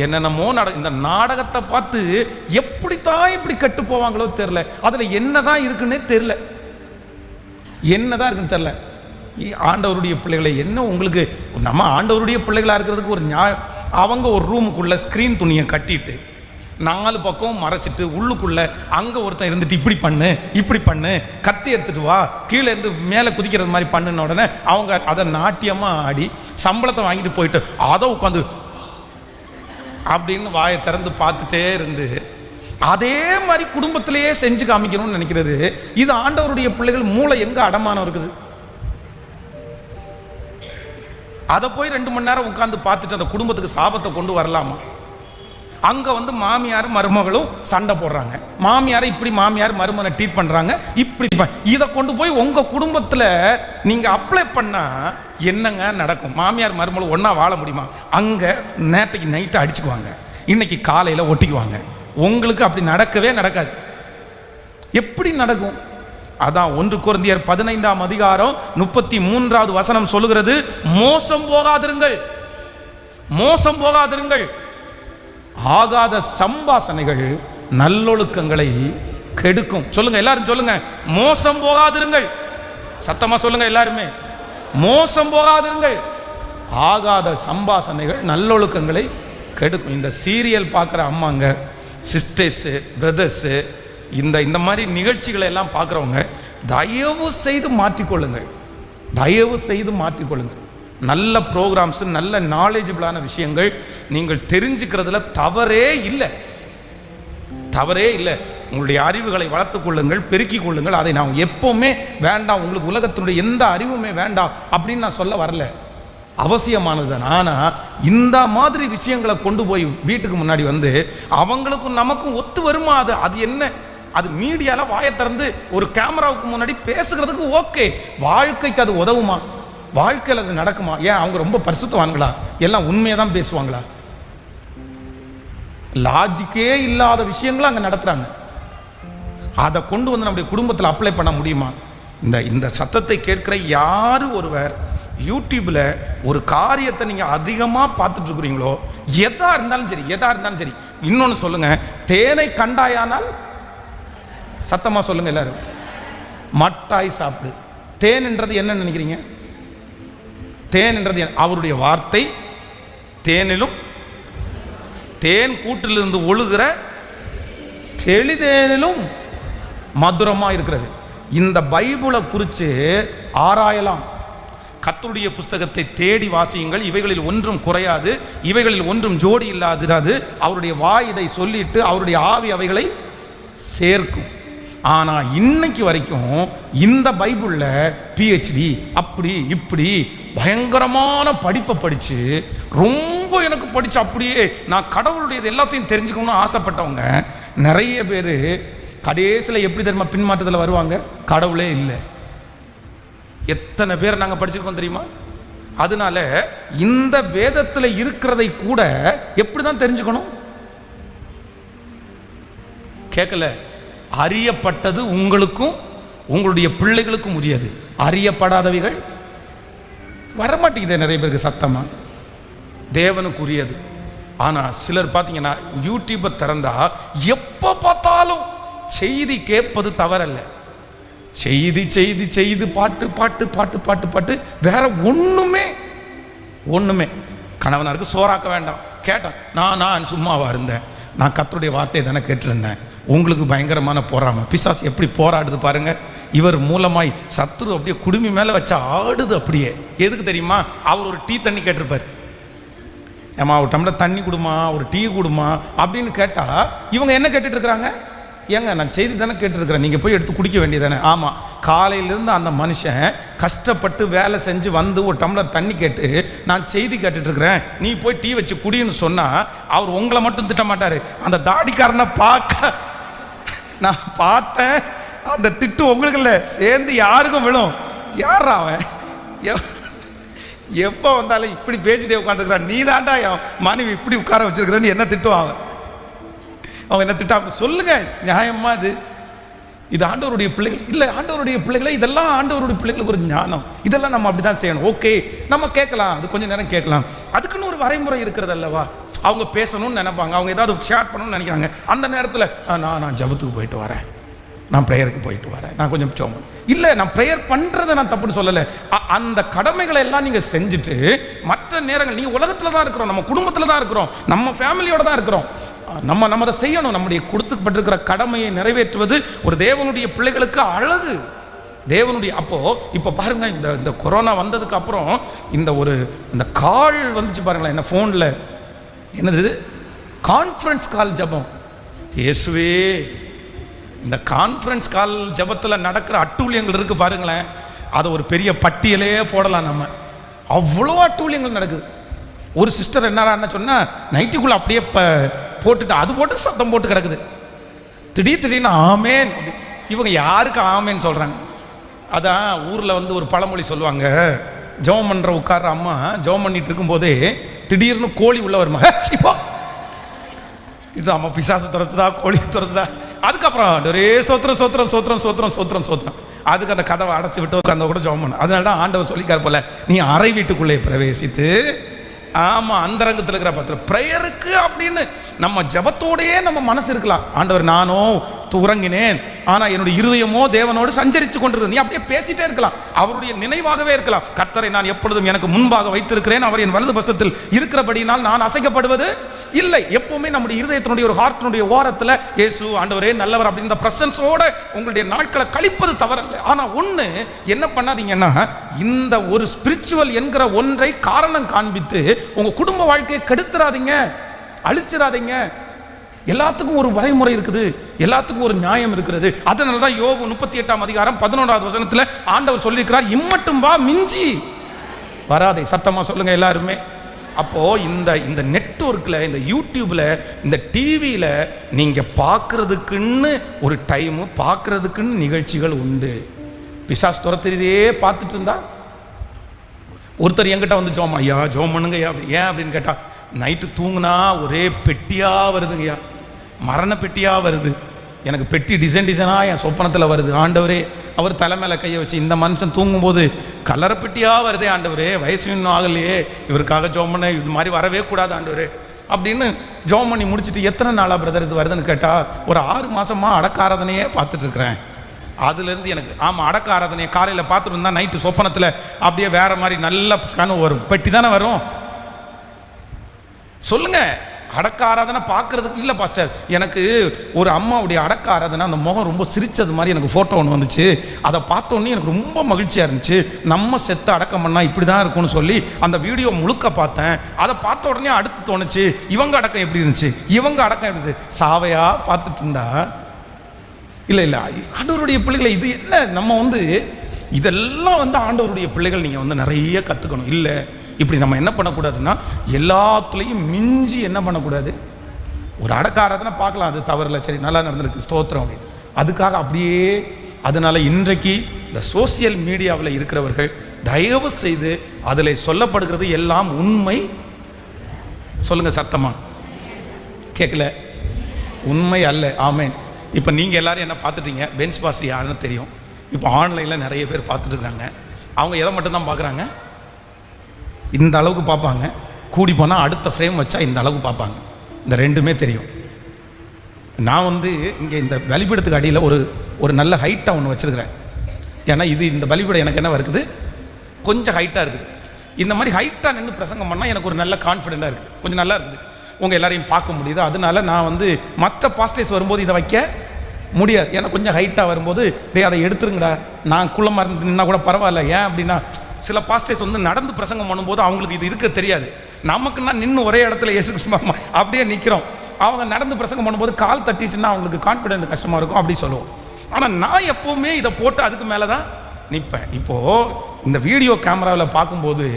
என்னென்னமோ இந்த நாடகத்தை பார்த்து எப்படித்தான் இப்படி கெட்டு போவாங்களோ தெரியல. அதில் என்னதான் இருக்குன்னே தெரியல, என்னதான் இருக்குன்னு தெரியல. ஆண்டவருடைய பிள்ளைகளை என்ன உங்களுக்கு, நம்ம ஆண்டவருடைய பிள்ளைகளாக இருக்கிறதுக்கு ஒரு நியாயம். அவங்க ஒரு ரூமுக்குள்ளே ஸ்க்ரீன் துணியை கட்டிட்டு 4 பக்கம் மறைச்சிட்டு உள்ளுக்குள்ளே அங்கே ஒருத்தன் இருந்துட்டு இப்படி பண்ணு கத்தி எடுத்துட்டு வா, கீழே இருந்து மேலே குதிக்கிறது மாதிரி பண்ணுன உடனே அவங்க அதை நாட்டியமாக ஆடி சம்பளத்தை வாங்கிட்டு போயிட்டு அதை உட்காந்து அப்படின்னு வாயை திறந்து பார்த்துட்டே இருந்து அதே மாதிரி குடும்பத்திலேயே செஞ்சு காமிக்கணும்னு நினைக்கிறது. இது ஆண்டவருடைய பிள்ளைகள் மூளை எங்க அடமானம் இருக்குது? அதை போய் 2 மணி நேரம் உட்கார்ந்து பார்த்துட்டு அந்த குடும்பத்துக்கு சாபத்தை கொண்டு வரலாமா? அங்க வந்து மாமியார் மருமகளும் சண்டை போடுறாங்க, மாமியாரை இப்படி மாமியார் மருமகனை ட்ரீட் பண்றாங்க, இப்படி இதை கொண்டு போய் உங்க குடும்பத்துல நீங்க அப்ளை பண்ணா என்னங்க நடக்கும்? மாமியார் மருமகளும் ஒன்னா வாழ முடியுமா? அங்க நேற்றைக்கு நைட்டு அடிச்சுக்குவாங்க, இன்னைக்கு காலையில ஒட்டிக்குவாங்க. உங்களுக்கு அப்படி நடக்கவே நடக்காது. எப்படி நடக்கும்? அதான் 1 கொரிந்தியர் 15ஆம் அதிகாரம் 33வது வசனம் சொல்லுகிறது, மோசம் போகாதிருங்கள், மோசம் போகாதிருங்கள். ஆகாத சம்பாசனைகள் நல்லொழுக்கங்களை கெடுக்கும். சொல்லுங்க எல்லாரும், சொல்லுங்க, மோசம் போகாதிருங்கள். சத்தமா சொல்லுங்க எல்லாருமே, மோசம் போகாதிருங்கள். ஆகாத சம்பாசனைகள் நல்லொழுக்கங்களை கெடுக்கும். இந்த சீரியல் பார்க்குற அம்மாங்க, சிஸ்டர்ஸு, பிரதர்ஸு, இந்த மாதிரி நிகழ்ச்சிகளை எல்லாம் பார்க்குறவங்க தயவு செய்து மாற்றிக்கொள்ளுங்கள், தயவு செய்து மாற்றிக்கொள்ளுங்கள். நல்ல ப்ரோக்ராம்ஸு, நல்ல நாலேஜபிளான விஷயங்கள் நீங்கள் தெரிஞ்சுக்கிறதுல தவறே இல்லை, தவறே இல்லை. உங்களுடைய அறிவுகளை வளர்த்து கொள்ளுங்கள், பெருக்கிக் கொள்ளுங்கள். அதை நான் எப்போவுமே வேண்டாம், உங்களுக்கு உலகத்தினுடைய எந்த அறிவுமே வேண்டாம் அப்படின்னு நான் சொல்ல வரல, அவசியமானது. ஆனால் இந்த மாதிரி விஷயங்களை கொண்டு போய் வீட்டுக்கு முன்னாடி வந்து அவங்களுக்கும் நமக்கும் ஒத்து வருமா? அது என்ன? அது மீடியாவில் வாயை திறந்து ஒரு கேமராவுக்கு முன்னாடி பேசுகிறதுக்கு ஓகே, வாழ்க்கைக்கு அது உதவுமா? வாழ்க்கையில் அது நடக்குமா? ஏன் அவங்க ரொம்ப பரிசுத்தவான்களா? எல்லாம் உண்மையை தான் பேசுவாங்களா? லாஜிக்கே இல்லாத விஷயங்களை அங்கே நடத்துகிறாங்க. அதை கொண்டு வந்து நம்முடைய குடும்பத்தில் அப்ளை பண்ண முடியுமா? இந்த சத்தத்தை கேட்கிற யாரு ஒருவர் யூடியூப்ல ஒரு காரியத்தை நீங்க அதிகமா பார்த்துட்டு இருக்கிறீங்களோ, எதா இருந்தாலும் சரி, எதா இருந்தாலும் சரி, இன்னொன்னு சொல்லுங்க, தேனை கண்டாயானால், சத்தமா சொல்லுங்க எல்லாரும், மட்டாய் சாப்பிடு. தேன் என்றது என்ன நினைக்கிறீங்க? தேன் என்றது அவருடைய வார்த்தை, தேனிலும் தேன் கூட்டிலிருந்து ஒழுகிற தெளிதேனிலும் மதுரமா இருக்கிறது. இந்த பைபிளை குறித்து ஆராயலாம். கர்த்தருடைய புஸ்தகத்தை தேடி வாசியுங்கள், இவைகளில் ஒன்றும் குறையாது, இவைகளில் ஒன்றும் ஜோடி இல்லாதிராது. அவருடைய வாய் இதை சொல்லிட்டு அவருடைய ஆவி அவைகளை சேர்க்கும். ஆனால் இன்னைக்கு வரைக்கும் இந்த பைபிளில் PhD அப்படி இப்படி பயங்கரமான படிப்பை படித்து ரொம்ப எனக்கு படித்து அப்படியே நான் கடவுளுடையது எல்லாத்தையும் தெரிஞ்சுக்கணும்னு ஆசைப்பட்டவங்க நிறைய பேர் கடைசியில் எப்படி தெரியுமா பின்மாற்றத்தில் வருவாங்க? கடவுளே இல்லை. எத்தனை பேர் நாங்கள் படிச்சிருக்கோம் தெரியுமா? அதனால இந்த வேதத்தில் இருக்கிறதை கூட எப்படி தான் தெரிஞ்சுக்கணும்? கேட்கல. அறியப்பட்டது உங்களுக்கும் உங்களுடைய பிள்ளைகளுக்கும் உரியது, அறியப்படாதவைகள் வரமாட்டேங்குது நிறைய பேருக்கு சத்தமா, தேவனுக்கு உரியது. ஆனால் சிலர் பார்த்தீங்கன்னா யூடியூப்பை திறந்தா எப்போ பார்த்தாலும் செய்தி கேட்பது தவறல்ல, செய்தி செய்தி செய்து பாட்டு பாட்டு பாட்டு பாட்டு பாட்டு, வேற ஒண்ணுமே. கணவனாருக்கு சோறாக்க வேண்டாம் கேட்டேன், நான் சும்மாவா இருந்தேன், நான் கர்த்தருடைய வார்த்தையை தானே கேட்டிருந்தேன். உங்களுக்கு பயங்கரமான போராம பிசாசு எப்படி போராடுது பாருங்க. இவர் மூலமாய் சத்துரு அப்படியே குடுமி மேலே வச்சா ஆடுது அப்படியே. எதுக்கு தெரியுமா? அவர் ஒரு டீ தண்ணி கேட்டிருப்பார், ஏமா ஒரு டம்ளர் தண்ணி கொடுமா, ஒரு டீ கொடுமா அப்படின்னு கேட்டா இவங்க என்ன கேட்டுட்டு இருக்கிறாங்க? ஏங்க நான் செய்தி தானே கேட்டுருக்கிறேன், நீங்கள் போய் எடுத்து குடிக்க வேண்டியதானே. ஆமாம், காலையிலேருந்து அந்த மனுஷன் கஷ்டப்பட்டு வேலை செஞ்சு வந்து ஒரு டம்ளர் தண்ணி கேட்டு நான் செய்தி கேட்டுட்ருக்கிறேன், நீ போய் டீ வச்சு குடின்னு சொன்னால் அவர் உங்களை மட்டும் திட்ட மாட்டார், அந்த தாடிக்காரனை பார்க்க நான் பார்த்தேன், அந்த திட்டு உங்களுக்கு இல்லை சேர்ந்து யாருக்கும் விழும். யார் அவன்? எப்போ வந்தாலும் இப்படி பேசிட்டே உட்காந்துருக்கிறான், நீ தாண்டா என் மனைவி இப்படி உட்கார வச்சிருக்கிறேன்னு என்ன திட்டுவாங்க. அவங்க என்ன திட்டாங்க சொல்லுங்க, நியாயமா? இது ஆண்டவருடைய பிள்ளைகள் இல்லை, ஆண்டவருடைய பிள்ளைகளை இதெல்லாம் ஆண்டவருடைய பிள்ளைகளுக்கு ஒரு ஞானம், இதெல்லாம் நம்ம அப்படிதான் செய்யணும். ஓகே, நம்ம கேட்கலாம், அது கொஞ்சம் நேரம் கேட்கலாம், அதுக்குன்னு ஒரு வரைமுறை இருக்கிறது அல்லவா? அவங்க பேசணும்னு நினைப்பாங்க, அவங்க ஏதாவது ஷேர் பண்ணணும்னு நினைக்கிறாங்க, அந்த நேரத்தில் நான் ஜபத்துக்கு போயிட்டு வரேன், நான் ப்ரேயருக்கு போயிட்டு வரேன், நான் கொஞ்சம் சோமன் இல்லை, நான் ப்ரேயர் பண்ணுறதை நான் தப்புன்னு சொல்லலை. அந்த கடமைகளை எல்லாம் நீங்கள் செஞ்சுட்டு மற்ற நேரங்கள் நீங்கள் உலகத்தில் தான் இருக்கிறோம், நம்ம குடும்பத்தில் தான் இருக்கிறோம், நம்ம ஃபேமிலியோட தான் இருக்கிறோம், நம்ம அதை செய்யணும். நம்முடைய கொடுத்துப்பட்டிருக்கிற கடமையை நிறைவேற்றுவது ஒரு தேவனுடைய பிள்ளைகளுக்கு அழகு, தேவனுடைய. இப்போ பாருங்க, இந்த கொரோனா வந்ததுக்கு அப்புறம் இந்த கால் வந்துச்சு பாருங்களேன், என்ன ஃபோனில், என்னது கான்ஃபரன்ஸ் கால் ஜபம். இயேசுவே, இந்த கான்ஃபரன்ஸ் கால் ஜபத்தில் நடக்கிற அட்டூழியங்கள் இருக்கு பாருங்களேன், அதை ஒரு பெரிய பட்டியலே போடலாம் நம்ம. அவ்வளோ அட்டூழியங்கள் நடக்குது. ஒரு சிஸ்டர் என்ன சொன்னா, நைட்டுக்குள்ள அப்படியே போட்டுட்டு அது போட்டு சத்தம் போட்டு கிடக்குது. திடீர்னு ஆமேன். இவங்க யாருக்கு ஆமேன்னு சொல்றாங்க? அதான் ஊரில் வந்து ஒரு பழமொழி சொல்லுவாங்க, ஜெபம் பண்ற உட்கார்ற அம்மா ஜெபம் பண்ணிட்டு இருக்கும்போதே திடீர்னு கோழி உள்ள வருமா, சிப்பா இது அம்மா பிசாசு துரத்துதா கோழி துரத்துதா, அதுக்கப்புறம் ஒரே சோத்திரம் சோத்திரம் சோத்திரம் சோத்திரம் சோத்திரம் சோத்திரம், அதுக்கு அந்த கதவை அடைச்சி விட்டு உட்கார்ந்த கூட ஜெபம் பண்ண. அதனால தான் ஆண்டவர் சொல்லிக்கார் போல, நீ அறை வீட்டுக்குள்ளே பிரவேசித்து, ஆமா அந்தரங்கத்தில் இருக்கிற பத்திரம் பிரேயருக்கு அப்படின்னு நம்ம ஜபத்தோடையே நம்ம மனசு இருக்கலாம். ஆண்டவர், நானோ உறங்கினேன், ஆனா என்னுடைய இருதயமோ தேவனோடு சஞ்சரித்து கொண்டிருந்தது. நீ அப்படியே பேசிட்டே இருக்கலாம், அவருடைய நினைவாகவே இருக்கலாம். கர்த்தரை நான் எப்பொழுதும் எனக்கு முன்பாக வைத்திருக்கிறேன், அவர் என் வலது பட்சத்தில் இருக்கிறபடினால் நான் அசைக்கப்படுவது இல்லை. எப்பவுமே நம்முடைய இருதயத்தினுடைய ஒரு ஹார்ட்டினுடைய ஓரத்தில் இயேசு ஆண்டவரே நல்லவர் அப்படின்ற பிரசன்ஸோட உங்களுடைய நாட்களை கழிப்பது தவறல்ல. ஆனா ஒண்ணு என்ன பண்ணாதீங்கன்னா, இந்த ஒரு ஸ்பிரிச்சுவல் என்கிற ஒன்றை காரணம் காண்பித்து உங்க குடும்ப வாழ்க்கையை கெடுத்துறாதீங்க, அழிச்சிடாதீங்க. எல்லாத்துக்கும் ஒரு வரைமுறை இருக்குது, எல்லாத்துக்கும் ஒரு நியாயம் இருக்கிறது. அதனாலதான் யோபு 38ஆம் அதிகாரம் 11வது வசனத்துல ஆண்டவர் சொல்லியிருக்கிறார், இம்மட்டும் வா மிஞ்சி வராதே. சத்தமா சொல்லுங்க எல்லாருமே. அப்போ இந்த நெட்வொர்க்ல, இந்த யூடியூப்ல, இந்த டிவியில நீங்க பார்க்கறதுக்குன்னு ஒரு டைம், பார்க்கறதுக்குன்னு நிகழ்ச்சிகள் உண்டு. பிசாசு துரத்துறதே பார்த்துட்டு இருந்தா, ஒருத்தர் என்கிட்ட வந்து ஜோம், ஐயா ஜோம் பண்ணுங்கய்யா. ஏன் அப்படின்னு கேட்டா, நைட்டு தூங்குனா ஒரே பெட்டியா வருதுங்கய்யா, மரண பெட்டியா வருது. எனக்கு பெட்டி டிசைனா என் சொப்பனத்தில் வருது. ஆண்டவரே, அவர் தலைமையில கையை வச்சு, இந்த மனுஷன் தூங்கும்போது கலர பெட்டியா வருதே ஆண்டவரே, வயசு இன்னும் ஆகலையே, இவருக்காக ஜோம் பண்ண, இது மாதிரி வரவே கூடாது ஆண்டவரே அப்படின்னு ஜோம் பண்ணி முடிச்சுட்டு, எத்தனை நாளா பிரதர் இது வருதுன்னு கேட்டா, ஒரு 6 மாசமா அடக்க ஆராதனையே பார்த்துட்டு இருக்கிறேன். அதுலேருந்து எனக்கு ஆமாம் அடக்க ஆராதனையை காலையில் பார்த்துட்டு இருந்தால் நைட்டு சொப்பனத்தில் அப்படியே வேற மாதிரி நல்ல கனவு வரும். பெட்டி தானே வரும் சொல்லுங்க. அடக்க ஆராதனை பார்க்கறதுக்கு இல்லை பாஸ்டர், எனக்கு ஒரு அம்மாவுடைய அடக்க ஆராதனை அந்த முகம் ரொம்ப சிரிச்சது மாதிரி எனக்கு ஃபோட்டோ ஒன்று வந்துச்சு. அதை பார்த்தோன்னே எனக்கு ரொம்ப மகிழ்ச்சியாக இருந்துச்சு. நம்ம செத்து அடக்கம் பண்ணால் இப்படி தான் இருக்கும்னு சொல்லி அந்த வீடியோ முழுக்க பார்த்தேன். அதை பார்த்த உடனே அடுத்து தோணுச்சு, இவங்க அடக்கம் எப்படி இருந்துச்சு, இவங்க அடக்கம் எப்படி இருந்துச்சு. சாவையா பார்த்துட்டு இருந்தா இல்லை ஆண்டவருடைய பிள்ளைகளை இது என்ன, நம்ம வந்து இதெல்லாம் வந்து ஆண்டவருடைய பிள்ளைகள் நீங்கள் வந்து நிறைய கற்றுக்கணும். இல்லை இப்படி நம்ம என்ன பண்ணக்கூடாதுன்னா, எல்லாத்துலேயும் மிஞ்சி என்ன பண்ணக்கூடாது, ஒரு அடக்காரதனை பார்க்கலாம், அது தவறில்லை, சரி நல்லா நடந்திருக்கு ஸ்தோத்திரம் அப்படின்னு, அதுக்காக அப்படியே. அதனால இன்றைக்கு இந்த சோசியல் மீடியாவில் இருக்கிறவர்கள் தயவு செய்து அதில் சொல்லப்படுகிறது எல்லாம் உண்மை சொல்லுங்க சத்தமா, கேட்கல, உண்மை அல்ல. ஆமேன். இப்போ நீங்கள் எல்லோரும் என்ன பார்த்துட்டீங்க, பென்ஸ் பாஸ்டர் யாருன்னு தெரியும். இப்போ ஆன்லைனில் நிறைய பேர் பார்த்துட்டு இருக்காங்க. அவங்க எதை மட்டும்தான் பார்க்குறாங்க, இந்த அளவுக்கு பார்ப்பாங்க. கூடி போனால் அடுத்த ஃப்ரேம் வச்சா இந்த அளவுக்கு பார்ப்பாங்க. இந்த ரெண்டுமே தெரியும். நான் வந்து இங்கே இந்த பலிபீடத்துக்கு அடியில் ஒரு நல்ல ஹைட்டாக ஒன்று வச்சுருக்கிறேன். ஏன்னா இந்த பலிபீடம் எனக்கு என்ன இருக்குது, கொஞ்சம் ஹைட்டாக இருக்குது. இந்த மாதிரி ஹைட்டாக நின்று பிரசங்கம் பண்ணால் எனக்கு ஒரு நல்ல கான்ஃபிடென்ட்டாக இருக்குது, கொஞ்சம் நல்லா இருக்குது, உங்கள் எல்லாரையும் பார்க்க முடியுது. அதனால நான் வந்து மற்ற பாஸ்டர்ஸ் வரும்போது இதை வைக்க முடியாது. ஏன்னா கொஞ்சம் ஹைட்டாக வரும்போது அதை எடுத்துருங்கடா, நான் குள்ளமாக இருந்துன்னா கூட பரவாயில்ல. ஏன் அப்படின்னா, சில பாஸ்டர்ஸ் வந்து நடந்து பிரசங்கம் பண்ணும்போது அவங்களுக்கு இது இருக்க தெரியாது. நமக்குன்னா நின்று ஒரே இடத்துல அப்படியே நிற்கிறோம். அவங்க நடந்து பிரசங்கம் பண்ணும்போது கால் தட்டிச்சுன்னா அவங்களுக்கு கான்ஃபிடென்ட் கஷ்டமாக இருக்கும், அப்படி சொல்லுவோம். ஆனால் நான் எப்போவுமே இதை போட்டு அதுக்கு மேலே தான் நிற்பேன். இப்போது இந்த வீடியோ கேமராவில் பார்க்கும்போது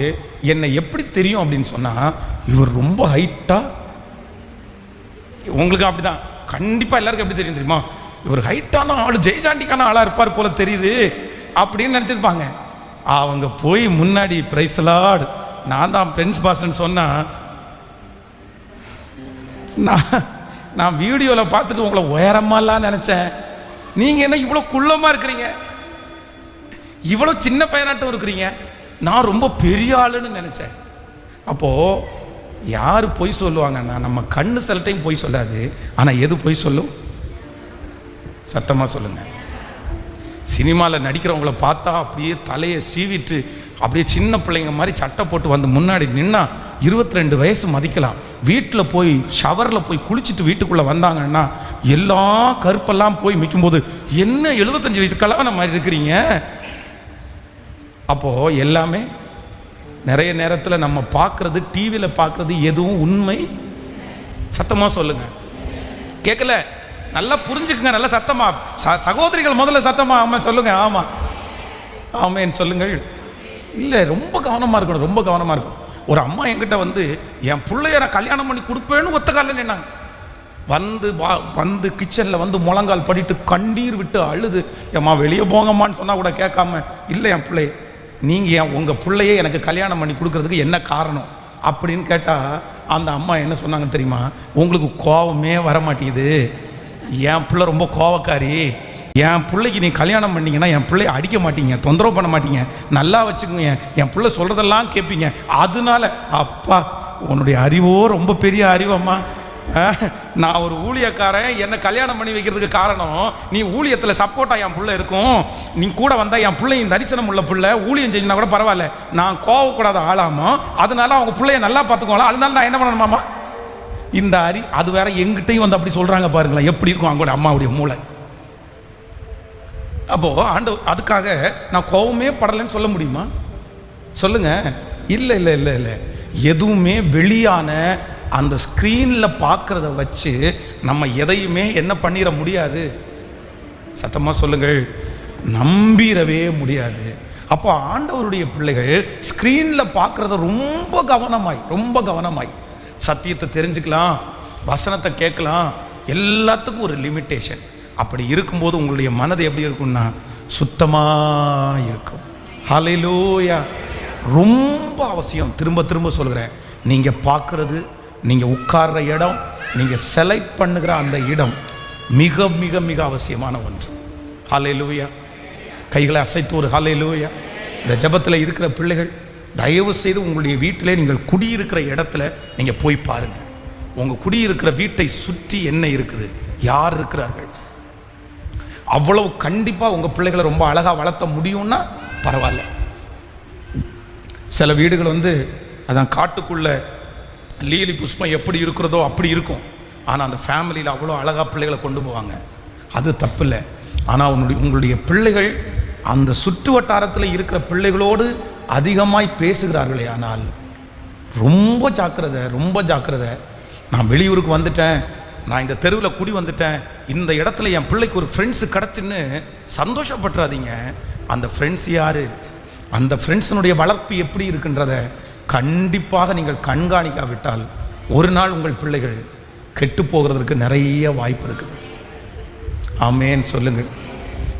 என்னை எப்படி தெரியும் அப்படின்னு சொன்னால், இவர் ரொம்ப ஹைட்டாக, உங்களுக்கு அப்படி தான் கண்டிப்பாக எல்லாருக்கும் எப்படி தெரியும் தெரியுமா, இவர் ஹைட்டான ஆள், ஜெய்சாண்டிக்கான ஆளாக இருப்பார் போல தெரியுது அப்படின்னு நினச்சிருப்பாங்க. அவங்க போய் முன்னாடி பிரைஸ் தி லார்ட், நான் தான் பிரின்ஸ் பாஸ்டர்னு சொன்னால், நான் வீடியோவில் பார்த்துட்டு உங்களை உயரமாலாம் நினச்சேன். நீங்கள் என்ன இவ்வளோ குள்ளமாக இருக்கிறீங்க, இவ்வளோ சின்ன பையனாட்டம் இருக்கிறீங்க, நான் ரொம்ப பெரிய ஆளுன்னு நினச்சேன். அப்போது யார் பொய் சொல்லுவாங்கன்னா, நம்ம கண்ணு சில டைம் பொய் சொல்லாது, ஆனால் எது பொய் சொல்லும், சத்தமாக சொல்லுங்கள். சினிமாவில் நடிக்கிறவங்கள பார்த்தா அப்படியே தலையை சீவிட்டு அப்படியே சின்ன பிள்ளைங்க மாதிரி சட்டை போட்டு வந்து முன்னாடி நின்னா 22 வயசு மதிக்கலாம். வீட்டில் போய் ஷவரில் போய் குளிச்சுட்டு வீட்டுக்குள்ளே வந்தாங்கன்னா எல்லாம் கருப்பெல்லாம் போய் மிக்கும்போது, என்ன 75 வயசு கல்யாணம் மாதிரி இருக்கிறீங்க. அப்போது எல்லாமே நிறைய நேரத்தில் நம்ம பார்க்குறது, டிவியில் பார்க்குறது எதுவும் உண்மை, சத்தமாக சொல்லுங்கள், கேட்கல. நல்லா புரிஞ்சுக்குங்க, நல்லா சத்தமா. சகோதரிகள் முதல்ல சத்தமா ஆமாம் சொல்லுங்க. ஆமாம் ஆமேன்னு சொல்லுங்கள். இல்லை, ரொம்ப கவனமாக இருக்கணும், ரொம்ப கவனமாக இருக்கணும். ஒரு அம்மா என்கிட்ட வந்து என் பிள்ளைய நான் கல்யாணம் பண்ணி கொடுப்பேன்னு ஒத்த காலில் நின்னாங்க. வந்து கிச்சனில் வந்து முழங்கால் படிட்டு கண்ணீர் விட்டு அழுது, ஏம்மா வெளியே போங்கம்மான்னு சொன்னால் கூட கேட்காம, இல்லை என் பிள்ளை நீங்கள் உங்கள் பிள்ளையே எனக்கு கல்யாணம் பண்ணி கொடுக்கறதுக்கு என்ன காரணம் அப்படின்னு கேட்டால் அந்த அம்மா என்ன சொன்னாங்க தெரியுமா? உங்களுக்கு கோபமே வர மாட்டேங்குது, என் பிள்ளை ரொம்ப கோவக்காரி, என் பிள்ளைக்கு நீ கல்யாணம் பண்ணிங்கன்னா என் பிள்ளைய அடிக்க மாட்டீங்க, தொந்தரவு பண்ண மாட்டீங்க, நல்லா வச்சுக்கோங்க, என் பிள்ளை சொல்கிறதெல்லாம் கேட்பீங்க, அதனால. அப்பா, உன்னுடைய அறிவோ ரொம்ப பெரிய அறிவம்மா. நான் ஒரு ஊழியக்காரன், என்னை கல்யாணம் பண்ணி வைக்கிறதுக்கு காரணம் நீ ஊழியத்தில் சப்போர்ட்டாக என் பிள்ளை இருக்கும், நீ கூட வந்தால் என் பிள்ளையும் தரிசனம் உள்ள பிள்ளை, ஊழியம் செஞ்சினா கூட பரவாயில்ல, நான் கோவக்கூடாத ஆளாமோ, அதனால அவங்க பிள்ளைய நல்லா பார்த்துக்கோங்களா, அதனால நான் என்ன பண்ணணுமாம்மா? இந்த அது வேற எங்கிட்டையும் வந்து அப்படி சொல்கிறாங்க பாருங்களேன், எப்படி இருக்கும் அவங்களோட அம்மாவுடைய மூளை. அப்போது ஆண்டவர் அதுக்காக நான் கோவமே படலைன்னு சொல்ல முடியுமா? சொல்லுங்க. இல்லை இல்லை இல்லை இல்லை, எதுவுமே வெளியான அந்த ஸ்க்ரீனில் பார்க்குறத வச்சு நம்ம எதையுமே என்ன பண்ணிட முடியாது. சத்தமாக சொல்லுங்கள், நம்பிடவே முடியாது. அப்போ ஆண்டவருடைய பிள்ளைகள் ஸ்க்ரீனில் பார்க்குறத ரொம்ப கவனமாய் சத்தியத்தை தெரிஞ்சுக்கலாம், வசனத்தை கேட்கலாம், எல்லாத்துக்கும் ஒரு லிமிட்டேஷன். அப்படி இருக்கும்போது உங்களுடைய மனது எப்படி இருக்கும்னா சுத்தமாக இருக்கும். ஹல்லேலூயா. ரொம்ப அவசியம். திரும்ப திரும்ப சொல்கிறேன், நீங்கள் பார்க்குறது, நீங்கள் உட்கார்ற இடம், நீங்கள் செலக்ட் பண்ணுகிற அந்த இடம் மிக மிக மிக அவசியமான ஒன்று. ஹல்லேலூயா. கைகளை அசைத்து ஒரு ஹல்லேலூயா. இந்த ஜெபத்தில் இருக்கிற பிள்ளைகள் தயவு செய்து உங்களுடைய வீட்டிலே நீங்கள் குடியிருக்கிற இடத்துல நீங்கள் போய் பாருங்கள். உங்கள் குடியிருக்கிற வீட்டை சுற்றி என்ன இருக்குது, யார் இருக்கிறார்கள். அவ்வளவு கண்டிப்பாக உங்கள் பிள்ளைகளை ரொம்ப அழகாக வளர்த்த முடியும்னா பரவாயில்ல. சில வீடுகள் வந்து அதான் காட்டுக்குள்ள லீலி புஷ்பம் எப்படி இருக்கிறதோ அப்படி இருக்கும், ஆனால் அந்த ஃபேமிலியில் அவ்வளோ அழகாக பிள்ளைகளை கொண்டு போவாங்க, அது தப்பு இல்லை. ஆனால் உங்களுடைய பிள்ளைகள் அந்த சுற்று வட்டாரத்தில் இருக்கிற பிள்ளைகளோடு அதிகமாய் பேசுகிறார்களே, ஆனால் ரொம்ப ஜாக்கிரதை. நான் வெளியூருக்கு வந்துட்டேன், நான் இந்த தெருவில் குடி வந்துட்டேன், இந்த இடத்துல என் பிள்ளைக்கு ஒரு ஃப்ரெண்ட்ஸு கிடச்சின்னு சந்தோஷப்பட்டுறாதீங்க. அந்த ஃப்ரெண்ட்ஸ் யார், அந்த ஃப்ரெண்ட்ஸினுடைய வளர்ப்பு எப்படி இருக்குன்றத கண்டிப்பாக நீங்கள் கண்காணிக்காவிட்டால் ஒரு நாள் உங்கள் பிள்ளைகள் கெட்டு போகிறதுக்கு நிறைய வாய்ப்பு இருக்குது. ஆமேன் சொல்லுங்கள்.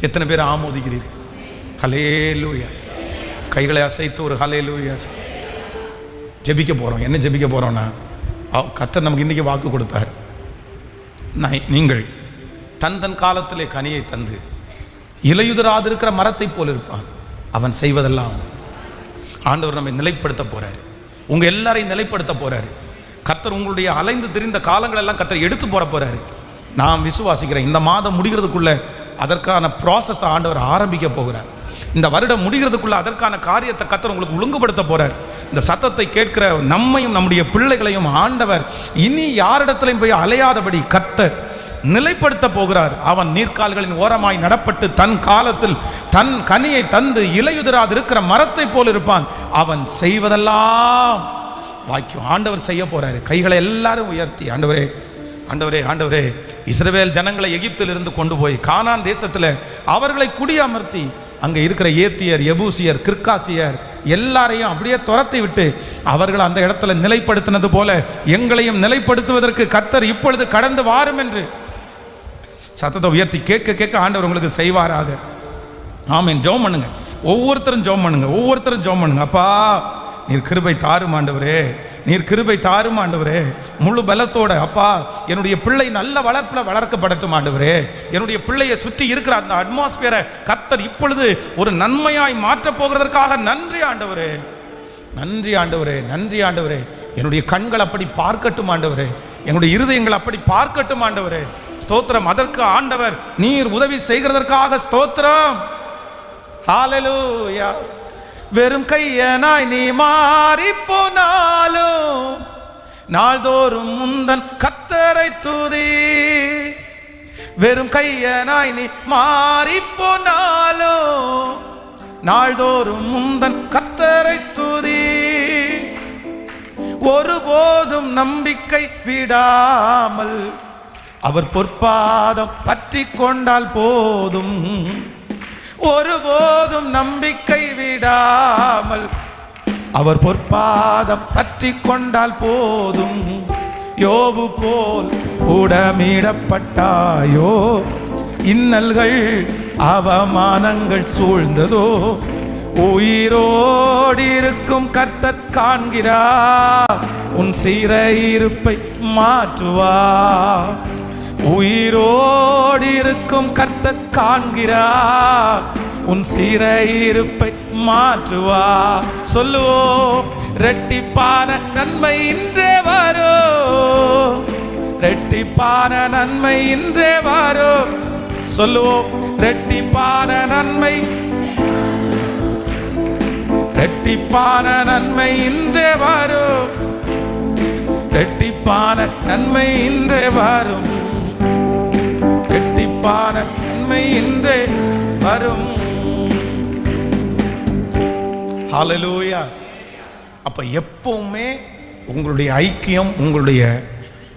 எத்தனை பேர் ஆமோதிக்கிறீர்கள்? ஹல்லேலூயா. கைகளை அசைத்து ஒரு ஹல்லேலூயா. ஜெபிக்க போகிறோம். என்ன ஜெபிக்க போகிறோன்னா, கர்த்தர் நமக்கு இன்றைக்கி வாக்கு கொடுத்தார், நீங்கள் தன் காலத்திலே கனியை தந்து இலையுதிராதிருக்கிற மரத்தை போல் இருப்பான், அவன் செய்வதெல்லாம். ஆண்டவர் நம்மை நிலைப்படுத்த போறாரு, உங்க எல்லாரையும் நிலைப்படுத்த போறாரு. கர்த்தர் உங்களுடைய அலைந்து திரிந்த காலங்கள் எல்லாம் கர்த்தர் எடுத்து போறாரு. நான் விசுவாசிக்கிறேன், இந்த மாதம் முடிகிறதுக்குள்ள அதற்கான ப்ராசஸ் ஆண்டவர் ஆரம்பிக்க போகிறார். இந்த வருடம் முடிகிறதுக்குள்ள அதற்கான காரியத்தை கர்த்தர் உங்களுக்கு ஒழுங்குபடுத்த போறார். இந்த சத்தத்தை கேட்கிற நம்மையும் நம்முடைய பிள்ளைகளையும் ஆண்டவர் இனி யாரிடத்திலையும் போய் அலையாதபடி கர்த்தர் நிலைப்படுத்த போகிறார். அவன் நீர்க்கால்களின் ஓரமாய் நடப்பட்டு தன் காலத்தில் தன் கனியை தந்து இலையுதிராது இருக்கிற மரத்தை போல் இருப்பான், அவன் செய்வதெல்லாம் வாக்கியம். ஆண்டவர் செய்ய போறாரு. கைகளை எல்லாரும் உயர்த்தி, ஆண்டவரே ஆண்டவரே ஆண்டவரே, இஸ்ரவேல் ஜனங்களை எகிப்திலிருந்து கொண்டு போய் கானான் தேசத்தில் அவர்களை குடியமர்த்தி அங்கே இருக்கிற ஏத்தியர், எபூசியர், கிர்காசியர் எல்லாரையும் அப்படியே துரத்தி விட்டு அவர்கள் அந்த இடத்துல நிலைப்படுத்தினது போல எங்களையும் நிலைப்படுத்துவதற்கு கர்த்தர் இப்பொழுது கடந்து வாரும் என்று சத்தத்தை உயர்த்தி கேட்க கேட்க ஆண்டவர் உங்களுக்கு செய்வாராக. ஆமென். ஜெபம் பண்ணுங்க, ஒவ்வொருத்தரும் ஜெபம் பண்ணுங்க. அப்பா, நீர் கிருபை தாரும் ஆண்டவரே, நீர் கிருபை தாரும் ஆண்டவரே, முழு பலத்தோட. அப்பா, என்னுடைய பிள்ளை நல்ல வளர்ப்பில் வளர்க்கப்படட்டும் ஆண்டவரே. என்னுடைய பிள்ளையை சுற்றி இருக்கிற அந்த அட்மாஸ்பியரை கர்த்தர் இப்பொழுது ஒரு நன்மையாய் மாற்றப் போகிறதற்காக நன்றி ஆண்டவரே, நன்றி ஆண்டவரே, நன்றி ஆண்டவரே. என்னுடைய கண்கள் அப்படி பார்க்கட்டும் ஆண்டவரே, என்னுடைய இருதயங்கள் அப்படி பார்க்கட்டும் ஆண்டவரே. ஸ்தோத்திரம். அதற்கு ஆண்டவர் நீர் உதவி செய்கிறதற்காக ஸ்தோத்திரம். ஹல்லேலூயா. வெறும் கையனாய் நீ மாறி போனாலும் நாள்தோறும் முந்தன் கர்த்தரை துதி. வெறும் கையனாய் நீ மாறி போனாலும் நாள்தோறும் முந்தன் கர்த்தரை துதி. ஒருபோதும் நம்பிக்கை விடாமல் அவர் பொற்பாதம் பற்றி கொண்டால் போதும், ஒருபோதும் நம்பிக்கை விடாமல் அவர் பொற்பாதம் பற்றி கொண்டால் போதும். யோபு போல் உடமிடப்பட்டாயோ, இன்னல்கள் அவமானங்கள் சூழ்ந்ததோ, உயிரோடு இருக்கும் கர்த்தர் காண்கிறார், உன் சிறையிருப்பை மாற்றுவார். உயிரோடு இருக்கும் கர்த்தர் காண்கிறார், உன் சிறையிருப்பை மாற்றுவார். சொல்லுவோம், இரட்டிப்பான நன்மை இன்றே வரும், இரட்டிப்பான நன்மை இன்றே வரும். சொல்லுவோம், இரட்டிப்பான நன்மை, இரட்டிப்பான நன்மை இன்றே வரும், இரட்டிப்பான நன்மை இன்றே வரும், இரட்டிப்பான நன்மை இன்றே வரும். ஹல்லேலூயா. அப்ப எப்பவுமே உங்களுடைய ஐக்கியம், உங்களுடைய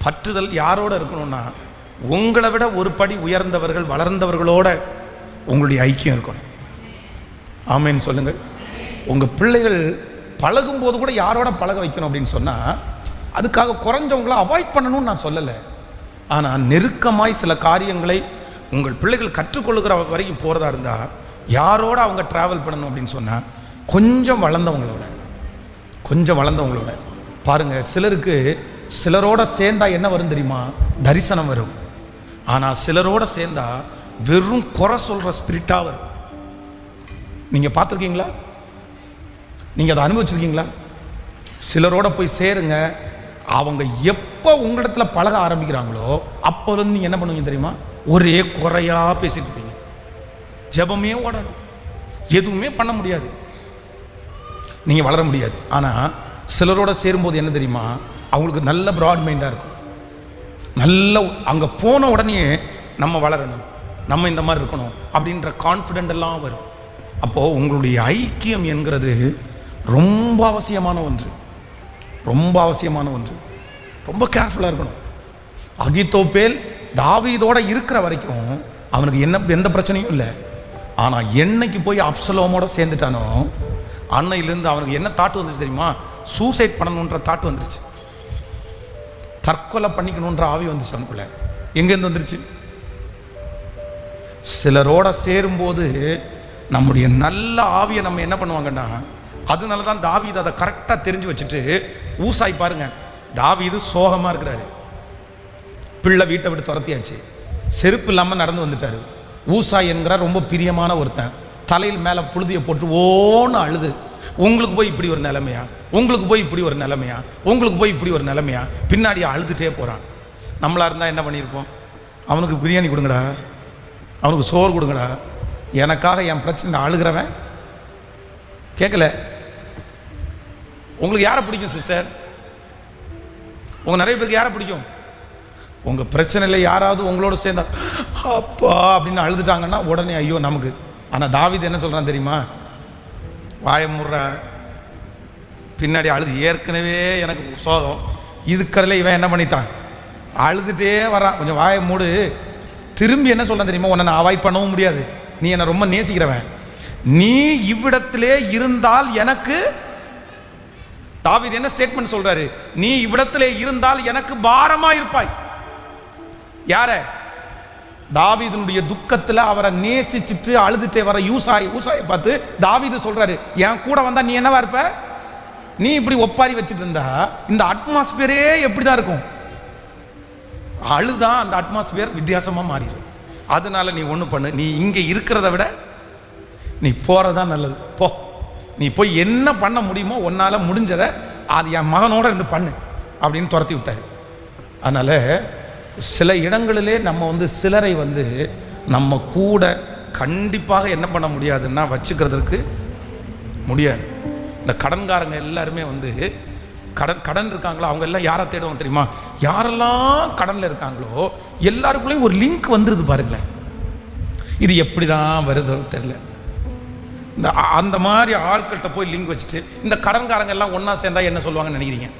பற்றுதல் யாரோட இருக்கணும்னா, உங்களை விட ஒரு படி உயர்ந்தவர்கள், வளர்ந்தவர்களோட உங்களுடைய ஐக்கியம் இருக்கணும். ஆமென் சொல்லுங்கள். உங்க பிள்ளைகள் பழகும் போது கூட யாரோட பழக வைக்கணும் அப்படின்னு சொன்னா, அதுக்காக குறைஞ்சவங்களை அவாய்ட் பண்ணணும்னு நான் சொல்லலை. ஆனால் நெருக்கமாய் சில காரியங்களை உங்கள் பிள்ளைகள் கற்றுக்கொள்ளுகிற வரைக்கும் போகிறதா இருந்தால் யாரோட அவங்க ட்ராவல் பண்ணணும் அப்படின்னு சொன்னால், கொஞ்சம் வளர்ந்தவங்களோட பாருங்க. சிலருக்கு சிலரோட சேர்ந்தா என்ன வரும் தெரியுமா? தரிசனம் வரும். ஆனால் சிலரோட சேர்ந்தா வெறும் குறை சொல்கிற ஸ்பிரிட்டாக வரும். நீங்கள் பார்த்துருக்கீங்களா? நீங்கள் அதை அனுபவிச்சிருக்கீங்களா? சிலரோட போய் சேருங்க, அவங்க எப்போ உங்களிடத்துல பழக ஆரம்பிக்கிறாங்களோ அப்போ வந்து நீங்கள் என்ன பண்ணுவீங்க தெரியுமா? ஒரே குறையாக பேசிட்டு இருப்பீங்க. ஜெபமே ஓடாது, எதுவுமே பண்ண முடியாது, நீங்கள் வளர முடியாது. ஆனால் சிலரோட சேரும்போது என்ன தெரியுமா? அவங்களுக்கு நல்ல ப்ராட் மைண்டாக இருக்கும். நல்ல அங்கே போன உடனே நம்ம வளரணும், நம்ம இந்த மாதிரி இருக்கணும் அப்படின்ற கான்ஃபிடென்ட் எல்லாம் வரும். அப்போது உங்களுடைய ஐக்கியம் என்கிறது ரொம்ப அவசியமான ஒன்று, ரொம்ப அவசியமான ஒன்று. ரொம்ப கேர்ஃபுல்லாக இருக்கணும். அகித்தோப்பேல் தாவீதோட இருக்கிற வரைக்கும் அவனுக்கு எந்த பிரச்சனையும் இல்லை. ஆனால் என்னைக்கு போய் அப்சலோமோட சேர்ந்துட்டானோ அன்னையிலேருந்து அவனுக்கு என்ன தாட்டு வந்துச்சு தெரியுமா? சூசைட் பண்ணணுன்ற தாட்டு வந்துருச்சு, தற்கொலை பண்ணிக்கணுன்ற ஆவி வந்துச்சு அவனுக்குள்ள. எங்கேருந்து வந்துருச்சு? சிலரோட சேரும்போது நம்முடைய நல்ல ஆவியை நம்ம என்ன பண்ணுவாங்கன்னா, அதனால தான் தாவீது அதை கரெக்டாக தெரிஞ்சு வச்சுட்டு ஊசாய் பாருங்க. தாவீது சோகமாக இருக்கிறாரு, பிள்ளை வீட்டை விட்டு துரத்தியாச்சு, செருப்பு இல்லாமல் நடந்து வந்துட்டாரு. ஊசாய் என்கிற ரொம்ப பிரியமான ஒருத்தன் தலையில் மேலே புழுதியை போட்டு ஓன்னு அழுது, உங்களுக்கு போய் இப்படி ஒரு நிலைமையா, உங்களுக்கு போய் இப்படி ஒரு நிலைமையா, உங்களுக்கு போய் இப்படி ஒரு நிலைமையா, பின்னாடி அழுதுகிட்டே போகிறான். நம்மளாக இருந்தால் என்ன பண்ணியிருப்போம்? அவனுக்கு பிரியாணி கொடுங்கடா, அவனுக்கு சோறு கொடுங்கடா, எனக்காக என் பிரச்சனை அழுகிறவன் கேட்கல. உங்களுக்கு யாரை பிடிக்கும் சிஸ்டர்? உங்கள் நிறைய பேருக்கு யாரை பிடிக்கும்? உங்கள் பிரச்சனையில் யாராவது உங்களோட சேர்ந்தா அப்பா அப்படின்னு அழுதுட்டாங்கன்னா உடனே ஐயோ நமக்கு. ஆனால் தாவீது என்ன சொல்கிறான் தெரியுமா? வாயமுற பின்னாடி அழுது, ஏற்கனவே எனக்கு சோகம், இதுக்கடலை இவன் என்ன பண்ணிட்டான், அழுதுகிட்டே வரான், கொஞ்சம் வாயை மூடு. திரும்பி என்ன சொல்கிறான் தெரியுமா? உன்னை நான் அவாய்ட் பண்ணவும் முடியாது, நீ என்னை ரொம்ப நேசிக்கிறவன், நீ இவ்விடத்திலே இருந்தால் எனக்கு. தாவீது என்ன ஸ்டேட்மெண்ட் சொல்றாரு? நீ இவ்விடத்திலே இருந்தால் எனக்கு பாரமா இருப்பாய். யார? தாவீதுனுடைய துக்கத்துல அவரை நேசிச்சுட்டு அழுதுட்டே வர ஊசாயை பார்த்து தாவீது சொல்றாரு, என் கூட வந்தா நீ என்னவா இருப்ப? நீ இப்படி ஒப்பாரி வச்சுட்டு இருந்தா இந்த அட்மாஸ்பியரே எப்படிதான் இருக்கும்? அழுதான் அந்த அட்மாஸ்பியர் வித்தியாசமா மாறிடும். அதனால நீ ஒண்ணு பண்ணு, நீ இங்க இருக்கிறத விட நீ போறதா நல்லது. போ, நீ போய் என்ன பண்ண முடியுமோ உன்னால முடிஞ்சதை அது என் மகனோட இருந்து பண்ணு அப்படின்னு துரத்தி விட்டாரு. அதனால சில இடங்களிலே நம்ம சிலரை நம்ம கூட கண்டிப்பாக என்ன பண்ண முடியாதுன்னா வச்சுக்கிறதுக்கு முடியாது. இந்த கடன்காரங்க எல்லாருமே கடன் இருக்காங்களோ அவங்க எல்லாம் யாரை தேடுவாங்க தெரியுமா? யாரெல்லாம் கடனில் இருக்காங்களோ எல்லாருக்குள்ளேயும் ஒரு லிங்க் வந்துருது பாருங்களேன். இது எப்படி தான் வருதோ தெரியல. இந்த அந்த மாதிரி ஆட்கள்கிட்ட போய் லிங்க் வச்சுட்டு இந்த கடன்காரங்க எல்லாம் ஒன்றா சேர்ந்தா என்ன சொல்லுவாங்கன்னு நினைக்கிறீங்க?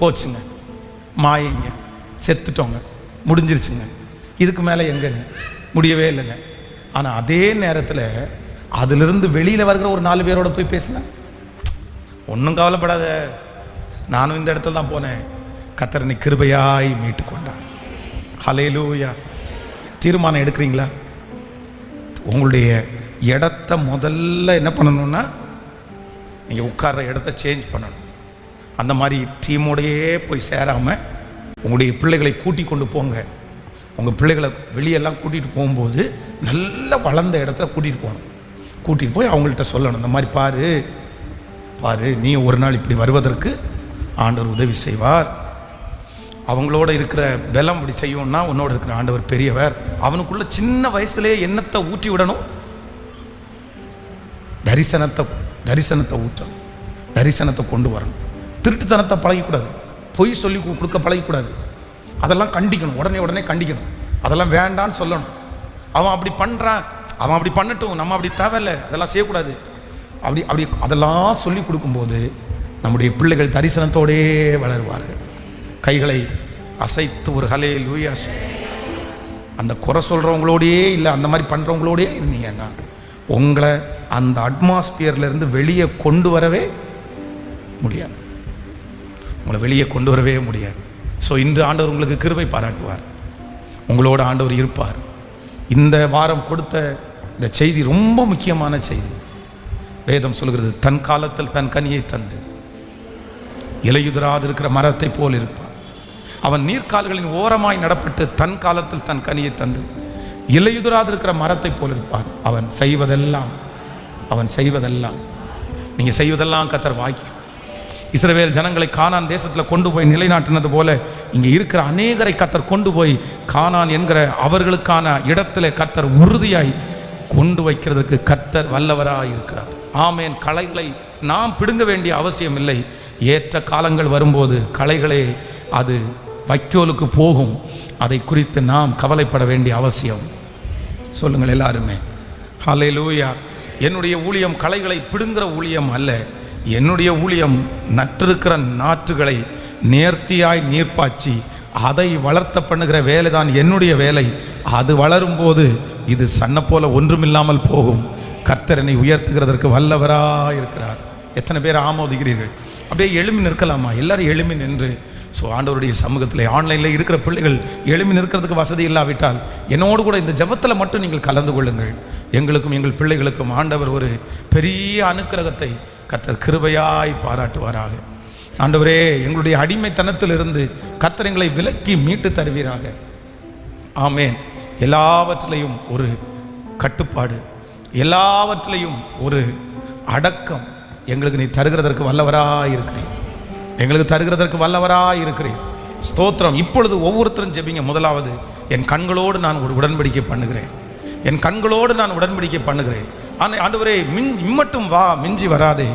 போச்சுங்க, மாயைங்க, செத்துட்டோங்க, முடிஞ்சிருச்சுங்க, இதுக்கு மேலே எங்கங்க, முடியவே இல்லைங்க. ஆனால் அதே நேரத்தில் அதிலிருந்து வெளியில் வருகிற ஒரு 4 பேரோட போய் பேசினேன். ஒன்றும் கவலைப்படாத, நானும் இந்த இடத்துல தான் போனேன், கர்த்தர் என்னை கிருபையாய் மீட்டு கொண்டார். ஹல்லேலூயா. தீர்மானம் எடுக்கிறீங்களா? உங்களுடைய இடத்த முதல்ல என்ன பண்ணணும்னா, நீங்கள் உட்கார்ற இடத்த சேஞ்ச் பண்ணணும். அந்த மாதிரி டீமோடையே போய் சேராமல் உங்களுடைய பிள்ளைகளை கூட்டி கொண்டு போங்க. உங்கள் பிள்ளைகளை வெளியெல்லாம் கூட்டிகிட்டு போகும்போது நல்ல வளர்ந்த இடத்துல கூட்டிகிட்டு போகணும். கூட்டிகிட்டு போய் அவங்கள்ட்ட சொல்லணும், இந்த மாதிரி பாரு நீ ஒரு நாள் இப்படி வருவதற்கு ஆண்டவர் உதவி செய்வார். அவங்களோட இருக்கிற பலம் இப்படி செய்யணும்னா உன்னோட இருக்கிற ஆண்டவர் பெரியவர். அவனுக்குள்ள சின்ன வயசுலேயே எண்ணத்தை ஊற்றி விடணும். தரிசனத்தை ஊற்றணும், தரிசனத்தை கொண்டு வரணும். திருட்டுத்தனத்தை பழகக்கூடாது, பொய் சொல்லி கொடுக்க பழகக்கூடாது. அதெல்லாம் கண்டிக்கணும், உடனே கண்டிக்கணும். அதெல்லாம் வேண்டான்னு சொல்லணும். அவன் அப்படி பண்ணுறான், அவன் அப்படி பண்ணட்டும், நம்ம அப்படி தேவையில்லை, அதெல்லாம் செய்யக்கூடாது. அப்படி அதெல்லாம் சொல்லி கொடுக்கும்போது நம்முடைய பிள்ளைகள் தரிசனத்தோடே வளருவார்கள். கைகளை அசைத்து ஒரு ஹல்லேலூயா. அந்த குறை சொல்கிறவங்களோடையே இல்லை, அந்த மாதிரி பண்ணுறவங்களோடையே இருந்தீங்கன்னா உங்களை அந்த அட்மாஸ்பியர்லேருந்து வெளியே கொண்டு வரவே முடியாது. உங்களை வெளியே கொண்டு வரவே முடியாது. ஸோ இன்று ஆண்டவர் உங்களுக்கு கிருபை பாராட்டுவார், உங்களோட ஆண்டவர் இருப்பார். இந்த வாரம் கொடுத்த இந்த செய்தி ரொம்ப முக்கியமான செய்தி. வேதம் சொல்கிறது, தன் காலத்தில் தன் கனியை தந்து இலையுதிராது இருக்கிற மரத்தை போல் இருப்பான். அவன் நீர்க்கால்களின் ஓரமாய் நடப்பட்டு தன் காலத்தில் தன் கனியை தந்து இலையுதிராது இருக்கிற மரத்தை போல் இருப்பான். அவன் செய்வதெல்லாம் நீங்கள் செய்வதெல்லாம் கர்த்தர் வாய்க்கும். இஸ்ரவேல் ஜனங்களை கானான் தேசத்தில் கொண்டு போய் நிலைநாட்டினது போல இங்கே இருக்கிற அநேகரை கர்த்தர் கொண்டு போய் கானான் என்கிற அவர்களுக்கான இடத்துல கர்த்தர் உறுதியாய் கொண்டு வைக்கிறதுக்கு கர்த்தர் வல்லவராய் இருக்கிறார். ஆமேன். களைகளை நாம் பிடுங்க வேண்டிய அவசியம் இல்லை. ஏற்ற காலங்கள் வரும்போது களைகளே அது வைக்கோலுக்கு போகும். அதை குறித்து நாம் கவலைப்பட வேண்டிய அவசியம் சொல்லுங்கள் எல்லாருமே. ஹல்லேலூயா. என்னுடைய ஊழியம் களைகளை பிடுங்குற ஊழியம் அல்ல. என்னுடைய ஊழியம் நட்டிருக்கிற நாற்றுகளை நேர்த்தியாய் நீர்ப்பாய்ச்சி அதை வளர்த்த பண்ணுகிற வேலை தான் என்னுடைய வேலை. அது வளரும்போது இது சன்ன போல ஒன்றுமில்லாமல் போகும். கர்த்தர் என்னை உயர்த்துகிறதற்கு வல்லவராக இருக்கிறார். எத்தனை பேர் ஆமோதிக்கிறீர்கள்? அப்படியே எழுமி நிற்கலாமா? எல்லாரும் எழுமி நின்று ஆண்டவருடைய சமூகத்தில் ஆன்லைனில் இருக்கிற பிள்ளைகள் எழுமி நிற்கிறதுக்கு வசதி இல்லாவிட்டால் என்னோடு கூட இந்த ஜெபத்தில் மட்டும் நீங்கள் கலந்து கொள்ளுங்கள். எங்களுக்கும் எங்கள் பிள்ளைகளுக்கும் ஆண்டவர் ஒரு பெரிய அனுக்கிரகத்தை கர்த்தர் கிருபையாய் பாராட்டுவாராக. ஆண்டவரே, எங்களுடைய அடிமைத்தனத்திலிருந்து கர்த்தர் எங்களை விலக்கி மீட்டு தருவீராக. ஆமேன். எல்லாவற்றிலையும் ஒரு கட்டுப்பாடு, எல்லாவற்றிலையும் ஒரு அடக்கம் எங்களுக்கு நீ தருகிறதற்கு வல்லவராய் இருக்கிறேன். எங்களுக்கு தருகிறதற்கு வல்லவராய் இருக்கிறேன். ஸ்தோத்திரம். இப்பொழுது ஒவ்வொருத்தரும் ஜெபிங்க. முதலாவது, என் கண்களோடு நான் ஒரு உடன்படிக்கை பண்ணுகிறேன். என் கண்களோடு நான் உடன்படிக்கை பண்ணுகிறேன். ஆண்டவரே, இம்மட்டும் வா, மிஞ்சி வராதே.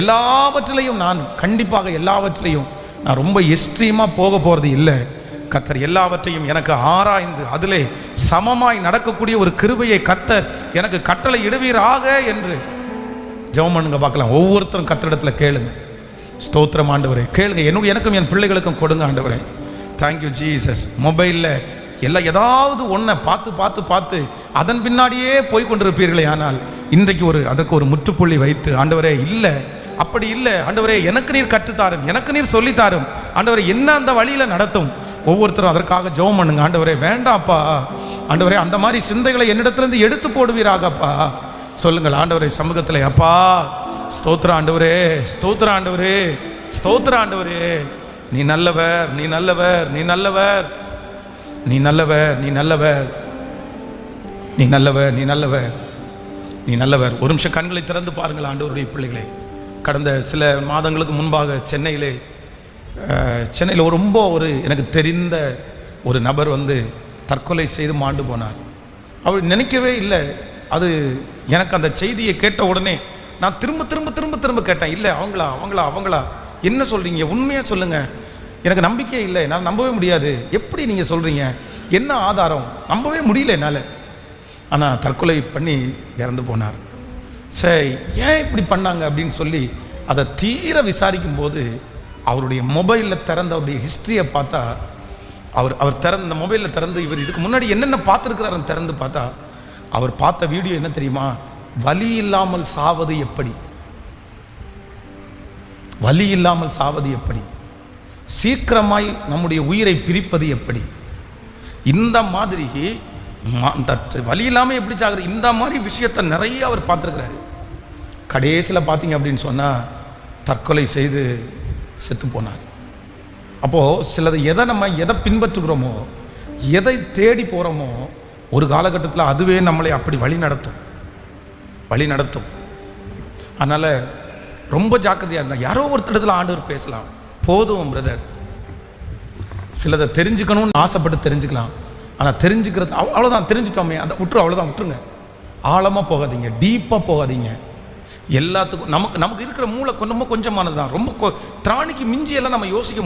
எல்லாவற்றிலையும் நான் கண்டிப்பாக எல்லாவற்றிலையும் நான் ரொம்ப எக்ஸ்ட்ரீமாக போக போகிறது இல்லை. கர்த்தர் எல்லாவற்றையும் எனக்கு ஆராய்ந்து அதிலே சமமாய் நடக்கக்கூடிய ஒரு கிருபையை கர்த்தர் எனக்கு கட்டளை இடுவீராக என்று ஜெபம் பண்ணுங்க பார்க்கலாம். ஒவ்வொருத்தரும் கர்த்தரிடத்தில் கேளுங்க. ஸ்தோத்திரம் ஆண்டவரே, கேளுங்க. எனக்கும் என் பிள்ளைகளுக்கும் கொடுங்க ஆண்டவரே. Thank you Jesus. மொபைலில் எல்லாம் ஏதாவது ஒன்றை பார்த்து அதன் பின்னாடியே போய் கொண்டிருப்பீர்களே. ஆனால் இன்றைக்கு அதற்கு ஒரு முற்றுப்புள்ளி வைத்து, ஆண்டவரே இல்லை, அப்படி இல்லை ஆண்டவரே, எனக்கு நீர் கற்றுத்தாரும், எனக்கு நீர் சொல்லித்தாரும் ஆண்டவரே, என்ன அந்த வழியில் நடத்தும். ஒவ்வொருத்தரும் அதற்காக ஜெபம் பண்ணுங்க. ஆண்டவரே வேண்டாப்பா, ஆண்டவரே அந்த மாதிரி சிந்தைகளை என்னிடத்துலேருந்து எடுத்து போடுவீராகப்பா சொல்லுங்கள். ஆண்டவரே சமூகத்தில், அப்பா ஸ்தோத்திர ஆண்டவரே, ஸ்தோத்திர ஆண்டவரே, ஸ்தோத்திர ஆண்டவரே, நீ நல்லவர், நீ நல்லவர், நீ நல்லவர், நீ நல்லவர், நீ நல்லவர், நீ நல்லவர், நீ நல்லவர், நீ நல்லவர். ஒரு நிமிஷம் கண்களை திறந்து பாருங்கள் ஆண்டவருடைய பிள்ளைகளே. கடந்த சில மாதங்களுக்கு முன்பாக சென்னையில் ரொம்ப எனக்கு தெரிந்த ஒரு நபர் தற்கொலை செய்து மாண்டு போனார். அவர் நினைக்கவே இல்லை. அது எனக்கு அந்த செய்தியை கேட்ட உடனே நான் திரும்ப திரும்ப திரும்ப திரும்ப கேட்டேன். இல்லை அவங்களா அவங்களா அவங்களா என்ன சொல்கிறீங்க, உண்மையாக சொல்லுங்கள், எனக்கு நம்பிக்கையே இல்லை, நான் நம்பவே முடியாது. எப்படி நீங்கள் சொல்கிறீங்க, என்ன ஆதாரம், நம்பவே முடியல என்னால். ஆனால் தற்கொலை பண்ணி இறந்து போனார். சரி, ஏன் இப்படி பண்ணாங்க அப்படின்னு சொல்லி அதை தீர விசாரிக்கும் போது அவருடைய மொபைலில் திறந்த அவருடைய ஹிஸ்ட்ரியை பார்த்தா அவர் திறந்து இந்த மொபைலில் திறந்து இவர் இதுக்கு முன்னாடி என்னென்ன பார்த்துருக்கிறாருன்னு திறந்து பார்த்தா அவர் பார்த்த வீடியோ என்ன தெரியுமா? வலி இல்லாமல் சாவது எப்படி, வலி இல்லாமல் சாவது எப்படி, சீக்கிரமாய் நம்முடைய உயிரை பிரிப்பது எப்படி, இந்த மாதிரி வலி இல்லாமல் எப்படி சாகுது, இந்த மாதிரி விஷயத்தை நிறைய அவர் பார்த்துருக்கிறாரு. கடைசியில் பார்த்தீங்க அப்படின்னு சொன்னால் தற்கொலை செய்து செத்து போனார். அப்போது சிலது எதை பின்பற்றுகிறோமோ, எதை தேடி போகிறோமோ, ஒரு காலகட்டத்தில் அதுவே நம்மளை அப்படி வழி நடத்தும். அதனால் ரொம்ப ஜாக்கிரதையாக இருந்தால் யாரோ ஒருத்தடத்தில் ஆண்டவர் பேசலாம். போதும் பிரதர், சிலதை தெரிஞ்சுக்கணும்னு ஆசைப்பட்டு தெரிஞ்சுக்கலாம். ஆனால் தெரிஞ்சுக்கிறது அவ்வளோதான், தெரிஞ்சுட்டோமே அந்த அவ்வளோதான் விட்டுருங்க. ஆழமாக போகாதீங்க, டீப்பாக போகாதீங்க. எல்லாத்துக்கும் நமக்கு இருக்கிற மூளை ரொம்ப கொஞ்சமானது தான். ரொம்ப திராணிக்கு மிஞ்சியெல்லாம் நம்ம யோசிக்க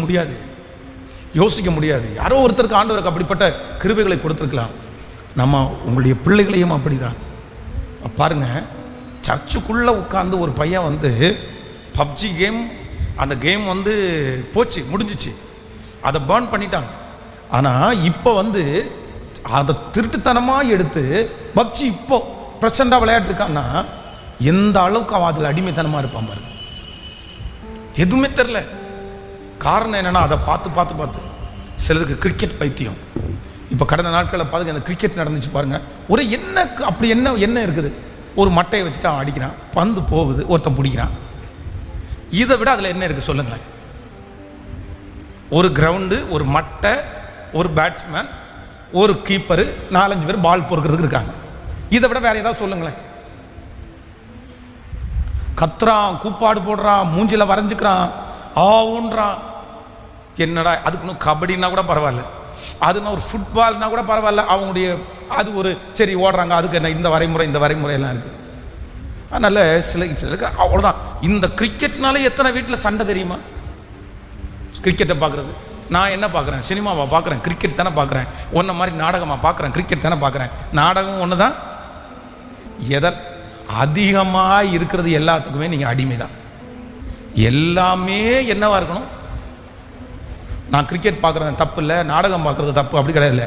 முடியாது. யாரோ ஒருத்தருக்கு ஆண்டவருக்கு அப்படிப்பட்ட கிருபைகளை கொடுத்துருக்கலாம். நம்ம உங்களுடைய பிள்ளைகளையும் அப்படி தான் பாருங்க. சர்ச்சுக்குள்ளே உட்காந்து ஒரு பையன் வந்து பப்ஜி கேம், அந்த கேம் வந்து போச்சு, முடிஞ்சிச்சு, அதை பேர்ன் பண்ணிட்டாங்க. ஆனால் இப்போ வந்து அதை திருட்டுத்தனமாக எடுத்து பப்ஜி இப்போ ப்ரெசண்டாக விளையாட்டுருக்கான்னா எந்த அளவுக்கு அவன் அதில் அடிமைத்தனமாக இருப்பான் பாருங்க. எதுவுமே தெரில. காரணம் என்னென்னா அதை பார்த்து சிலருக்கு கிரிக்கெட் பைத்தியம். இப்போ கடந்த நாட்களில் பார்த்து அந்த கிரிக்கெட் நடந்துச்சு பாருங்கள். ஒரு அப்படி என்ன இருக்குது, ஒரு மட்டையை வச்சுட்டு அவன் அடிக்கிறான், பந்து போகுது, ஒருத்தன் பிடிக்கிறான். இதை விட அதில் என்ன இருக்குது சொல்லுங்களேன்? ஒரு கிரவுண்டு, ஒரு மட்டை, ஒரு பேட்ஸ்மேன், ஒரு கீப்பரு, 4-5 பேர் பால் பொறுக்கிறதுக்கு இருக்காங்க. இதை விட வேற ஏதாவது சொல்லுங்களேன். கத்துறான், கூப்பாடு போடுறான், மூஞ்சில வரைஞ்சுக்கிறான், ஊன்றான். என்னடா அதுக்குன்னு கபடின்னா கூட பரவாயில்ல, அதுனா ஒரு ஃபுட்பால்னா கூட பரவாயில்ல, அவங்களுடைய அது ஒரு சரி ஓடுறாங்க, அதுக்கு என்ன இந்த வரைமுறை எல்லாம் இருக்குது. அதனால சிலருக்கு அவ்வளோதான். இந்த கிரிக்கெட்னால எத்தனை வீட்டில் சண்டை தெரியுமா? கிரிக்கெட்டை பார்க்குறது. நான் என்ன பார்க்குறேன்? சினிமாவை பார்க்குறேன், கிரிக்கெட் தானே பார்க்குறேன். ஒன்றை மாதிரி நாடகமாக பார்க்குறேன், கிரிக்கெட் தானே பார்க்குறேன். நாடகம் ஒன்று தான். அதிகமாக இருக்கிறது எல்லாத்துக்குமே நீங்கள் அடிமை தான். எல்லாமே என்னவா இருக்கணும்? நான் கிரிக்கெட் பார்க்குறது தப்பு இல்லை, நாடகம் பார்க்குறது தப்பு, அப்படி கிடையாது.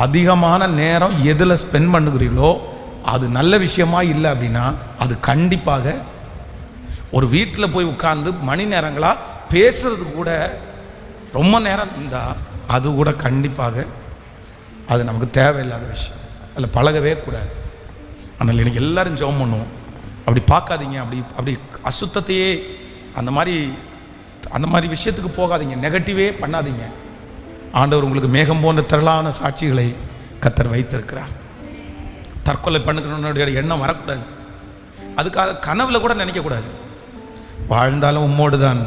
அதிகமான நேரம் எதில் ஸ்பெண்ட் பண்ணுகிறீங்களோ அது நல்ல விஷயமா இல்லை அப்படின்னா அது கண்டிப்பாக ஒரு வீட்டில் போய் உட்கார்ந்து மணி நேரங்களாக பேசுறது கூட ரொம்ப நேரம் இருந்தால் அது கூட கண்டிப்பாக அது நமக்கு தேவையில்லாத விஷயம். அதில் பழகவே கூடாது. அதனால் எனக்கு எல்லாரும் ஜெபம் பண்ணுவோம். அப்படி பார்க்காதீங்க, அப்படி அசுத்தத்தையே அந்த மாதிரி விஷயத்துக்கு போகாதீங்க, நெகட்டிவே பண்ணாதீங்க. ஆண்டவர் உங்களுக்கு மேகம் போன்ற திரளான சாட்சிகளை கர்த்தர் வைத்திருக்கிறார். தற்கொலை பண்ணுறனுடைய எண்ணம் வரக்கூடாது. அதுக்காக கனவுல கூட நினைக்கக்கூடாது. வாழ்ந்தாலும் உம்மோடு தான்,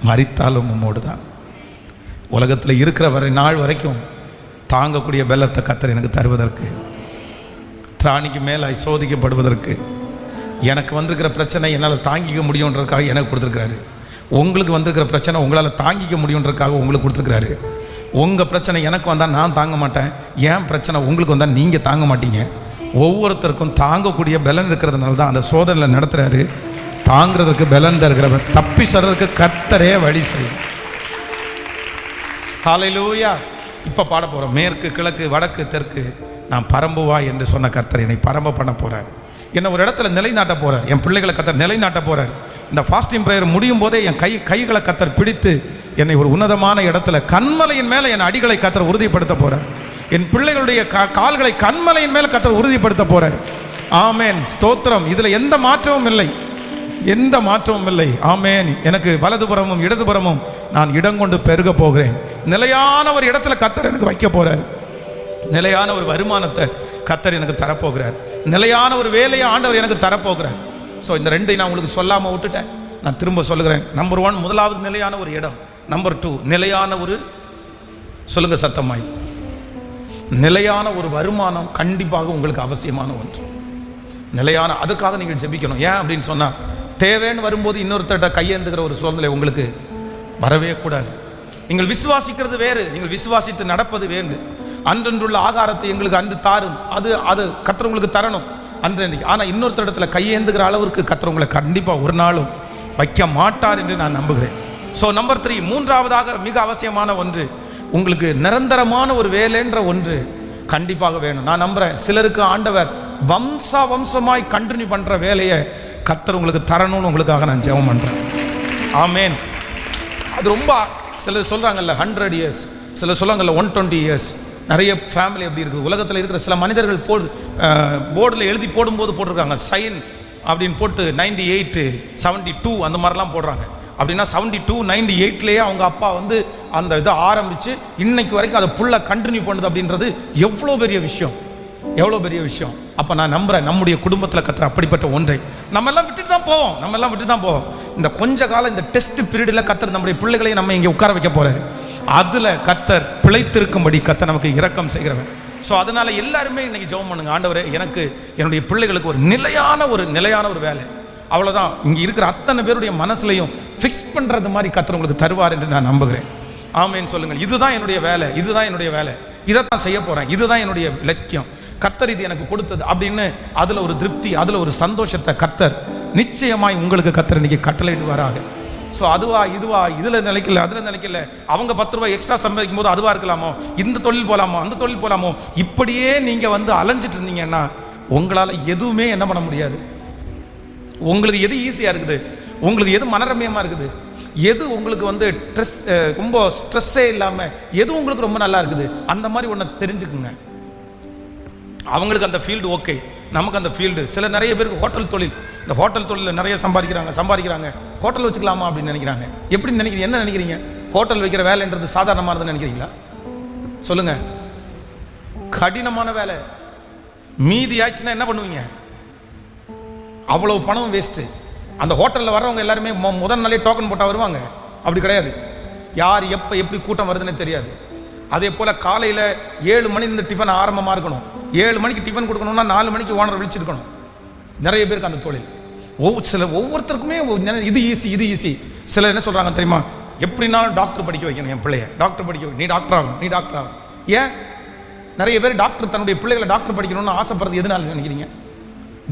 மரித்தாலும் உம்மோடு தான். உலகத்தில் இருக்கிற நாள் வரைக்கும் தாங்கக்கூடிய பலத்தை கர்த்தர் எனக்கு தருவதற்கு, திராணிக்கு மேலாய் சோதிக்கப்படுவதற்கு, எனக்கு வந்திருக்கிற பிரச்சனை என்னால் தாங்கிக்க முடியுன்றதுக்காக எனக்கு கொடுத்துருக்கிறாரு. உங்களுக்கு வந்திருக்கிற பிரச்சனை உங்களால் தாங்கிக்க முடியுன்றதுக்காக உங்களுக்கு கொடுத்துருக்கிறாரு. உங்கள் பிரச்சனை எனக்கு வந்தால் நான் தாங்க மாட்டேன், ஏன் பிரச்சனை உங்களுக்கு வந்தால் நீங்கள் தாங்க மாட்டீங்க. ஒவ்வொருத்தருக்கும் தாங்கக்கூடிய பலன் இருக்கிறதுனால தான் அந்த சோதனையில் நடத்துகிறாரு. தாங்கிறதுக்கு பலன் தருகிறவர், தப்பி சொல்றதுக்கு கர்த்தரே வழி செய்யும். ஹல்லேலூயா. இப்போ பாட போகிறோம். மேற்கு, கிழக்கு, வடக்கு, தெற்கு நான் பரம்புவா என்று சொன்ன கர்த்தர் என்னை பரம்ப பண்ண போகிறார். என்னை ஒரு இடத்துல நிலைநாட்ட போகிறார். என் பிள்ளைகளை கர்த்தர் நிலைநாட்ட போகிறார். இந்த ஃபாஸ்டிங் ப்ரேயர் முடியும் போதே என் கைகளை கர்த்தர் பிடித்து என்னை ஒரு உன்னதமான இடத்துல கண்மலையின் மேலே என் அடிகளை கர்த்தர் உறுதிப்படுத்த போகிறார். என் பிள்ளைகளுடைய கால்களை கண்மலையின் மேலே கர்த்தர் உறுதிப்படுத்த போகிறார். ஆமேன், ஸ்தோத்திரம். இதில் எந்த மாற்றமும் இல்லை. ஆமேன். எனக்கு வலதுபுறமும் இடதுபுறமும் நான் இடங்கொண்டு பெருக போகிறேன். நிலையான ஒரு இடத்துல கர்த்தர் எனக்கு வைக்க போகிறார். நிலையான ஒரு வருமானத்தை கர்த்தர் எனக்கு தரப்போகிறார். நிலையான ஒரு வேலையை ஆண்டவர் எனக்கு தரப்போகிறார். ஸோ இந்த ரெண்டையும் நான் உங்களுக்கு சொல்லாமல் விட்டுட்டேன். நான் திரும்ப சொல்லுகிறேன். நம்பர் 1 முதலாவது நிலையான ஒரு இடம். நம்பர் 2 நிலையான ஒரு, சொல்லுங்க சத்தமாய், நிலையான ஒரு வருமானம் கண்டிப்பாக உங்களுக்கு அவசியமான ஒன்று. நிலையான, அதுக்காக நீங்கள் ஜெபிக்கணும். ஏன் அப்படின்னு சொன்னால், தேவைன்னு வரும்போது இன்னொருத்தர்கிட்ட கையேந்துகிற ஒரு சூழ்நிலை உங்களுக்கு வரவே கூடாது. நீங்கள் விசுவாசிக்கிறது வேறு, நீங்கள் விசுவாசித்து நடப்பது வேண்டு. அன்றன்றுள்ள ஆகாரத்தை எங்களுக்கு அன்று தாரும், அது கர்த்தர் உங்களுக்கு தரணும் அன்றன்றைக்கு. ஆனால் இன்னொருத்தர் இடத்துல கையேந்துகிற அளவுக்கு கர்த்தர் உங்களை கண்டிப்பாக ஒரு நாளும் வைக்க மாட்டார் என்று நான் நம்புகிறேன். ஸோ நம்பர் 3, மூன்றாவதாக மிக அவசியமான ஒன்று, உங்களுக்கு நிரந்தரமான ஒரு வேலைன்ற ஒன்று கண்டிப்பாக வேணும். நான் நம்புறேன் சிலருக்கு ஆண்டவர் வம்சமாய் கண்டினியூ பண்ற வேலையை கர்த்தர் உங்களுக்கு தரணும்னு உங்களுக்காக நான் ஜெபம் பண்றேன். ஆமேன். அது ரொம்ப சிலர் சொல்றாங்கல்ல 100 years, சிலர் சொல்லுவாங்கல்ல 120 years. நிறைய ஃபேமிலி எப்படி இருக்குது உலகத்தில் இருக்கிற சில மனிதர்கள் போர்டில் எழுதி போடும்போது போட்டிருக்காங்க சைன் அப்படின்னு போட்டு 98 72 அந்த மாதிரிலாம் போடுறாங்க. அப்படின்னா 72 98லேயே அவங்க அப்பா வந்து அந்த இதை ஆரம்பித்து இன்னைக்கு வரைக்கும் அதை ஃபுல்லாக கண்டினியூ பண்ணுது அப்படின்றது எவ்வளோ பெரிய விஷயம், எவ்வளோ பெரிய விஷயம். அப்போ நான் நம்புகிறேன் நம்முடைய குடும்பத்தில் கர்த்தர் அப்படிப்பட்ட ஒன்றை நம்ம எல்லாம் விட்டுட்டு தான் போவோம். இந்த கொஞ்ச காலம் இந்த டெஸ்ட் பீரியடில் கர்த்தர் நம்முடைய பிள்ளைகளையும் நம்ம இங்கே உட்கார வைக்க போகிறாரு. அதில் கர்த்தர் பிழைத்திருக்கும்படி கர்த்தர் நமக்கு இரக்கம் செய்கிறவன். ஸோ அதனால் எல்லாருமே இன்னைக்கு ஜெபம் பண்ணுங்க, ஆண்டவரே எனக்கு என்னுடைய பிள்ளைகளுக்கு ஒரு நிலையான ஒரு வேலை, அவ்வளோதான். இங்கே இருக்கிற அத்தனை பேருடைய மனசுலையும் ஃபிக்ஸ் பண்ணுறது மாதிரி கர்த்தர் உங்களுக்கு தருவார் என்று நான் நம்புகிறேன். ஆமேன்னு சொல்லுங்கள். இதுதான் என்னுடைய வேலை, இதைத்தான் செய்ய போகிறேன், இதுதான் என்னுடைய லட்சியம், கர்த்தர் இது எனக்கு கொடுத்தது அப்படின்னு அதில் ஒரு திருப்தி, அதில் ஒரு சந்தோஷத்தை கர்த்தர் நிச்சயமாய் உங்களுக்கு கர்த்தர் இன்னைக்கு கட்டளையிடுவாராக. ஸோ அதுவா இதுவா இதில் நினைக்கல அதில் நினைக்கல, அவங்க 10 ரூபாய் எக்ஸ்ட்ரா சம்பாதிக்கும் போது அதுவாக இருக்கலாமோ, இந்த தொழில் போகலாமோ அந்த தொழில் போகலாமோ, இப்படியே நீங்கள் வந்து அலைஞ்சிட்டு இருந்தீங்கன்னா உங்களால் எதுவுமே என்ன பண்ண முடியாது. உங்களுக்கு எது ஈஸியாக இருக்குது, உங்களுக்கு எது மனரம்யமாக இருக்குது, எது உங்களுக்கு வந்து ரொம்ப ஸ்ட்ரெஸ்ஸே இல்லாமல் எது உங்களுக்கு ரொம்ப நல்லா இருக்குது, அந்த மாதிரி ஒன்று தெரிஞ்சுக்குங்க. அவங்களுக்கு அந்த ஃபீல்டு ஓகே, நமக்கு அந்த ஃபீல்டு. நிறைய பேருக்கு ஹோட்டல் தொழில், இந்த ஹோட்டல் தொழிலில் நிறைய சம்பாதிக்கிறாங்க, ஹோட்டல் வச்சுக்கலாமா அப்படின்னு நினைக்கிறாங்க. எப்படி நினைக்கிறீங்க, என்ன நினைக்கிறீங்க? ஹோட்டல் வைக்கிற வேலைன்றது சாதாரணமானதுன்னு நினைக்கிறீங்களா? சொல்லுங்க. கடினமான வேலை. மீதி ஆயிடுச்சுன்னா என்ன பண்ணுவீங்க? அவ்வளவு பணம் வேஸ்ட்டு. அந்த ஹோட்டலில் வர்றவங்க எல்லாருமே முதல் நாளே டோக்கன் போட்டால் வருவாங்க? அப்படி கிடையாது. யார் எப்போ எப்படி கூட்டம் வருதுன்னு தெரியாது. அதே போல் காலையில் 7 மணி இந்த டிஃபன் ஆரம்பமாக இருக்கணும். 7 மணிக்கு டிஃபன் கொடுக்கணும்னா 4 மணிக்கு ஓனர் விழிச்சிருக்கணும். நிறைய பேருக்கு அந்த தொழில். ஒவ்வொருத்தருக்குமே இது ஈஸி. சிலர் என்ன சொல்கிறாங்க தெரியுமா, எப்படினாலும் டாக்டர் படிக்க வைக்கணும், என் பிள்ளைய டாக்டர் படிக்க வைக்கணும், நீ டாக்டர் ஆகணும். ஏன் நிறைய பேர் டாக்டர் தன்னுடைய பிள்ளைகளை டாக்டர் படிக்கணும்னு ஆசைப்படுறது எதனால நினைக்கிறீங்க?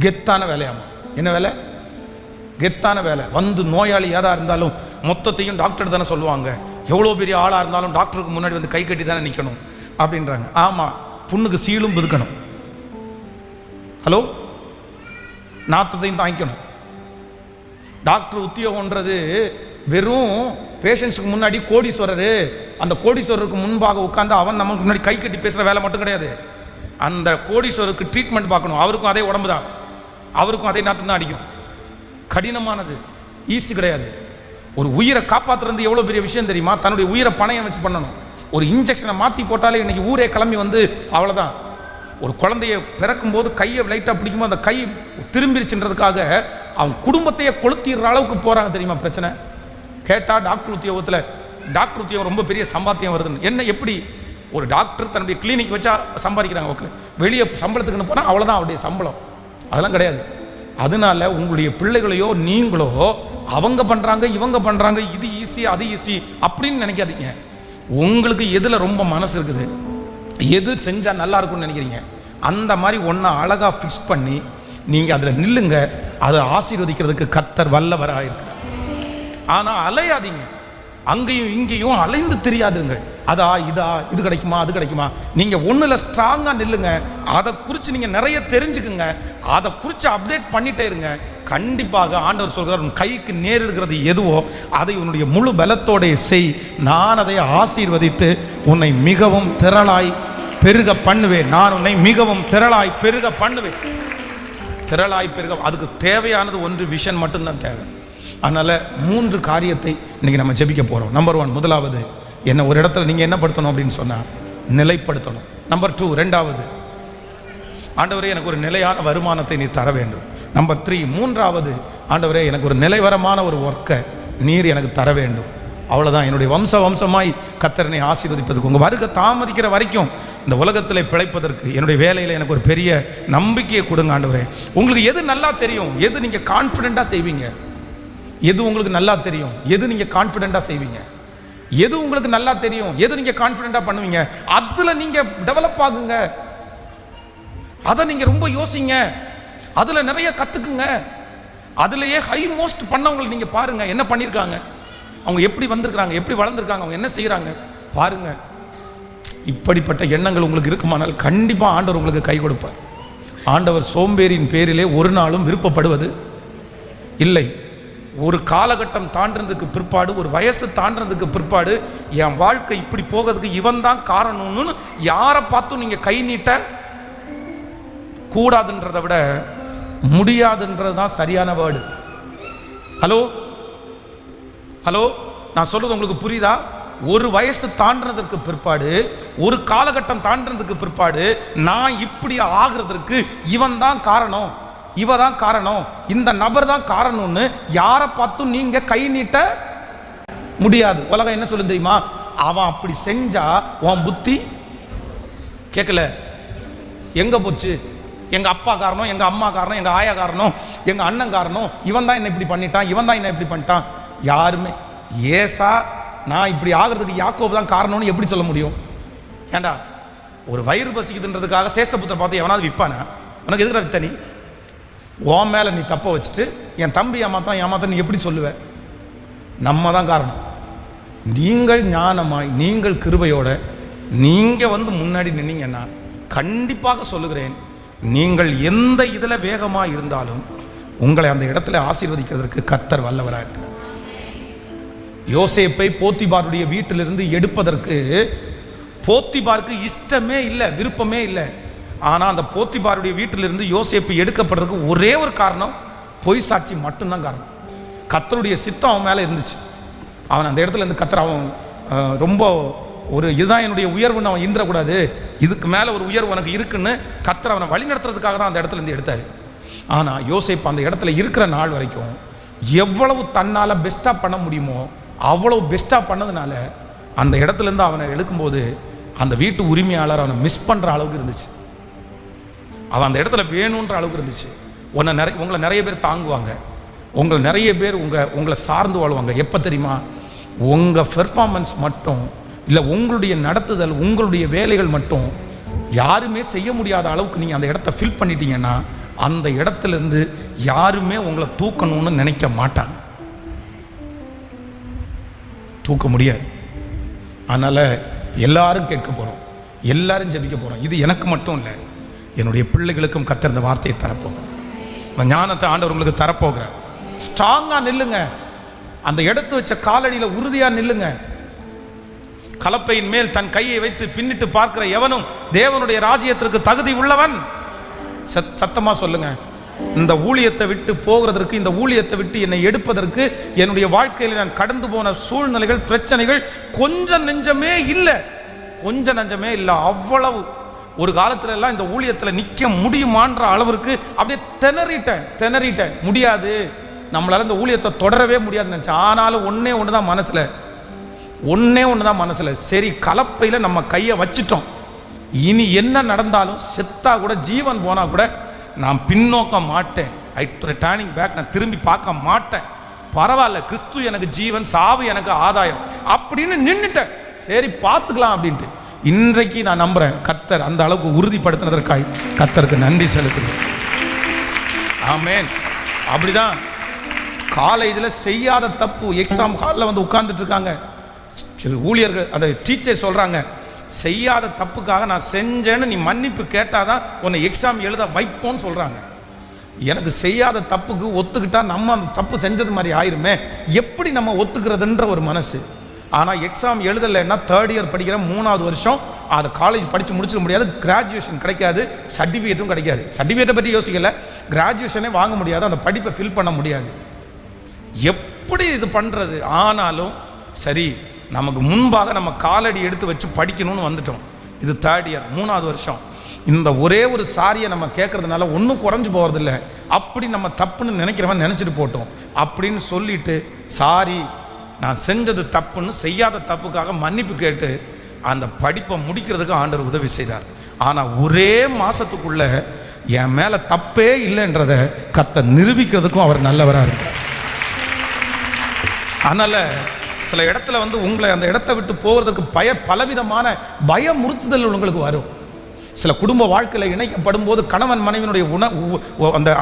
கெத்தான வேலையாமா. என்ன வேலை? கெத்தான வேலை. வந்து நோயாளி ஏதா இருந்தாலும் மொத்தத்தையும் டாக்டர் தானே சொல்லுவாங்க. எவ்வளோ பெரிய ஆளாக இருந்தாலும் டாக்டருக்கு முன்னாடி வந்து கை கட்டி தானே நிற்கணும் அப்படின்றாங்க. ஆமாம், புண்ணுக்கு சீலும் பிதுக்கணும். ஹலோ, நாத்தத்தையும் தாங்கிக்கணும். டாக்டர் உத்தியோகன்றது வெறும் பேஷண்ட்ஸுக்கு முன்னாடி கோடீஸ்வரரு, அந்த கோடீஸ்வரருக்கு முன்பாக உட்காந்து அவன் நமக்கு முன்னாடி கை கட்டி பேசுகிற வேலை மட்டும் கிடையாது. அந்த கோடீஸ்வரருக்கு ட்ரீட்மெண்ட் பார்க்கணும். அவருக்கும் அதே உடம்பு தான், அவருக்கும் அதே நாத்தம் தான் அடிக்கும். கடினமானது, ஈஸி கிடையாது. ஒரு உயிரை காப்பாற்றுறது எவ்வளோ பெரிய விஷயம் தெரியுமா? தன்னுடைய உயிரை பணையம் வச்சு பண்ணணும். ஒரு இன்ஜெக்ஷனை மாற்றி போட்டாலே இன்னைக்கு ஊரே கிளம்பி வந்து அவ்வளோதான். ஒரு குழந்தைய பிறக்கும் போது கையை லைட்டாக பிடிக்கும்போது அந்த கை திரும்பிருச்சுன்றதுக்காக அவன் குடும்பத்தையே கொளுத்திடுற அளவுக்கு போகிறாங்க தெரியுமா? பிரச்சனை கேட்டால் டாக்டர் உத்தியோகம் ரொம்ப பெரிய சம்பாத்தியம் வருதுன்னு. என்ன எப்படி? ஒரு டாக்டர் தன்னுடைய கிளினிக் வச்சா சம்பாதிக்கிறாங்க. ஓகே, வெளியே சம்பளத்துக்குன்னு போனால் அவ்வளோதான் அவருடைய சம்பளம். அதெல்லாம் கிடையாது. அதனால உங்களுடைய பிள்ளைகளையோ நீங்களோ அவங்க பண்ணுறாங்க இவங்க பண்ணுறாங்க, இது ஈஸி அது ஈஸி அப்படின்னு நினைக்காதீங்க. உங்களுக்கு எதில் ரொம்ப மனசு இருக்குது, எது செஞ்சால் நல்லா இருக்கும்னு நினைக்கிறீங்க, அந்த மாதிரி ஒன்றை அழகாக ஃபிக்ஸ் பண்ணி நீங்கள் அதில் நில்லுங்க. அதை ஆசீர்வதிக்கிறதுக்கு கர்த்தர் வல்லவராக இருக்கிறார். ஆனால் அலையாதீங்க, அங்கேயும் இங்கேயும் அலைந்து தெரியாதுங்கள். இது கிடைக்குமா அது கிடைக்குமா. நீங்கள் ஒன்றில் ஸ்ட்ராங்காக நில்லுங்க. அதை குறித்து நீங்கள் நிறைய தெரிஞ்சுக்குங்க. அதை குறித்து அப்டேட் பண்ணிட்டே இருங்க. கண்டிப்பாக ஆண்டவர் சொல்கிறார், உன் கைக்கு நேர் இருக்கிறது எதுவோ அதை உன்னுடைய முழு பலத்தோடைய செய், நான் அதை ஆசீர்வதித்து உன்னை மிகவும் திரளாய் பெருக பண்ணுவேன். நான் உன்னை மிகவும் திரளாய் பெருக பண்ணுவேன். அதுக்கு தேவையானது ஒன்று, விஷன் மட்டும்தான் தேவை. அதனால் 3 காரியத்தை இன்னைக்கு நம்ம ஜெபிக்க போகிறோம். நம்பர் 1, முதலாவது என்ன ஒரு இடத்துல நீங்கள் என்ன படுத்தணும் அப்படின்னு சொன்னால் நிலைப்படுத்தணும். நம்பர் 2, ரெண்டாவது, ஆண்டவரே எனக்கு ஒரு நிலையான வருமானத்தை நீ தர வேண்டும். நம்பர் 3, மூன்றாவது, ஆண்டவரே எனக்கு ஒரு நிலைவரமான ஒரு ஒர்க்கை நீர் எனக்கு தர வேண்டும். அவ்வளோதான். என்னுடைய வம்சமாய் கர்த்தரனை ஆசீர்வதிப்பதற்கு, உங்கள் வருகை தாமதிக்கிற வரைக்கும் இந்த உலகத்தில் பிழைப்பதற்கு, என்னுடைய வேலையில் எனக்கு ஒரு பெரிய நம்பிக்கையை கொடுங்க ஆண்டவரே. உங்களுக்கு எது நல்லா தெரியும், எது நீங்கள் கான்ஃபிடென்ட்டாக செய்வீங்க, எது உங்களுக்கு நல்லா தெரியும், எது நீங்கள் கான்ஃபிடென்ட்டாக செய்வீங்க, எது உங்களுக்கு நல்லா தெரியும், எது நீங்கள் கான்ஃபிடென்ட்டாக பண்ணுவீங்க, அதில் நீங்கள் டெவலப் ஆகுங்க. அதை நீங்கள் ரொம்ப யோசிங்க. அதில் நிறைய கற்றுக்குங்க. அதுலேயே ஹை மோஸ்ட் பண்ணவங்களை நீங்கள் பாருங்கள், என்ன பண்ணியிருக்காங்க, அவங்க எப்படி வந்திருக்காங்க, எப்படி வளர்ந்துருக்காங்க, அவங்க என்ன செய்கிறாங்க பாருங்க. இப்படிப்பட்ட எண்ணங்கள் உங்களுக்கு இருக்குமானால் கண்டிப்பாக ஆண்டவர் உங்களுக்கு கை கொடுப்பார். ஆண்டவர் சோம்பேறியின் பேரிலே ஒரு நாளும் விருப்பப்படுவது இல்லை. ஒரு காலகட்டம் தாண்டதுக்கு பிற்பாடு, ஒரு வயசு தாண்டதுக்கு பிற்பாடு, என் வாழ்க்கை இப்படி போகிறதுக்கு இவன் தான் காரணம்னு யாரை பார்த்தும் நீங்கள் கை நீட்ட கூடாதுன்றதை விட முடியாதுன்றது தான் சரியான வேர்டு. ஹலோ ஹலோ, நான் சொல்றது உங்களுக்கு புரியுதா? ஒரு வயசு தாண்டதுக்கு பிற்பாடு, ஒரு காலகட்டம் தாண்டதுக்கு பிற்பாடு, நான் இப்படி ஆகிறதுக்கு இவன் தான் காரணம், இவ தான் காரணம், இந்த நபர் தான் காரணம்னு யாரை பார்த்தும் நீங்க கை நீட்ட முடியாது. உலகம் என்ன சொல்லு தெரியுமா? அவன் அப்படி செஞ்சா உன் புத்தி கேட்கல, எங்க போச்சு, எங்க அப்பா காரணம், எங்க அம்மா காரணம், எங்க ஆயா காரணம், எங்க அண்ணன் காரணம், இவன் தான் என்ன இப்படி பண்ணிட்டான், இவன் தான் என்ன இப்படி பண்ணிட்டான். யாருமே ஏசா நான் இப்படி ஆகிறதுக்கு யாக்கோபு தான் காரணம்னு எப்படி சொல்ல முடியும்? ஏண்டா, ஒரு வயிறு பசிக்குதுன்றதுக்காக சேஷபுத்திர பார்த்து எவனாவது விற்பானா? உனக்கு எதுக்குற வித்தனி? உன் மேலே நீ தப்ப வச்சுட்டு என் தம்பி ஏமாத்தான் நீ எப்படி சொல்லுவ? நம்ம தான் காரணம். நீங்கள் ஞானமாய், நீங்கள் கிருபையோட நீங்கள் வந்து முன்னாடி நின்னீங்கன்னா கண்டிப்பாக சொல்லுகிறேன், நீங்கள் எந்த இதில் வேகமாக இருந்தாலும் உங்களை அந்த இடத்துல ஆசீர்வதிக்கிறதுக்கு கர்த்தர் வல்லவராக இருக்கு. யோசேப்பை போத்திபாருடைய வீட்டிலிருந்து எடுப்பதற்கு போத்திபாருக்கு இஷ்டமே இல்லை, விருப்பமே இல்லை. ஆனால் அந்த போத்திபாருடைய வீட்டிலிருந்து யோசேப்பு எடுக்கப்படுறதுக்கு ஒரே ஒரு காரணம், பொய் சாட்சி மட்டும்தான் காரணம். கர்த்தருடைய சித்தம் அவன் மேலே இருந்துச்சு. அவன் அந்த இடத்துல இருந்து கர்த்தர், அவன் ரொம்ப ஒரு இதுதான் என்னுடைய உயர்வுன்னு அவன் இருந்துடக்கூடாது, இதுக்கு மேலே ஒரு உயர்வு உனக்கு இருக்குன்னு கர்த்தர் அவனை வழி நடத்துறதுக்காக தான் அந்த இடத்துல இருந்து எடுத்தார். ஆனால் யோசேப்பு அந்த இடத்துல இருக்கிற நாள் வரைக்கும் எவ்வளவு தன்னால் பெஸ்ட்டாக பண்ண முடியுமோ அவ்வளவு பெஸ்ட்டாக பண்ணதுனால அந்த இடத்துலேருந்து அவனை எடுக்கும்போது அந்த வீட்டு உரிமையாளர் அவனை மிஸ் பண்ணுற அளவுக்கு இருந்துச்சு. அவன் அந்த இடத்துல வேணுன்ற அளவுக்கு இருந்துச்சு. உங்களை நிறைய பேர் தாங்குவாங்க, உங்களை நிறைய பேர் உங்களை சார்ந்து வாழ்வாங்க. எப்போ தெரியுமா? உங்கள் பெர்ஃபார்மன்ஸ் மட்டும் இல்லை, உங்களுடைய நடத்துதல், உங்களுடைய வேலைகள் மட்டும் யாருமே செய்ய முடியாத அளவுக்கு நீங்கள் அந்த இடத்த ஃபில் பண்ணிட்டீங்கன்னா அந்த இடத்துலேருந்து யாருமே உங்களை தூக்கணும்னு நினைக்க மாட்டாங்க, தூக்க முடியாது. அதனால் எல்லாரும் கேட்க போகிறோம், எல்லாரும் ஜெபிக்க போகிறோம். இது எனக்கு மட்டும் இல்லை, என்னுடைய பிள்ளைகளுக்கும் கர்த்தர் இந்த வார்த்தையை தரப்போகிறேன். இந்த ஞானத்தை ஆண்டவர் உங்களுக்கு தரப்போகிறார். ஸ்ட்ராங்காக நில்லுங்க, அந்த எடுத்து வச்ச காலடியில் உறுதியாக நில்லுங்க. கலப்பையின் மேல் தன் கையை வைத்து பின்னிட்டு பார்க்கிற எவனும் தேவனுடைய ராஜ்யத்திற்கு தகுதி உள்ளவன். சத்தமாக சொல்லுங்க. இந்த ஊழியத்தை விட்டு போகிறதற்கு, இந்த ஊழியத்தை விட்டு என்னை எடுப்பதற்கு, என்னுடைய வாழ்க்கையில் நான் கடந்து போன சூழ்நிலைகள், பிரச்சனைகள் கொஞ்சம் நெஞ்சமே இல்லை, கொஞ்சம் நெஞ்சமே இல்லை. அவ்வளவு ஒரு காலத்துல எல்லாம் இந்த ஊழியத்தில் நிற்க முடியுமான்ற அளவிற்கு அப்படியே திணறிட்டேன். முடியாது, நம்மளால இந்த ஊழியத்தை தொடரவே முடியாதுன்னு நினச்சேன். ஆனாலும் ஒன்னே ஒன்று தான் மனசில், சரி கலப்பையில் நம்ம கையை வச்சிட்டோம், இனி என்ன நடந்தாலும், செத்தா கூட, ஜீவன் போனா கூட நான் பின்னோக்க மாட்டேன். டர்னிங் பேக், நான் திரும்பி பார்க்க மாட்டேன். பரவாயில்ல, கிறிஸ்து எனக்கு ஜீவன், சாவு எனக்கு ஆதாயம் அப்படின்னு நின்றுட்டேன். சரி பார்த்துக்கலாம் அப்படின்ட்டு இன்றைக்கு நான் நம்புறேன், கர்த்தர் அந்த அளவுக்கு உறுதிப்படுத்தினதற்காக கர்த்தருக்கு நன்றி செலுத்துகிறேன். ஆமேன். அப்படிதான் காலேஜில் செய்யாத தப்பு, எக்ஸாம் ஹாலில் வந்து உட்கார்ந்துட்டு இருக்காங்க ஊழியர்கள், அந்த டீச்சர் சொல்கிறாங்க, செய்யாத தப்புக்காக நான் செஞ்சேன்னு நீ மன்னிப்பு கேட்டாதான் உன்னை எக்ஸாம் எழுத வைப்போன்னு சொல்கிறாங்க. எனக்கு செய்யாத தப்புக்கு ஒத்துக்கிட்டா நம்ம அந்த தப்பு செஞ்சது மாதிரி ஆயிருமே, எப்படி நம்ம ஒத்துக்கிறதுன்ற ஒரு மனசு. ஆனால் எக்ஸாம் எழுதலைன்னா தேர்ட் இயர் படிக்கிற 3வது வருஷம் அதை காலேஜ் படித்து முடிச்சிட முடியாது, கிராஜுவேஷன் கிடைக்காது, சர்டிஃபிகேட்டும் கிடைக்காது. சர்டிஃபிகேட்டை பற்றி யோசிக்கல, கிராஜுவேஷனே வாங்க முடியாது, அந்த படிப்பை ஃபில் பண்ண முடியாது. எப்படி இது பண்ணுறது? ஆனாலும் சரி, நமக்கு முன்பாக நம்ம காலடி எடுத்து வச்சு படிக்கணும்னு வந்துட்டோம். இது தேர்ட் இயர் 3வது வருஷம். இந்த ஒரே ஒரு சாரியை நம்ம கேட்கறதுனால ஒன்றும் குறைஞ்சு போகிறதில்ல. அப்படி நம்ம தப்புன்னு நினைக்கிறவன் நினச்சிட்டு போட்டோம் அப்படின்னு சொல்லிட்டு, சாரி நான் செஞ்சது தப்புன்னு, செய்யாத தப்புக்காக மன்னிப்பு கேட்டு அந்த படிப்பை முடிக்கிறதுக்கு ஆண்டவர் உதவி செய்தார். ஆனால் ஒரே மாதத்துக்குள்ள என் மேலே தப்பே இல்லைன்றதை கர்த்தர் நிரூபிக்கிறதுக்கும் அவர் நல்லவராக இருக்கார். அதனால் சில இடத்துல வந்து உங்களை அந்த இடத்தை விட்டு போகிறதுக்கு பலவிதமான பயமுறுத்துதல் உங்களுக்கு வரும். சில குடும்ப வாழ்க்கையில் இணைக்கப்படும் போது கணவன் மனைவியினுடைய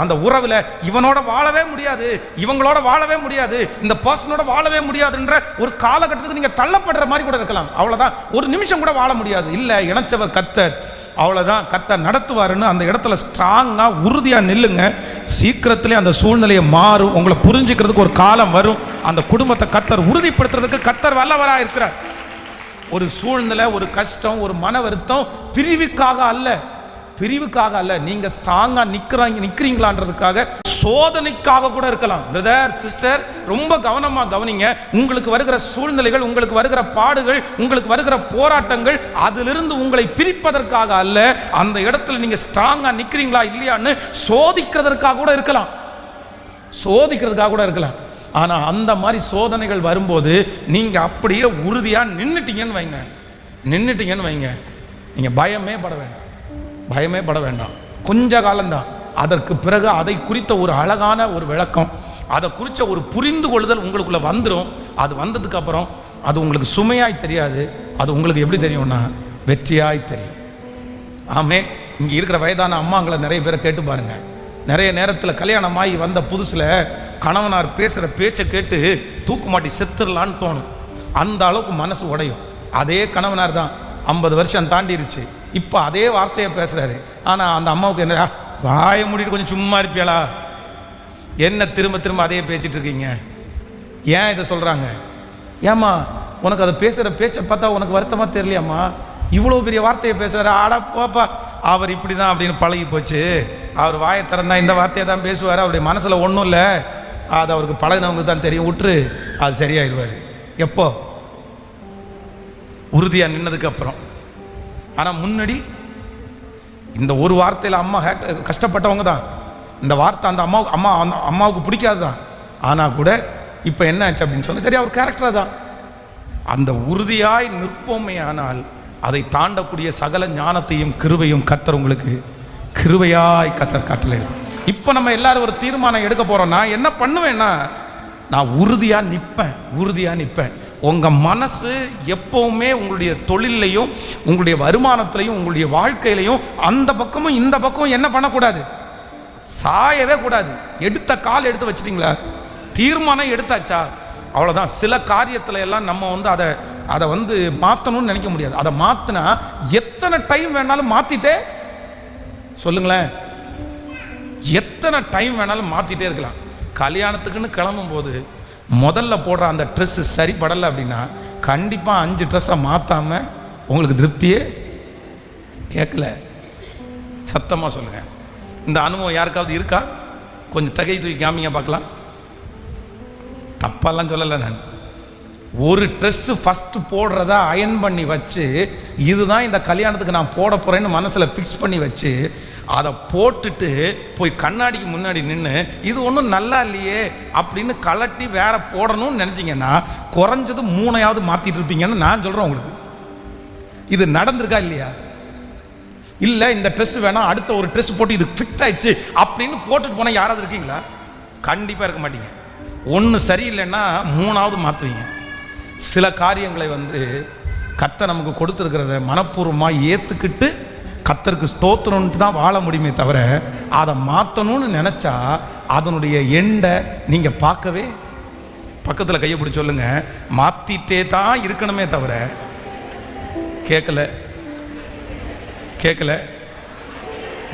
அந்த உறவில் இவனோட வாழவே முடியாது, இவங்களோட வாழவே முடியாது, இந்த பர்சனோட வாழவே முடியாதுன்ற ஒரு காலகட்டத்துக்கு நீங்கள் தள்ளப்படுற மாதிரி கூட இருக்கலாம். அவ்வளோதான், ஒரு நிமிஷம் கூட வாழ முடியாது. இல்லை, இணைச்சவர் கர்த்தர், அவ்வளோதான், கர்த்தர் நடத்துவாருன்னு அந்த இடத்துல ஸ்ட்ராங்காக உறுதியாக நில்லுங்க. சீக்கிரத்திலே அந்த சூழ்நிலையை மாறும். உங்களை புரிஞ்சுக்கிறதுக்கு ஒரு காலம் வரும். அந்த குடும்பத்தை கர்த்தர் உறுதிப்படுத்துறதுக்கு கர்த்தர் வல்லவராக இருக்கிறார். ஒரு சூழ்நிலை, ஒரு கஷ்டம், ஒரு மன வருத்தம் பிரிவுக்காக அல்ல, நீங்க ஸ்ட்ராங்கா நிக்கிறீங்களான்றதுக்காக, சோதனைக்காக கூட இருக்கலாம். பிரதர் சிஸ்டர், ரொம்ப கவனமா கவனிங்க. உங்களுக்கு வருகிற சூழ்நிலைகள், உங்களுக்கு வருகிற பாடுகள், உங்களுக்கு வருகிற போராட்டங்கள் அதிலிருந்து உங்களை பிரிப்பதற்காக அல்ல, அந்த இடத்துல நீங்க ஸ்ட்ராங்கா நிக்கிறீங்களா இல்லையான்னு சோதிக்கிறதுக்காக கூட இருக்கலாம். ஆனால் அந்த மாதிரி சோதனைகள் வரும்போது நீங்கள் அப்படியே உறுதியாக நின்றுட்டீங்கன்னு வைங்க, நீங்கள் பயமே பட வேண்டாம். கொஞ்ச காலம்தான். அதற்கு பிறகு அதை குறித்த ஒரு அழகான ஒரு விளக்கம், அதை குறித்த ஒரு புரிந்து கொள்ளுதல் உங்களுக்குள்ள வந்துடும். அது வந்ததுக்கு அப்புறம் அது உங்களுக்கு சுமையாய் தெரியாது, அது உங்களுக்கு எப்படி தெரியும்னா வெற்றியாய் தெரியும். ஆமே, இங்கே இருக்கிற வயதான அம்மாங்களை நிறைய பேரை கேட்டு பாருங்க. நிறைய நேரத்தில் கல்யாணமாகி வந்த புதுசில் கணவனார் பேசுகிற பேச்சை கேட்டு தூக்கு மாட்டி செத்துடலான்னு தோணும். அந்த அளவுக்கு மனசு உடையும். அதே கணவனார் தான் 50 வருஷம் தாண்டிருச்சு, இப்போ அதே வார்த்தையை பேசுகிறாரு. ஆனால் அந்த அம்மாவுக்கு என்ன, வாயை மூடிட்டு கொஞ்சம் சும்மா இருப்பியாளா, என்ன திரும்ப திரும்ப அதையே பேசிட்டு இருக்கீங்க, ஏன் இதை சொல்கிறாங்க, ஏம்மா உனக்கு அதை பேசுகிற பேச்சை பார்த்தா உனக்கு வருத்தமாக தெரியலையாம்மா, இவ்வளோ பெரிய வார்த்தையை பேசுகிறாரு, ஆடா போப்பா, அவர் இப்படி தான் அப்படின்னு பழகி போச்சு, அவர் வாயை திறந்தா இந்த வார்த்தையை தான் பேசுவார், அவருடைய மனசில் ஒன்றும் இல்லை, அது அவருக்கு பழகினவங்களுக்கு தான் தெரியும், விட்டுரு, அது சரியாயிடுவார். எப்போ? உறுதியாக நின்னதுக்கு அப்புறம். ஆனால் முன்னாடி இந்த ஒரு வார்த்தையில் அம்மா கஷ்டப்பட்டவங்க தான். இந்த வார்த்தை அந்த அம்மாவுக்கு பிடிக்காது தான். ஆனால் கூட இப்போ என்ன ஆச்சு அப்படின்னு சொன்னால், சரி அவர் கேரக்டராக தான். அந்த உறுதியாய் நிற்போமையானால் அதை தாண்டக்கூடிய சகல ஞானத்தையும் கிருபையும் கர்த்தர் உங்களுக்கு கிருபையாய் கர்த்தர் கட்டளையிடும். இப்போ நம்ம எல்லாரும் ஒரு தீர்மானம் எடுக்க போறோம்னா என்ன பண்ணுவேன்னா, நான் உறுதியாக நிற்பேன். உங்கள் மனசு எப்பவுமே உங்களுடைய தொழிலையும் உங்களுடைய வருமானத்திலையும் உங்களுடைய வாழ்க்கையிலையும் அந்த பக்கமும் இந்த பக்கமும் என்ன பண்ணக்கூடாது, சாயவே கூடாது. எடுத்த கால் எடுத்து வச்சிட்டிங்களா, தீர்மானம் எடுத்தாச்சா, அவ்வளோதான். சில காரியத்தில் எல்லாம் நம்ம அதை மாற்றணும்னு நினைக்க முடியாது. அதை மாற்றினா எத்தனை டைம் வேணாலும் மாற்றிட்டே, சொல்லுங்களேன், எத்தனை டைம் வேணாலும் மாற்றிட்டே இருக்கலாம். கல்யாணத்துக்குன்னு கிளம்பும் போது முதல்ல போடுற அந்த ட்ரெஸ்ஸு சரிப்படலை அப்படின்னா கண்டிப்பாக 5 ட்ரெஸ்ஸை மாற்றாமல் உங்களுக்கு திருப்தியே கேட்கல. சத்தமாக சொல்லுங்கள். இந்த அனுபவம் யாருக்காவது இருக்கா? கொஞ்சம் தகை தூக்கி காமிங்க பார்க்கலாம். தப்பெல்லாம் சொல்லலை நான். ஒரு ட்ரெஸ்ஸு ஃபஸ்ட்டு போடுறதா அயன் பண்ணி வச்சு, இதுதான் இந்த கல்யாணத்துக்கு நான் போட போகிறேன்னு மனசில் ஃபிக்ஸ் பண்ணி வச்சு, அதை போட்டுட்டு போய் கண்ணாடிக்கு முன்னாடி நின்று இது ஒன்றும் நல்லா இல்லையே அப்படின்னு கலட்டி வேற போடணும்னு நினச்சிங்கன்னா குறைஞ்சது 3 மாற்றிட்டு இருப்பீங்கன்னு நான் சொல்கிறேன் உங்களுக்கு. இது நடந்திருக்கா இல்லையா? இல்லை, இந்த ட்ரெஸ் வேணாம், அடுத்த ஒரு ட்ரெஸ் போட்டு இது ஃபிட் ஆயிடுச்சு அப்படின்னு போட்டுட்டு போனால் யாராவது இருக்கீங்களா? கண்டிப்பாக இருக்க மாட்டீங்க. ஒன்று சரியில்லைன்னா 3வது மாற்றுவீங்க. சில காரியங்களை கர்த்தர் நமக்கு கொடுத்துருக்கிறத மனப்பூர்வமாக ஏற்றுக்கிட்டு கர்த்தருக்கு ஸ்தோத்திரம்ட்டு தான் வாழ முடியுமே தவிர, அதை மாற்றணும்னு நினச்சா அதனுடைய எண்டை நீங்கள் பார்க்கவே, பக்கத்தில் கையை பிடிச்சி சொல்லுங்க, மாற்றிட்டே தான் இருக்கணுமே தவிர, கேட்கல,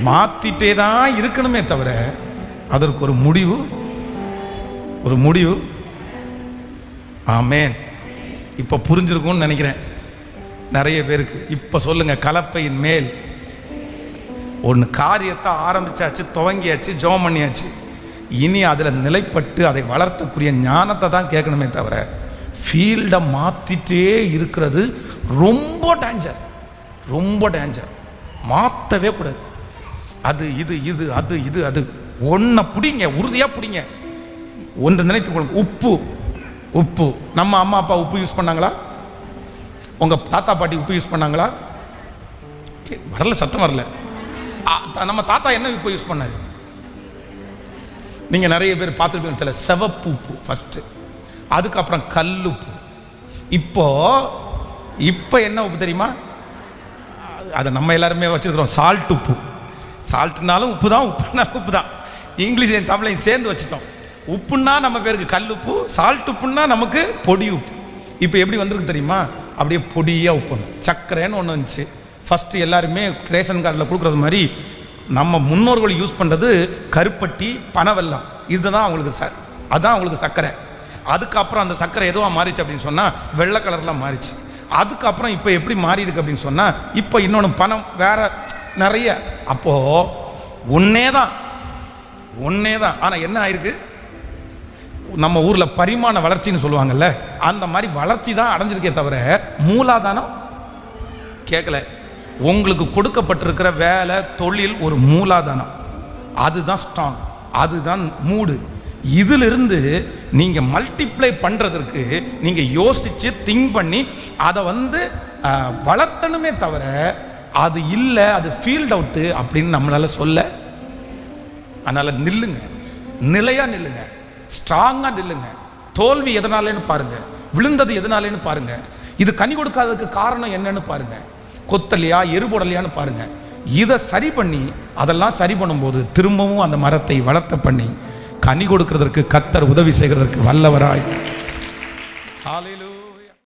மாற்றிட்டே தான் இருக்கணுமே தவிர அதற்கு ஒரு முடிவு. ஆமேன். இப்போ புரிஞ்சிருக்கும்னு நினைக்கிறேன் நிறைய பேருக்கு. இப்போ சொல்லுங்க, கலப்பையின் மேல் ஒன்று காரியத்தை ஆரம்பிச்சாச்சு, துவங்கியாச்சு, ஜெபம் பண்ணியாச்சு, இனி அதில் நிலைப்பட்டு அதை வளர்த்தக்கூடிய ஞானத்தை தான் கேட்கணுமே தவிர ஃபீல்டை மாற்றிட்டே இருக்கிறது ரொம்ப டேஞ்சர். மாற்றவே கூடாது. அது இது ஒன்றை பிடிங்க, உறுதியாக பிடிங்க. ஒன்று நினைத்துக்கொள்ளுங்க. உப்பு நம்ம அம்மா அப்பா உப்பு யூஸ் பண்ணாங்களா? உங்கள் தாத்தா பாட்டி உப்பு யூஸ் பண்ணாங்களா? வரல, சத்தம் வரல. நம்ம தாத்தா என்ன உப்பு யூஸ் பண்ணாரு? நீங்கள் நிறைய பேர் பார்த்துருப்பீங்க தெரியல, சிவப்பு உப்பு ஃபஸ்ட்டு, அதுக்கப்புறம் கல்லுப்பு. இப்போ என்ன உப்பு தெரியுமா? அதை நம்ம எல்லாருமே வச்சுருக்கிறோம் சால்ட் உப்பு. சால்ட்னாலும் உப்பு தான், உப்புனாலும் உப்பு தான். இங்கிலீஷையும் தமிழையும் சேர்ந்து வச்சுட்டோம். உப்புன்னா நம்ம பேருக்கு கல் உப்பு, சால்ட் உப்புன்னா நமக்கு பொடி உப்பு. இப்போ எப்படி வந்திருக்கு தெரியுமா? அப்படியே பொடியாக உப்பு வந்து சர்க்கரைன்னு ஒன்று வந்துச்சு. ஃபஸ்ட்டு எல்லாருமே ரேஷன் கார்டில் கொடுக்குறது மாதிரி நம்ம முன்னோர்கள் யூஸ் பண்ணுறது கருப்பட்டி, பனவெல்லம், இதுதான் அவங்களுக்கு அதுதான் அவங்களுக்கு சர்க்கரை. அதுக்கப்புறம் அந்த சர்க்கரை எதுவாக மாறிச்சு அப்படின்னு சொன்னால் வெள்ளை கலரில் மாறிச்சு. அதுக்கப்புறம் இப்போ எப்படி மாறி இருக்கு அப்படின்னு சொன்னால் இப்போ இன்னொன்று பணம் வேற நிறைய. அப்போது ஒன்றே தான். ஆனால் என்ன ஆயிருக்கு? நம்ம ஊரில் பரிமாண வளர்ச்சின்னு சொல்லுவாங்கல்ல, அந்த மாதிரி வளர்ச்சி தான் அடைஞ்சிருக்கே தவிர மூலாதானம் கேட்கல. உங்களுக்கு கொடுக்கப்பட்டிருக்கிற வேலை, தொழில் ஒரு மூலாதானம், அதுதான் ஸ்ட்ராங், அதுதான் மூடு. இதிலிருந்து நீங்கள் மல்டிப்ளை பண்ணுறதற்கு நீங்கள் யோசித்து திங்க் பண்ணி அதை வளர்த்தணுமே தவிர அது இல்லை, அது ஃபீல்ட் அவுட்டு அப்படின்னு நம்மளால் சொல்ல. அதனால் நில்லுங்க, நிலையாக நில்லுங்க, ஸ்ட்ராங்காக நில்லுங்க. தோல்வி எதனாலேன்னு பாருங்க, விழுந்தது எதனாலேன்னு பாருங்க, இது கனி கொடுக்காததுக்கு காரணம் என்னன்னு பாருங்க, கொத்தலையா எருபோடலையான்னு பாருங்க. இதை சரி பண்ணி அதெல்லாம் சரி பண்ணும்போது திரும்பவும் அந்த மரத்தை வளர்த்த பண்ணி கனி கொடுக்கிறதற்கு கர்த்தர் உதவி செய்கிறதற்கு வல்லவராய். ஹல்லேலூயா.